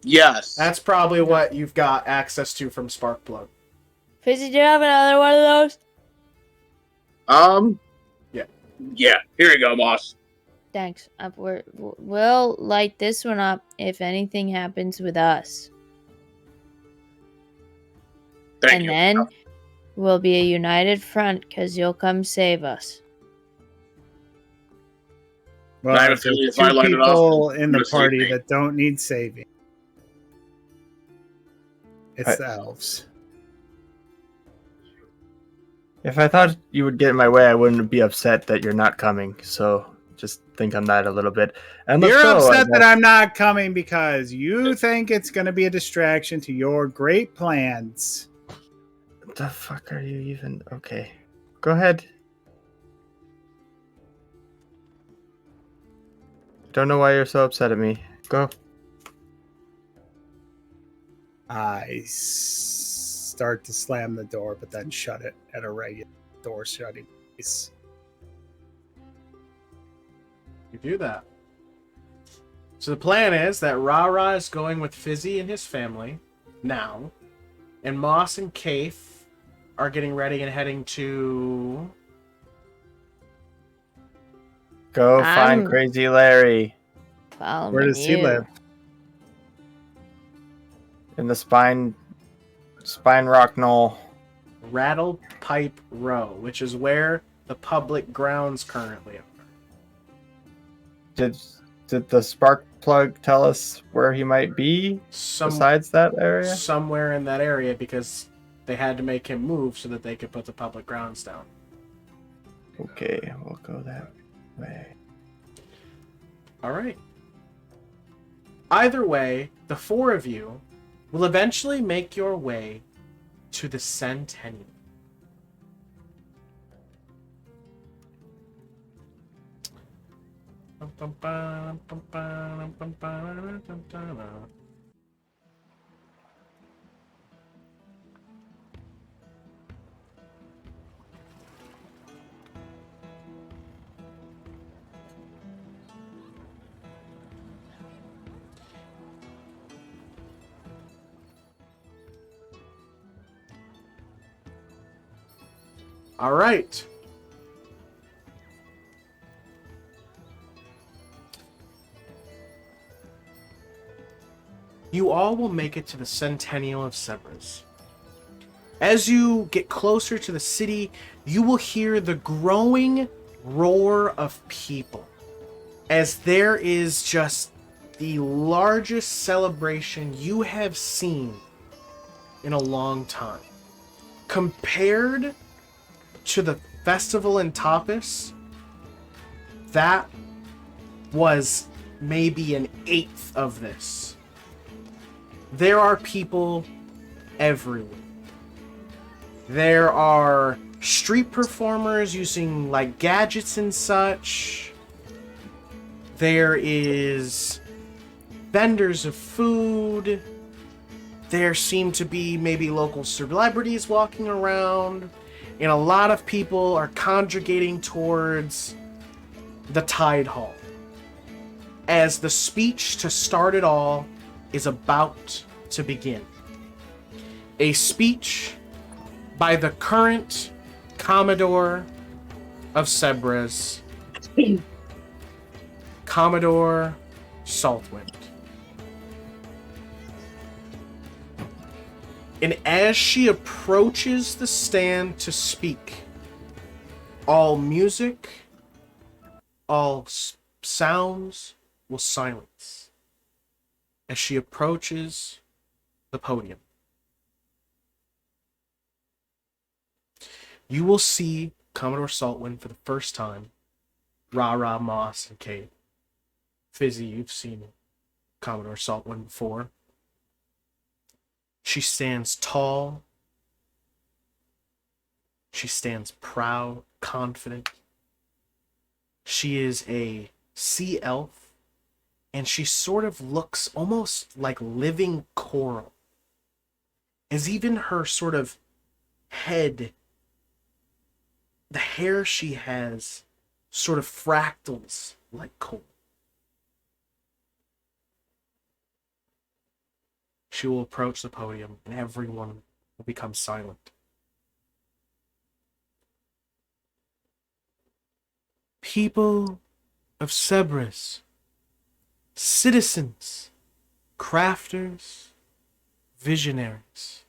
Yes. That's probably what you've got access to from Sparkplug. Fizzi, do you have another one of those? Yeah. Here you go, boss. Thanks. We'll light this one up if anything happens with us. Thank you. Then we'll be a united front because you'll come save us. Well, I have a there's feeling if two I light it off, people I'm in the gonna save party me. that don't need saving. It's I- the elves. If I thought you would get in my way, I wouldn't be upset that you're not coming. So just think on that a little bit. And let's You're go, I upset that guess. I'm not coming because you think it's going to be a distraction to your great plans. What the fuck are you even? Okay, go ahead. Don't know why you're so upset at me. Go. I start to slam the door, but then shut it at a regular door shutting pace. You do that. So the plan is that RaRa is going with Fizzi and his family now, and Moss and Kayth are getting ready and heading to. Go find I'm- Crazy Larry Following Where does he you. live? in the Spine Rock Knoll. Rattle Pipe Row, which is where the public grounds currently are. Did the spark plug tell us where he might be besides that area? Somewhere in that area, because they had to make him move so that they could put the public grounds down. Okay, we'll go that way. All right. Either way, the 4 of you will eventually make your way to the Centennial. All right. You all will make it to the Centennial of Cerberus. As you get closer to the city, you will hear the growing roar of people, as there is just the largest celebration you have seen in a long time. Compared to the festival in Tapas, that was maybe an 1/8 of this. there are people everywhere. There are street performers using like gadgets and such. There is vendors of food. There seem to be maybe local celebrities walking around. And a lot of people are congregating towards the Tide Hall, as the speech to start it all is about to begin. A speech by the current Commodore of Sebres, Commodore Saltwind. And as she approaches the stand to speak, all music, all sounds will silence as she approaches the podium. You will see Commodore Saltwind for the first time. RaRa, Moss, and Kayth. Fizzi, you've seen Commodore Saltwind before. She stands tall. She stands proud, confident. She is a sea elf, and she sort of looks almost like living coral, as even her sort of head, the hair she has, sort of fractals like coral. She will approach the podium, and everyone will become silent. People of Sebres, citizens, crafters, visionaries.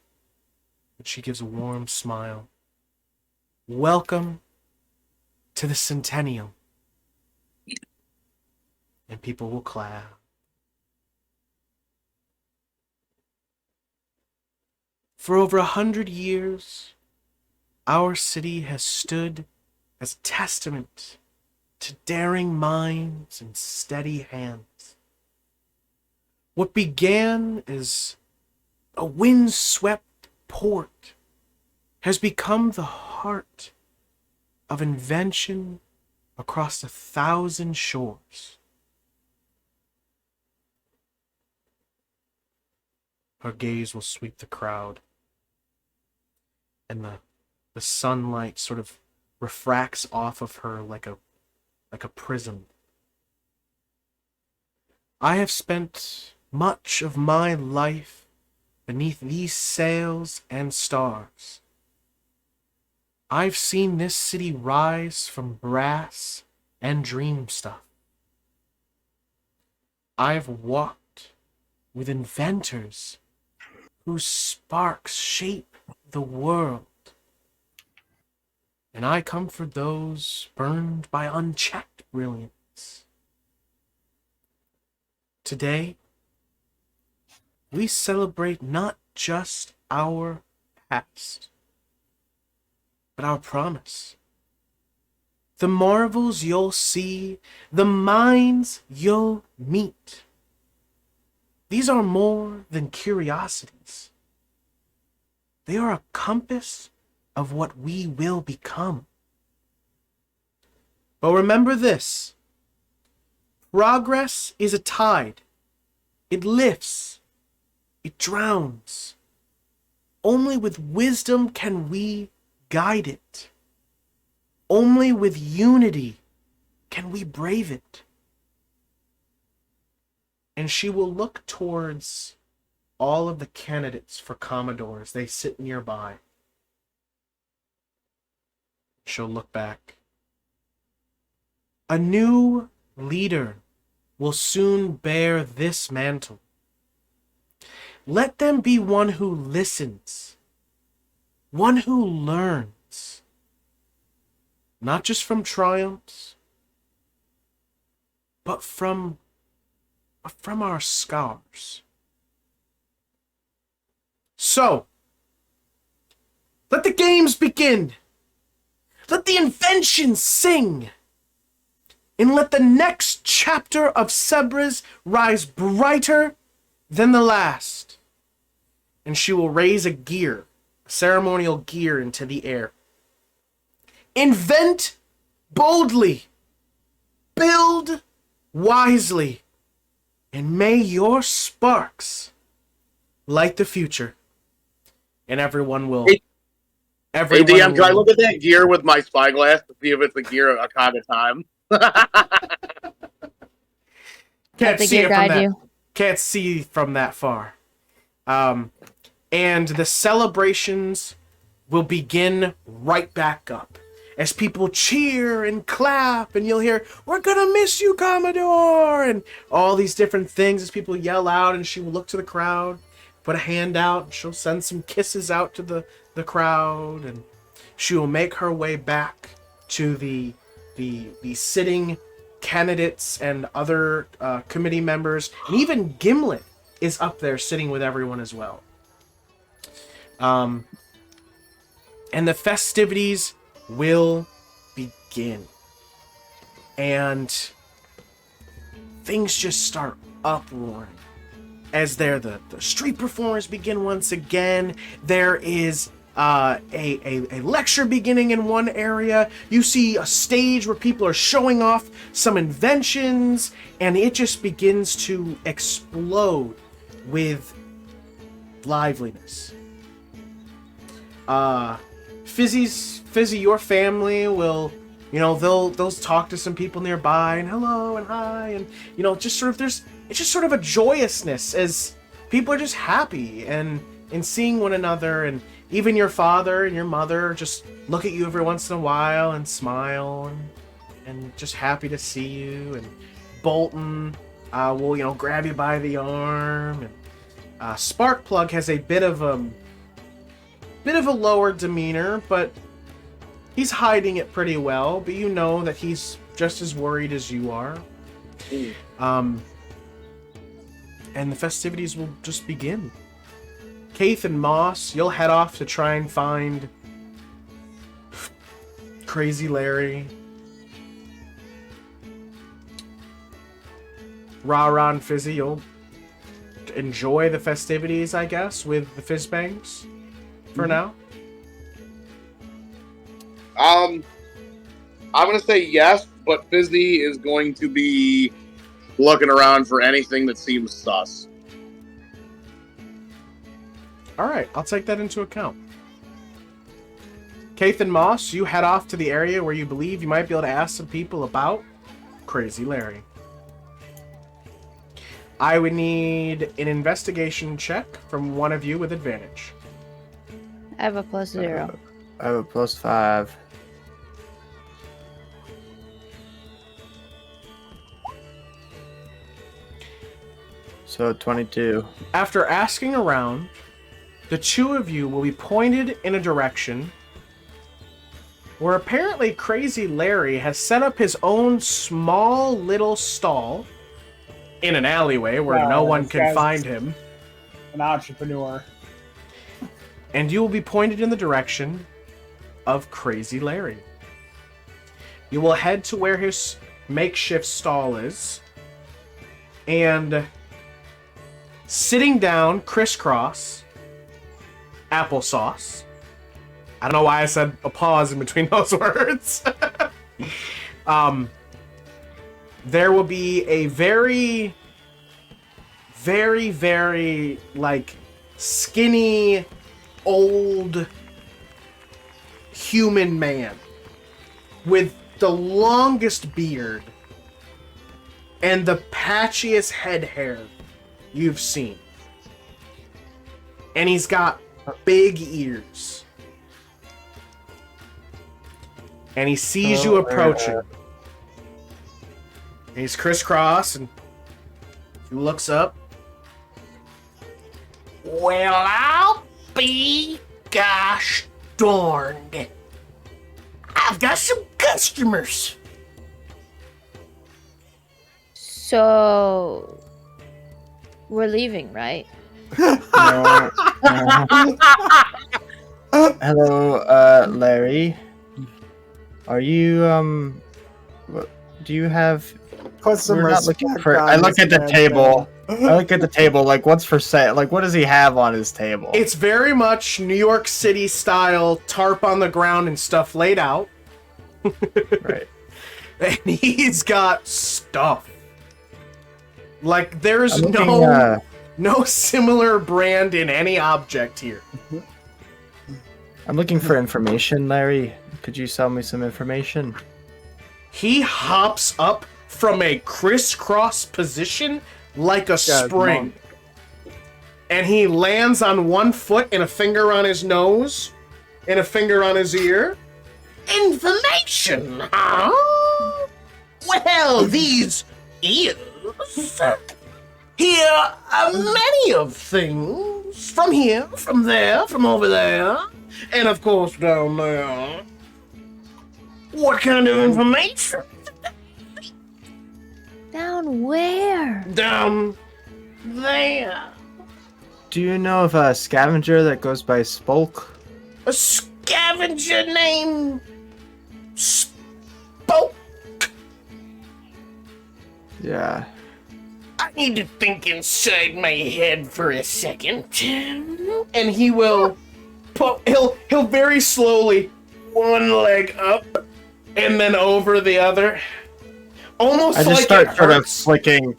And she gives a warm smile. Welcome to the Centennial. And people will clap. For over 100 years, our city has stood as a testament to daring minds and steady hands. What began as a wind-swept port has become the heart of invention across 1,000 shores. Her gaze will sweep the crowd, and the sunlight sort of refracts off of her like a prism. I have spent much of my life beneath these sails and stars. I've seen this city rise from brass and dream stuff. I've walked with inventors whose sparks shape the world. And I comfort those burned by unchecked brilliance. Today, we celebrate not just our past, but our promise. The marvels you'll see, the minds you'll meet. These are more than curiosities. They are a compass of what we will become. But remember this: progress is a tide. It lifts, it drowns. Only with wisdom can we guide it. Only with unity can we brave it. And she will look towards all of the candidates for Commodores. They sit nearby. She'll look back. A new leader will soon bear this mantle. Let them be one who listens, one who learns, not just from triumphs, but from our scars. So, let the games begin. Let the inventions sing. And let the next chapter of Sebres rise brighter than the last. and she will raise a gear, a ceremonial gear, into the air. Invent boldly, build wisely, and may your sparks light the future. And everyone will. Hey, everyone DM, can I will- look at that gear with my spyglass to see if it's a gear a cog of time? Can't the see gear it from guide that. you. Can't see from that far. And the celebrations will begin right back up as people cheer and clap, and you'll hear, "We're gonna miss you, Commodore," and all these different things as people yell out, and she will look to the crowd, put a hand out, and she'll send some kisses out to the crowd, and she will make her way back to the sitting candidates and other committee members, and even Gimlet is up there sitting with everyone as well. And the festivities will begin. And things just start uproaring as the street performers begin once again. There is a lecture beginning in one area. You see a stage where people are showing off some inventions, and it just begins to explode with liveliness. Fizzi, your family will, they'll talk to some people nearby, and hello and hi, and just sort of it's just sort of a joyousness as people are just happy and seeing one another, and even your father and your mother just look at you every once in a while and smile and just happy to see you. And Bolton will grab you by the arm, and Sparkplug has a bit of a lower demeanor, but he's hiding it pretty well. But you know that he's just as worried as you are. And the festivities will just begin. Kayth and Moss, you'll head off to try and find Crazy Larry. RaRa and Fizzi, you'll enjoy the festivities, I guess, with the Fizzbangs for now. I'm gonna say yes, but Fizzi is going to be looking around for anything that seems sus. Alright, I'll take that into account. Kayth and Moss, you head off to the area where you believe you might be able to ask some people about Crazy Larry. I would need an investigation check from one of you with advantage. I have a +0. I have a +5. So 22. After asking around, the two of you will be pointed in a direction where apparently Crazy Larry has set up his own small little stall in an alleyway where Wow, no one this can guy's find him. An entrepreneur. And you will be pointed in the direction of Crazy Larry. You will head to where his makeshift stall is, and sitting down crisscross, applesauce. I don't know why I said a pause in between those words. There will be a very, very, very, skinny, old human man with the longest beard and the patchiest head hair you've seen. And he's got big ears. And he sees you approaching. And he's crisscross, and he looks up. Well, I'll be gosh darned. I've got some customers. So we're leaving, right? No. Hello, Larry. Are you do you have? Put some We're not looking respect for. on I look this at the man's table. I look at the table, like, what's for sale? Like, what does he have on his table? It's very much New York City style, tarp on the ground and stuff laid out. Right. And he's got stuff. Like, there's I'm looking, no similar brand in any object here. I'm looking for information, Larry. Could you sell me some information? He hops up from a crisscross position like a spring. And he lands on one foot and a finger on his nose and a finger on his ear. Information, huh? Well, these ears. Here are many of things. From here, from there, from over there, and of course down there. What kind of information? Down where? Down there. Do you know of a scavenger that goes by Spolk? A scavenger named Spoke. Yeah. I need to think inside my head for a second. And he will he'll very slowly one leg up and then over the other. Almost I just like start it sort of hurts. flicking.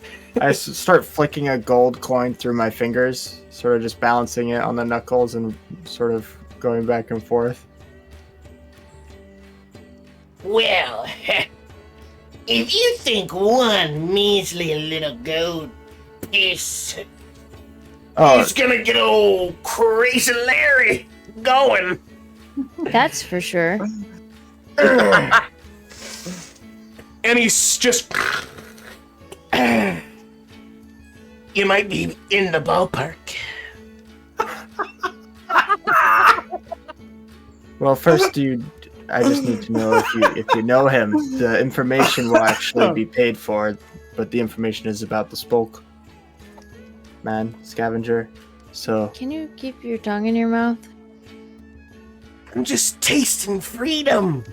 Start flicking a gold coin through my fingers, sort of just balancing it on the knuckles and sort of going back and forth. Well, if you think one measly little gold piece Oh, is gonna get old crazy Larry going. That's for sure. And he's just. You might be in the ballpark. well, first I just need to know if you know him. The information will actually be paid for, but the information is about the Spolk man, scavenger. So Can you keep your tongue in your mouth? I'm just tasting freedom.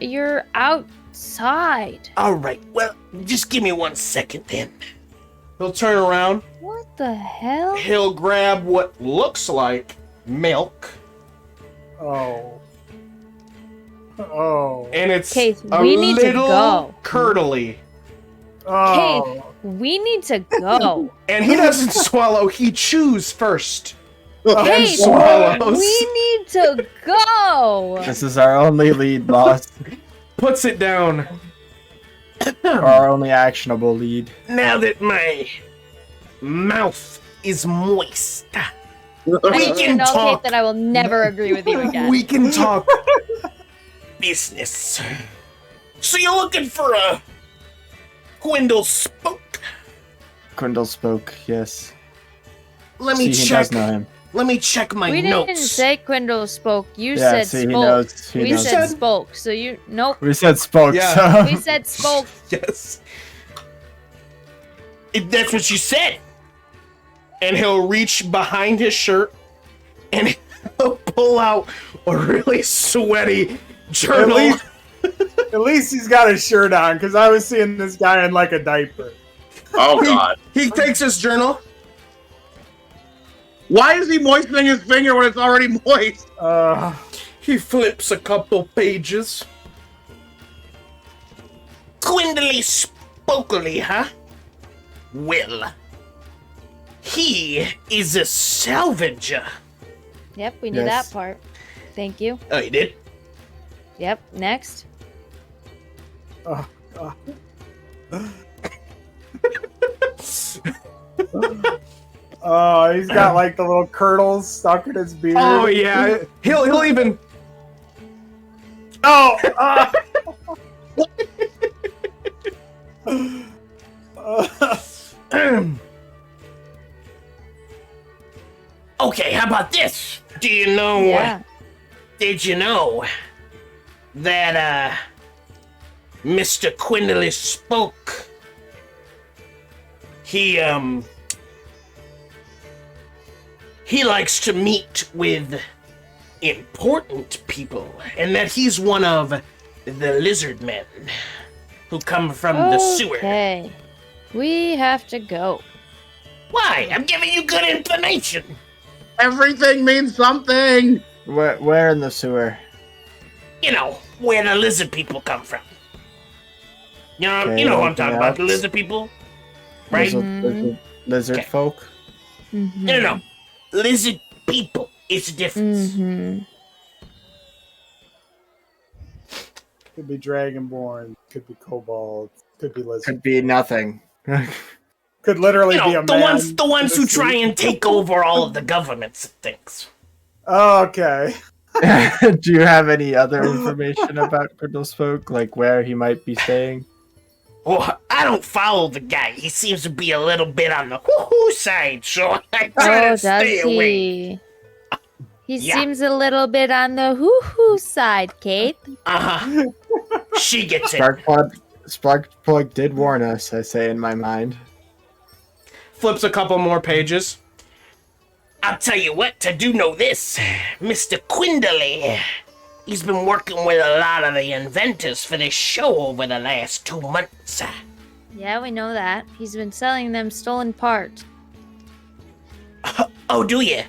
You're outside. All right, well, just give me 1 second then. He'll turn around. What the hell? He'll grab what looks like milk, Oh. Oh. and it's Kayth, a we need to little go. curdly. Oh. Kayth, we need to go. And he doesn't swallow, he chews first. Kayth, swallows. we need to go. this is our only lead, boss. Puts it down. Or our only actionable lead. Now that my mouth is moist, I we need you to can know, talk. Kayth, that I will never agree with you again. We can talk business. So you're looking for a Quindle Spoke? Quindle spoke, yes. Let me See, he check. does know him. Let me check my We notes. didn't say Quindle spoke. You Yeah, said see, he spoke. knows. He We knows. said spoke. So you nope. We said spoke, Yeah. We so... said spoke. Yes. If that's what you said. And he'll reach behind his shirt and he'll pull out a really sweaty journal. At least he's got his shirt on, because I was seeing this guy in like a diaper. Oh God! He takes his journal. Why is he moistening his finger when it's already moist? He flips a couple pages. Quindly spokily, huh? Well, he is a salvager. Yep, we knew Yes. that part. Thank you. Oh, you did? Yep. Next. Oh, he's got like the little curdles stuck in his beard. Oh yeah. He'll even. Oh. Okay, how about this? Do you know? Yeah. Did you know that Mr. Quindly spoke? He likes to meet with important people, and that he's one of the lizard men who come from the sewer. Okay. We have to go. Why? I'm giving you good information. Everything means something. Where in the sewer? You know, where the lizard people come from. You know, Okay, you know who I'm talking about, the else? lizard people? Right? Lizard Okay. folk? Mm-hmm. No. Lizard people. It's a difference. Mm-hmm. Could be dragonborn. Could be kobolds. Could be lizard. Could be nothing. Could literally You be know, a the man. ones who with a try suit. and take over all of the governments and things. Oh, okay. Do you have any other information about Criddle's folk? Like where he might be staying? Well, I don't follow the guy. He seems to be a little bit on the whoo-hoo side, so I try Oh, to does stay away. he? He Yeah. seems a little bit on the hoo-hoo side, Kayth. Uh-huh. She gets it. Sparkplug did warn us, I say in my mind. Flips a couple more pages. I'll tell you what, I do know this. Mr. Quindley, he's been working with a lot of the inventors for this show over the last 2 months. Yeah, we know that. He's been selling them stolen parts. Oh, do you?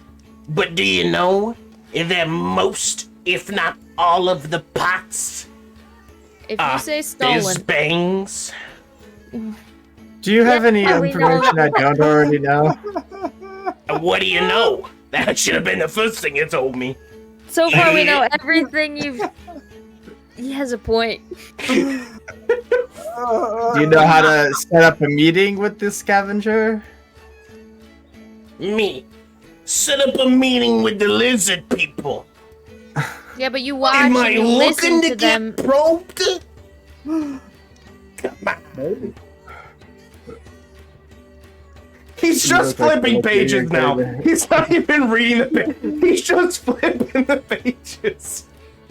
But do you know that most, if not all of the pots If you say stolen, Fizzbangs? Do you have any Yeah, we know. information I don't already know? What do you know? That should have been the first thing you told me. so far we know everything you've... He has a point. Do you know how to set up a meeting with this scavenger? Me. Set up a meeting with the lizard people. Yeah, but you watch Am and I you listen looking to to them. get probed? Come on. Maybe. He's You just look like flipping a pages weird now. guy. He's not even reading the page. He's just flipping the pages.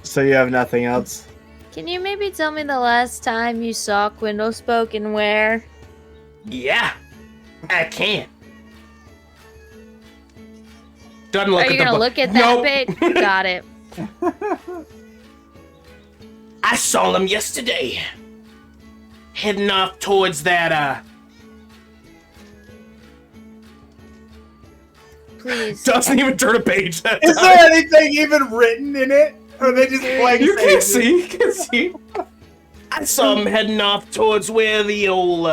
So you have nothing else? Can you maybe tell me the last time you saw Quindle Spoke and where? Yeah, I can. Doesn't look Are at you the gonna book. look at that Nope. page? Got it. I saw him yesterday. Heading off towards that, Please. Doesn't even turn a page. That Is time. there anything even written in it? Or are they just blank You can pages? see. You can see. I saw him heading off towards where the old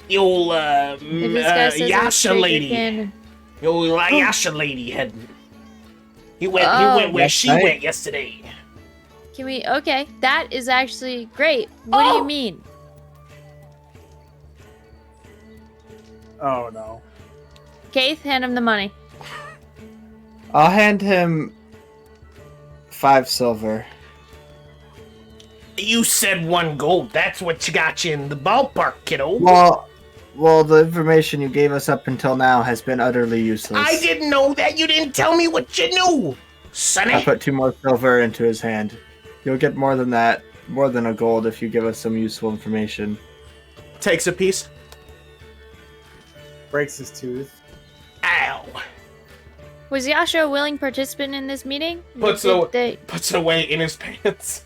If this guy says it's Yasha fake, lady. you can- The old Yasha lady heading. He went Oh. where That's she right. went yesterday. Can we? Okay, that is actually great. What do Oh. you mean? Oh no. Kayth, hand him the money. I'll hand him 5 silver. You said 1 gold. That's what you got you in the ballpark, kiddo. Well, the information you gave us up until now has been utterly useless. I didn't know that. You didn't tell me what you knew, sonny. I put 2 more silver into his hand. You'll get more than that, more than a gold if you give us some useful information. Takes a piece. Breaks his tooth. Ow. Was Yasha a willing participant in this meeting? Puts Did it- they- Puts it away in his pants.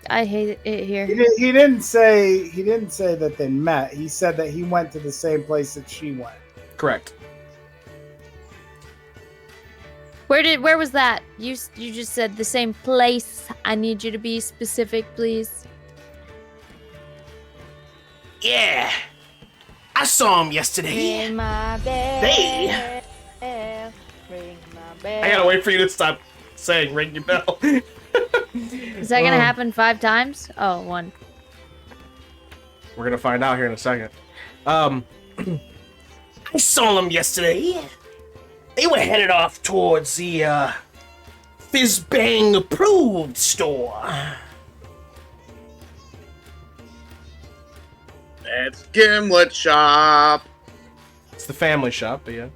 I hate it here. He didn't say that they met. He said that he went to the same place that she went. Correct. Where was that? You just said the same place. I need you to be specific, please. Yeah. I saw him yesterday. Ring my bell. They- Ring my bell. I gotta wait for you to stop saying ring your bell. Is that gonna happen 5 times? Oh, 1. We're gonna find out here in a second. I saw them yesterday. They were headed off towards the Fizzbang approved store. It's Gimlet Shop. It's the family shop, but yeah.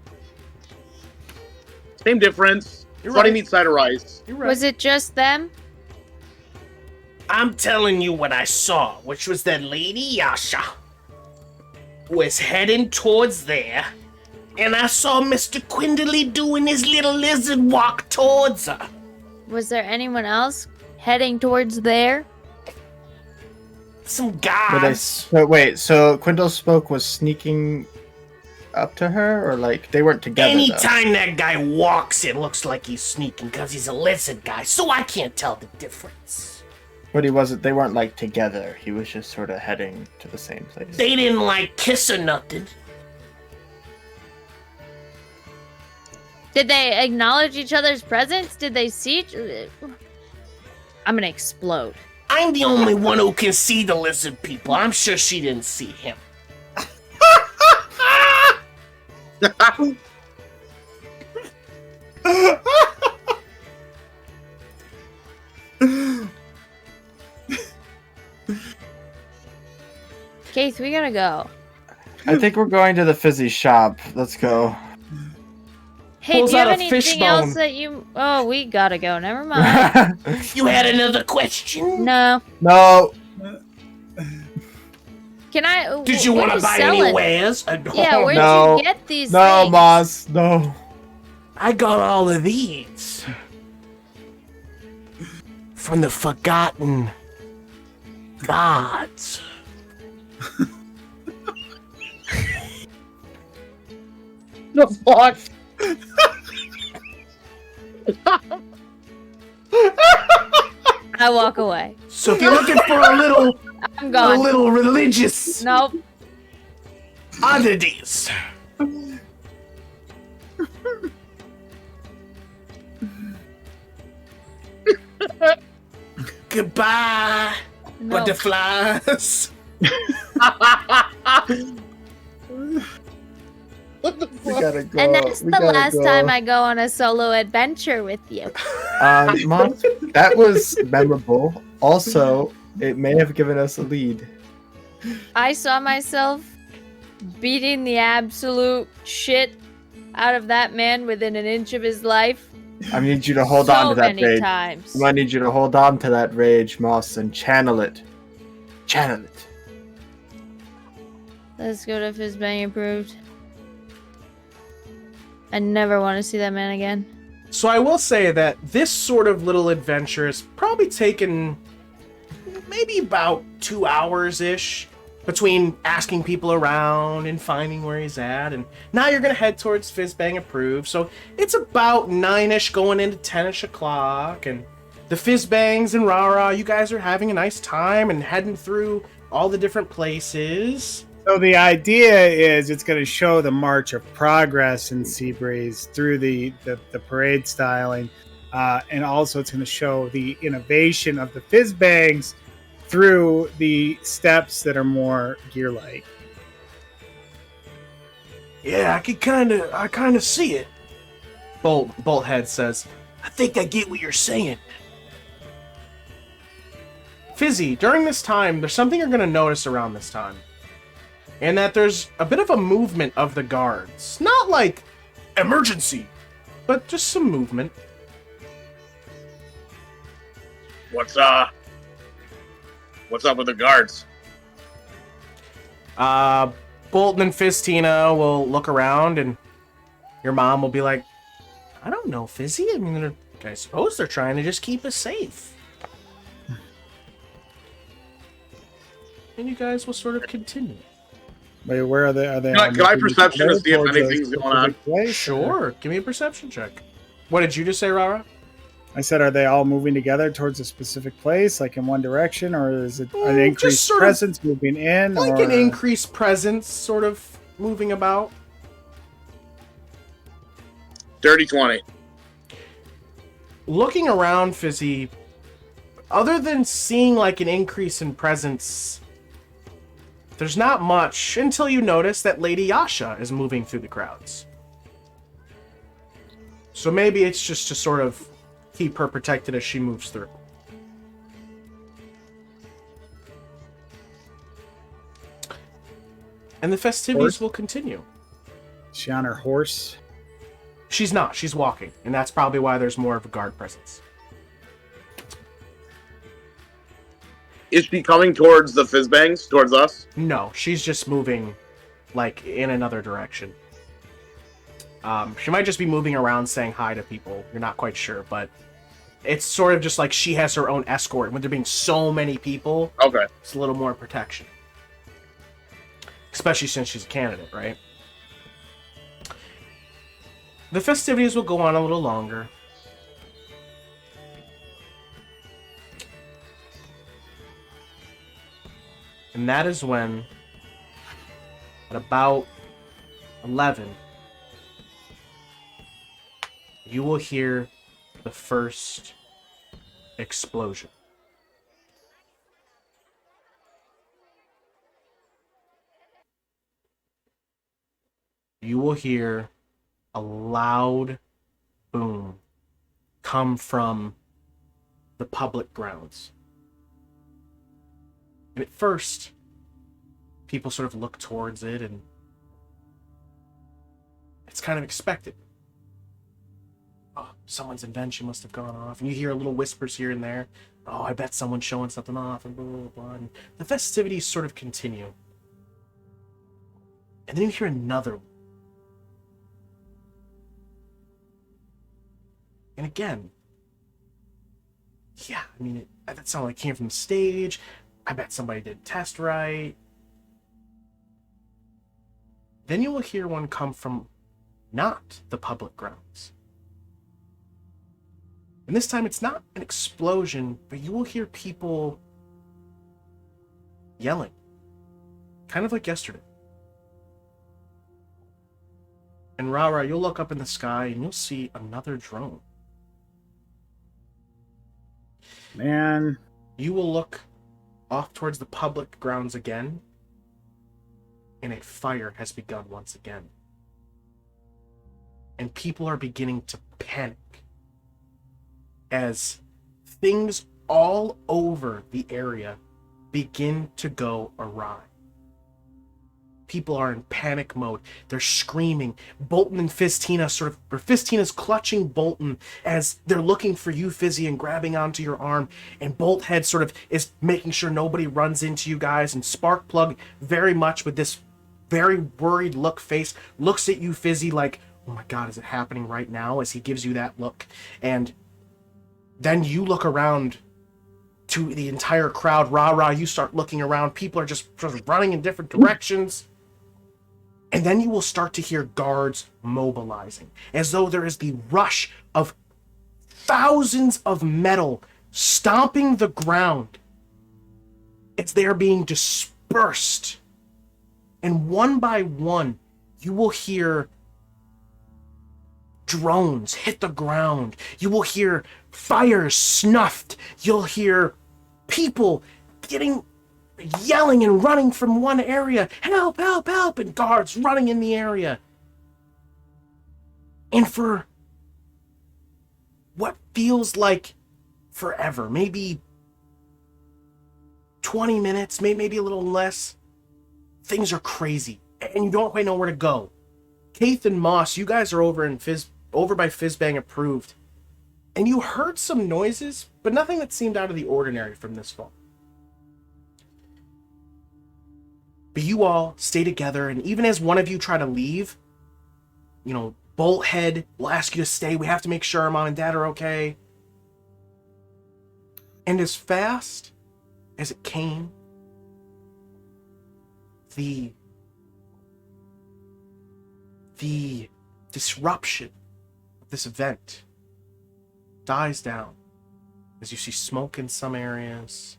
Same difference. You're Funny right. meat cider rice. You're right. Was it just them? I'm telling you what I saw, which was that Lady Yasha was heading towards there, and I saw Mr. Quindley doing his little lizard walk towards her. Was there anyone else heading towards there? some Were they, guards. so wait, so Quintel's smoke was sneaking up to her, or like they weren't together? though? Anytime that guy walks, it looks like he's sneaking because he's a lizard guy, so I can't tell the difference. But he wasn't. They weren't like together. He was just sort of heading to the same place. They didn't like kiss or nothing. Did they acknowledge each other's presence? Did they see each... I'm gonna explode. I'm the only one who can see the lizard people. I'm sure she didn't see him. Kayth, we gotta go. I think we're going to the Fizzi shop. Let's go. Hey, Pulls do you have out a fish anything else bone. that you... Oh, we gotta go. Never mind. You had another question? No. No. Can I... Did you what want are to buy selling? any wares? Yeah, where'd No. you get these No, things? Moss. No. I got all of these. From the forgotten gods. The fuck? I walk away. So if you're looking for a little I'm religious Nope. oddities. Goodbye, No. butterflies. We gotta go. And that's We the gotta last go. time I go on a solo adventure with you. Moss, that was memorable. Also, it may have given us a lead. I saw myself beating the absolute shit out of that man within an inch of his life I need you to hold so on to that many rage. times. I need you to hold on to that rage, Moss, and channel it. Channel it. Let's go to Fizzbang approved. I never want to see that man again. So I will say that this sort of little adventure has probably taken maybe about 2 hours-ish between asking people around and finding where he's at, and now you're gonna head towards Fizzbang approved. So it's about 9ish going into 10ish o'clock, and the Fizzbangs and RaRa, you guys are having a nice time and heading through all the different places. So the idea is it's going to show the march of progress in Seabreeze through the parade styling, and also it's going to show the innovation of the Fizzbangs through the steps that are more gear-like. Yeah, I kind of see it. Bolthead says, I think I get what you're saying. Fizzi, during this time, there's something you're going to notice around this time. And that there's a bit of a movement of the guards. Not like emergency, but just some movement. What's up with the guards? Bolton and Fistina will look around, and your mom will be like, I don't know, Fizzi. I mean, I suppose they're trying to just keep us safe. And you guys will sort of continue. Wait, where are they? Are they? Can I perception to see if anything's going on? Sure, give me a perception check. What did you just say, RaRa? I said, are they all moving together towards a specific place, like in one direction, or is it an Just increased sort of presence moving in? Like or... an increased presence, sort of moving about. Dirty 20. Looking around, Fizzi, other than seeing like an increase in presence, there's not much until you notice that Lady Yasha is moving through the crowds. So maybe it's just to sort of keep her protected as she moves through. And the festivities will continue. Is she on her horse? She's not. She's walking. And that's probably why there's more of a guard presence. Is she coming towards the Fizzbangs? Towards us? No, she's just moving, like, in another direction. She might just be moving around saying hi to people. You're not quite sure, but It's sort of just like she has her own escort. When there being so many people, Okay. it's a little more protection. Especially since she's a candidate, right? The festivities will go on a little longer. And that is when, at about 11, you will hear the first explosion. You will hear a loud boom come from the public grounds. And at first, people sort of look towards it, and it's kind of expected. Oh, someone's invention must have gone off. And you hear little whispers here and there. Oh, I bet someone's showing something off, and blah, blah, blah. And the festivities sort of continue. And then you hear another one. And again, yeah, I mean, that sounded like it came from the stage. I bet somebody didn't test right. Then you will hear one come from not the public grounds. And this time it's not an explosion, but you will hear people yelling. Kind of like yesterday. And RaRa, you'll look up in the sky and you'll see another drone. Man. You will look off towards the public grounds again, and a fire has begun once again. And people are beginning to panic as things all over the area begin to go awry. People are in panic mode. They're screaming. Bolton and Fistina Fistina's clutching Bolton as they're looking for you, Fizzi, and grabbing onto your arm. And Bolthead sort of is making sure nobody runs into you guys. And Sparkplug, very much with this very worried look face, looks at you, Fizzi, like, oh my God, is it happening right now? As he gives you that look. And then you look around to the entire crowd. RaRa, you start looking around. People are just sort of running in different directions. And then you will start to hear guards mobilizing, as though there is the rush of thousands of metal stomping the ground as they are being dispersed. And one by one, you will hear drones hit the ground. You will hear fires snuffed. You'll hear people yelling and running from one area. Help, help, help! And guards running in the area. And for what feels like forever, maybe 20 minutes, maybe a little less, things are crazy. And you don't quite know where to go. Kayth and Moss, you guys are over by Fizzbang approved. And you heard some noises, but nothing that seemed out of the ordinary from this fall. But you all stay together, and even as one of you try to leave, Bolthead will ask you to stay. We have to make sure our mom and dad are okay. And as fast as it came, the disruption of this event dies down as you see smoke in some areas,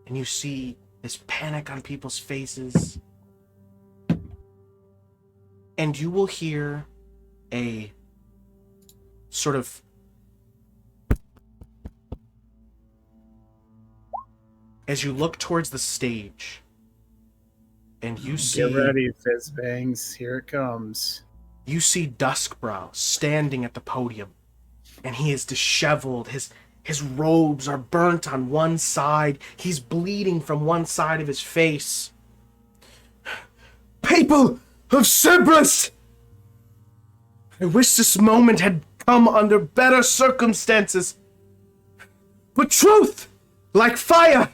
and you see this panic on people's faces, and you will hear a sort of as you look towards the stage, and you see... Get ready, Fizzbangs. Here it comes. You see Duskbrow standing at the podium, and he is disheveled. His robes are burnt on one side. He's bleeding from one side of his face. People of Cerberus! I wish this moment had come under better circumstances. But truth, like fire,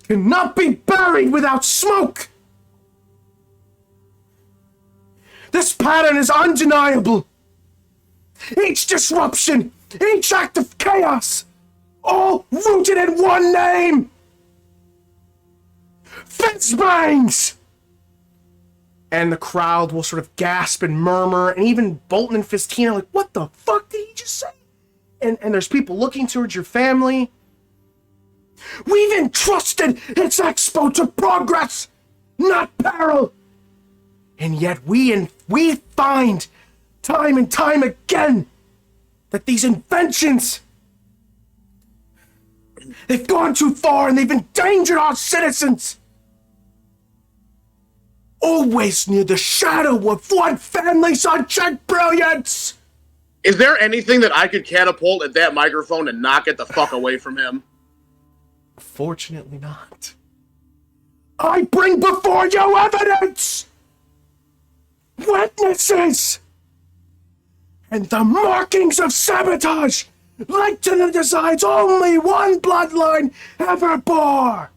cannot be buried without smoke. This pattern is undeniable. Each disruption Each act of chaos, all rooted in one name! Fizzbangs! And the crowd will sort of gasp and murmur, and even Bolton and Fistina are like, what the fuck did he just say? And there's people looking towards your family. We've entrusted its expo to progress, not peril. And yet we find time and time again that these inventions, they've gone too far and they've endangered our citizens. Always near the shadow of one family's unchecked brilliance. Is there anything that I could catapult at that microphone and knock it the fuck away from him? Fortunately not. I bring before you evidence! Witnesses! And the markings of sabotage linked to the designs only one bloodline ever bore!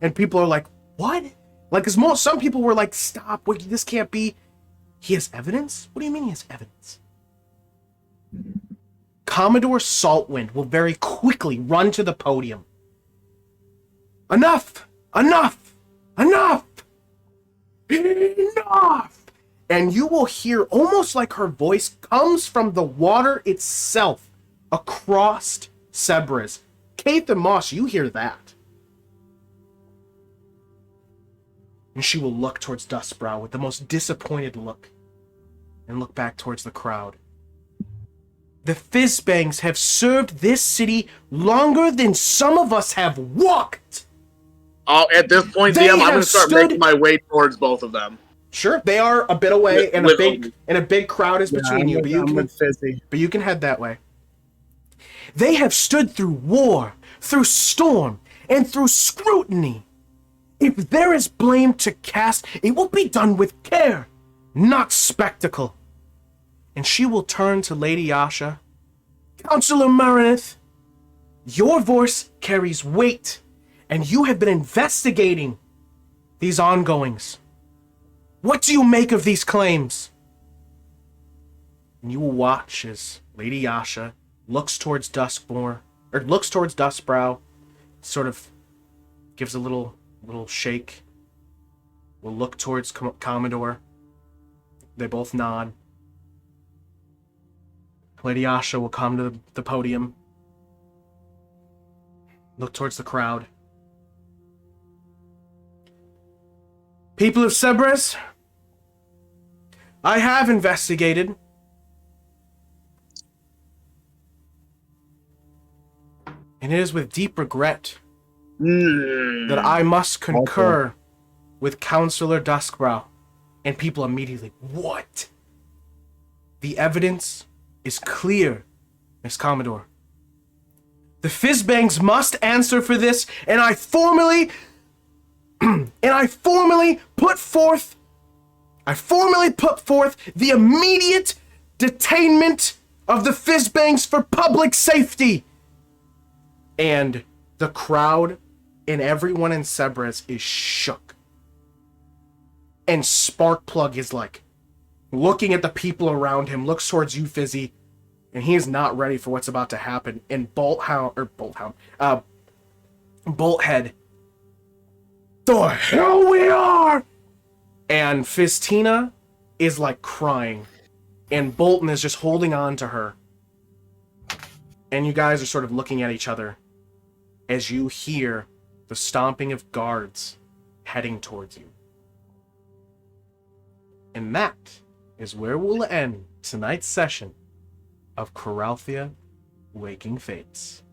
And people are like, what? Like, cause some people were like, stop, wait, this can't be. He has evidence? What do you mean he has evidence? Commodore Saltwind will very quickly run to the podium. Enough! Enough! Enough! Enough! And you will hear almost like her voice comes from the water itself across Sebres. Kayth and Moss, you hear that. And she will look towards Dustbrow with the most disappointed look and look back towards the crowd. The Fizzbangs have served this city longer than some of us have walked. Oh, at this point, DM, I'm going to start making my way towards both of them. Sure, they are a bit away, and a big crowd is between you. But you can head that way. They have stood through war, through storm, and through scrutiny. If there is blame to cast, it will be done with care, not spectacle. And she will turn to Lady Yasha. Counselor Marineth, your voice carries weight, and you have been investigating these ongoings. What do you make of these claims? And you will watch as Lady Yasha looks towards Dustbrow, sort of gives a little shake. Will look towards Commodore. They both nod. Lady Yasha will come to the podium. Look towards the crowd. People of Sebres, I have investigated. And it is with deep regret that I must concur with Counselor Duskbrow. And people immediately, what? The evidence is clear, Miss Commodore. The Fizzbangs must answer for this, and I formally put forth the immediate detainment of the Fizzbangs for public safety. And the crowd and everyone in Sebres is shook. And Sparkplug is like looking at the people around him, looks towards you, Fizzi, and he is not ready for what's about to happen. And Bolthead, the hell we are! And Fistina is like crying, and Bolton is just holding on to her. And you guys are sort of looking at each other as you hear the stomping of guards heading towards you. And that is where we'll end tonight's session of Coralthea Waking Fates.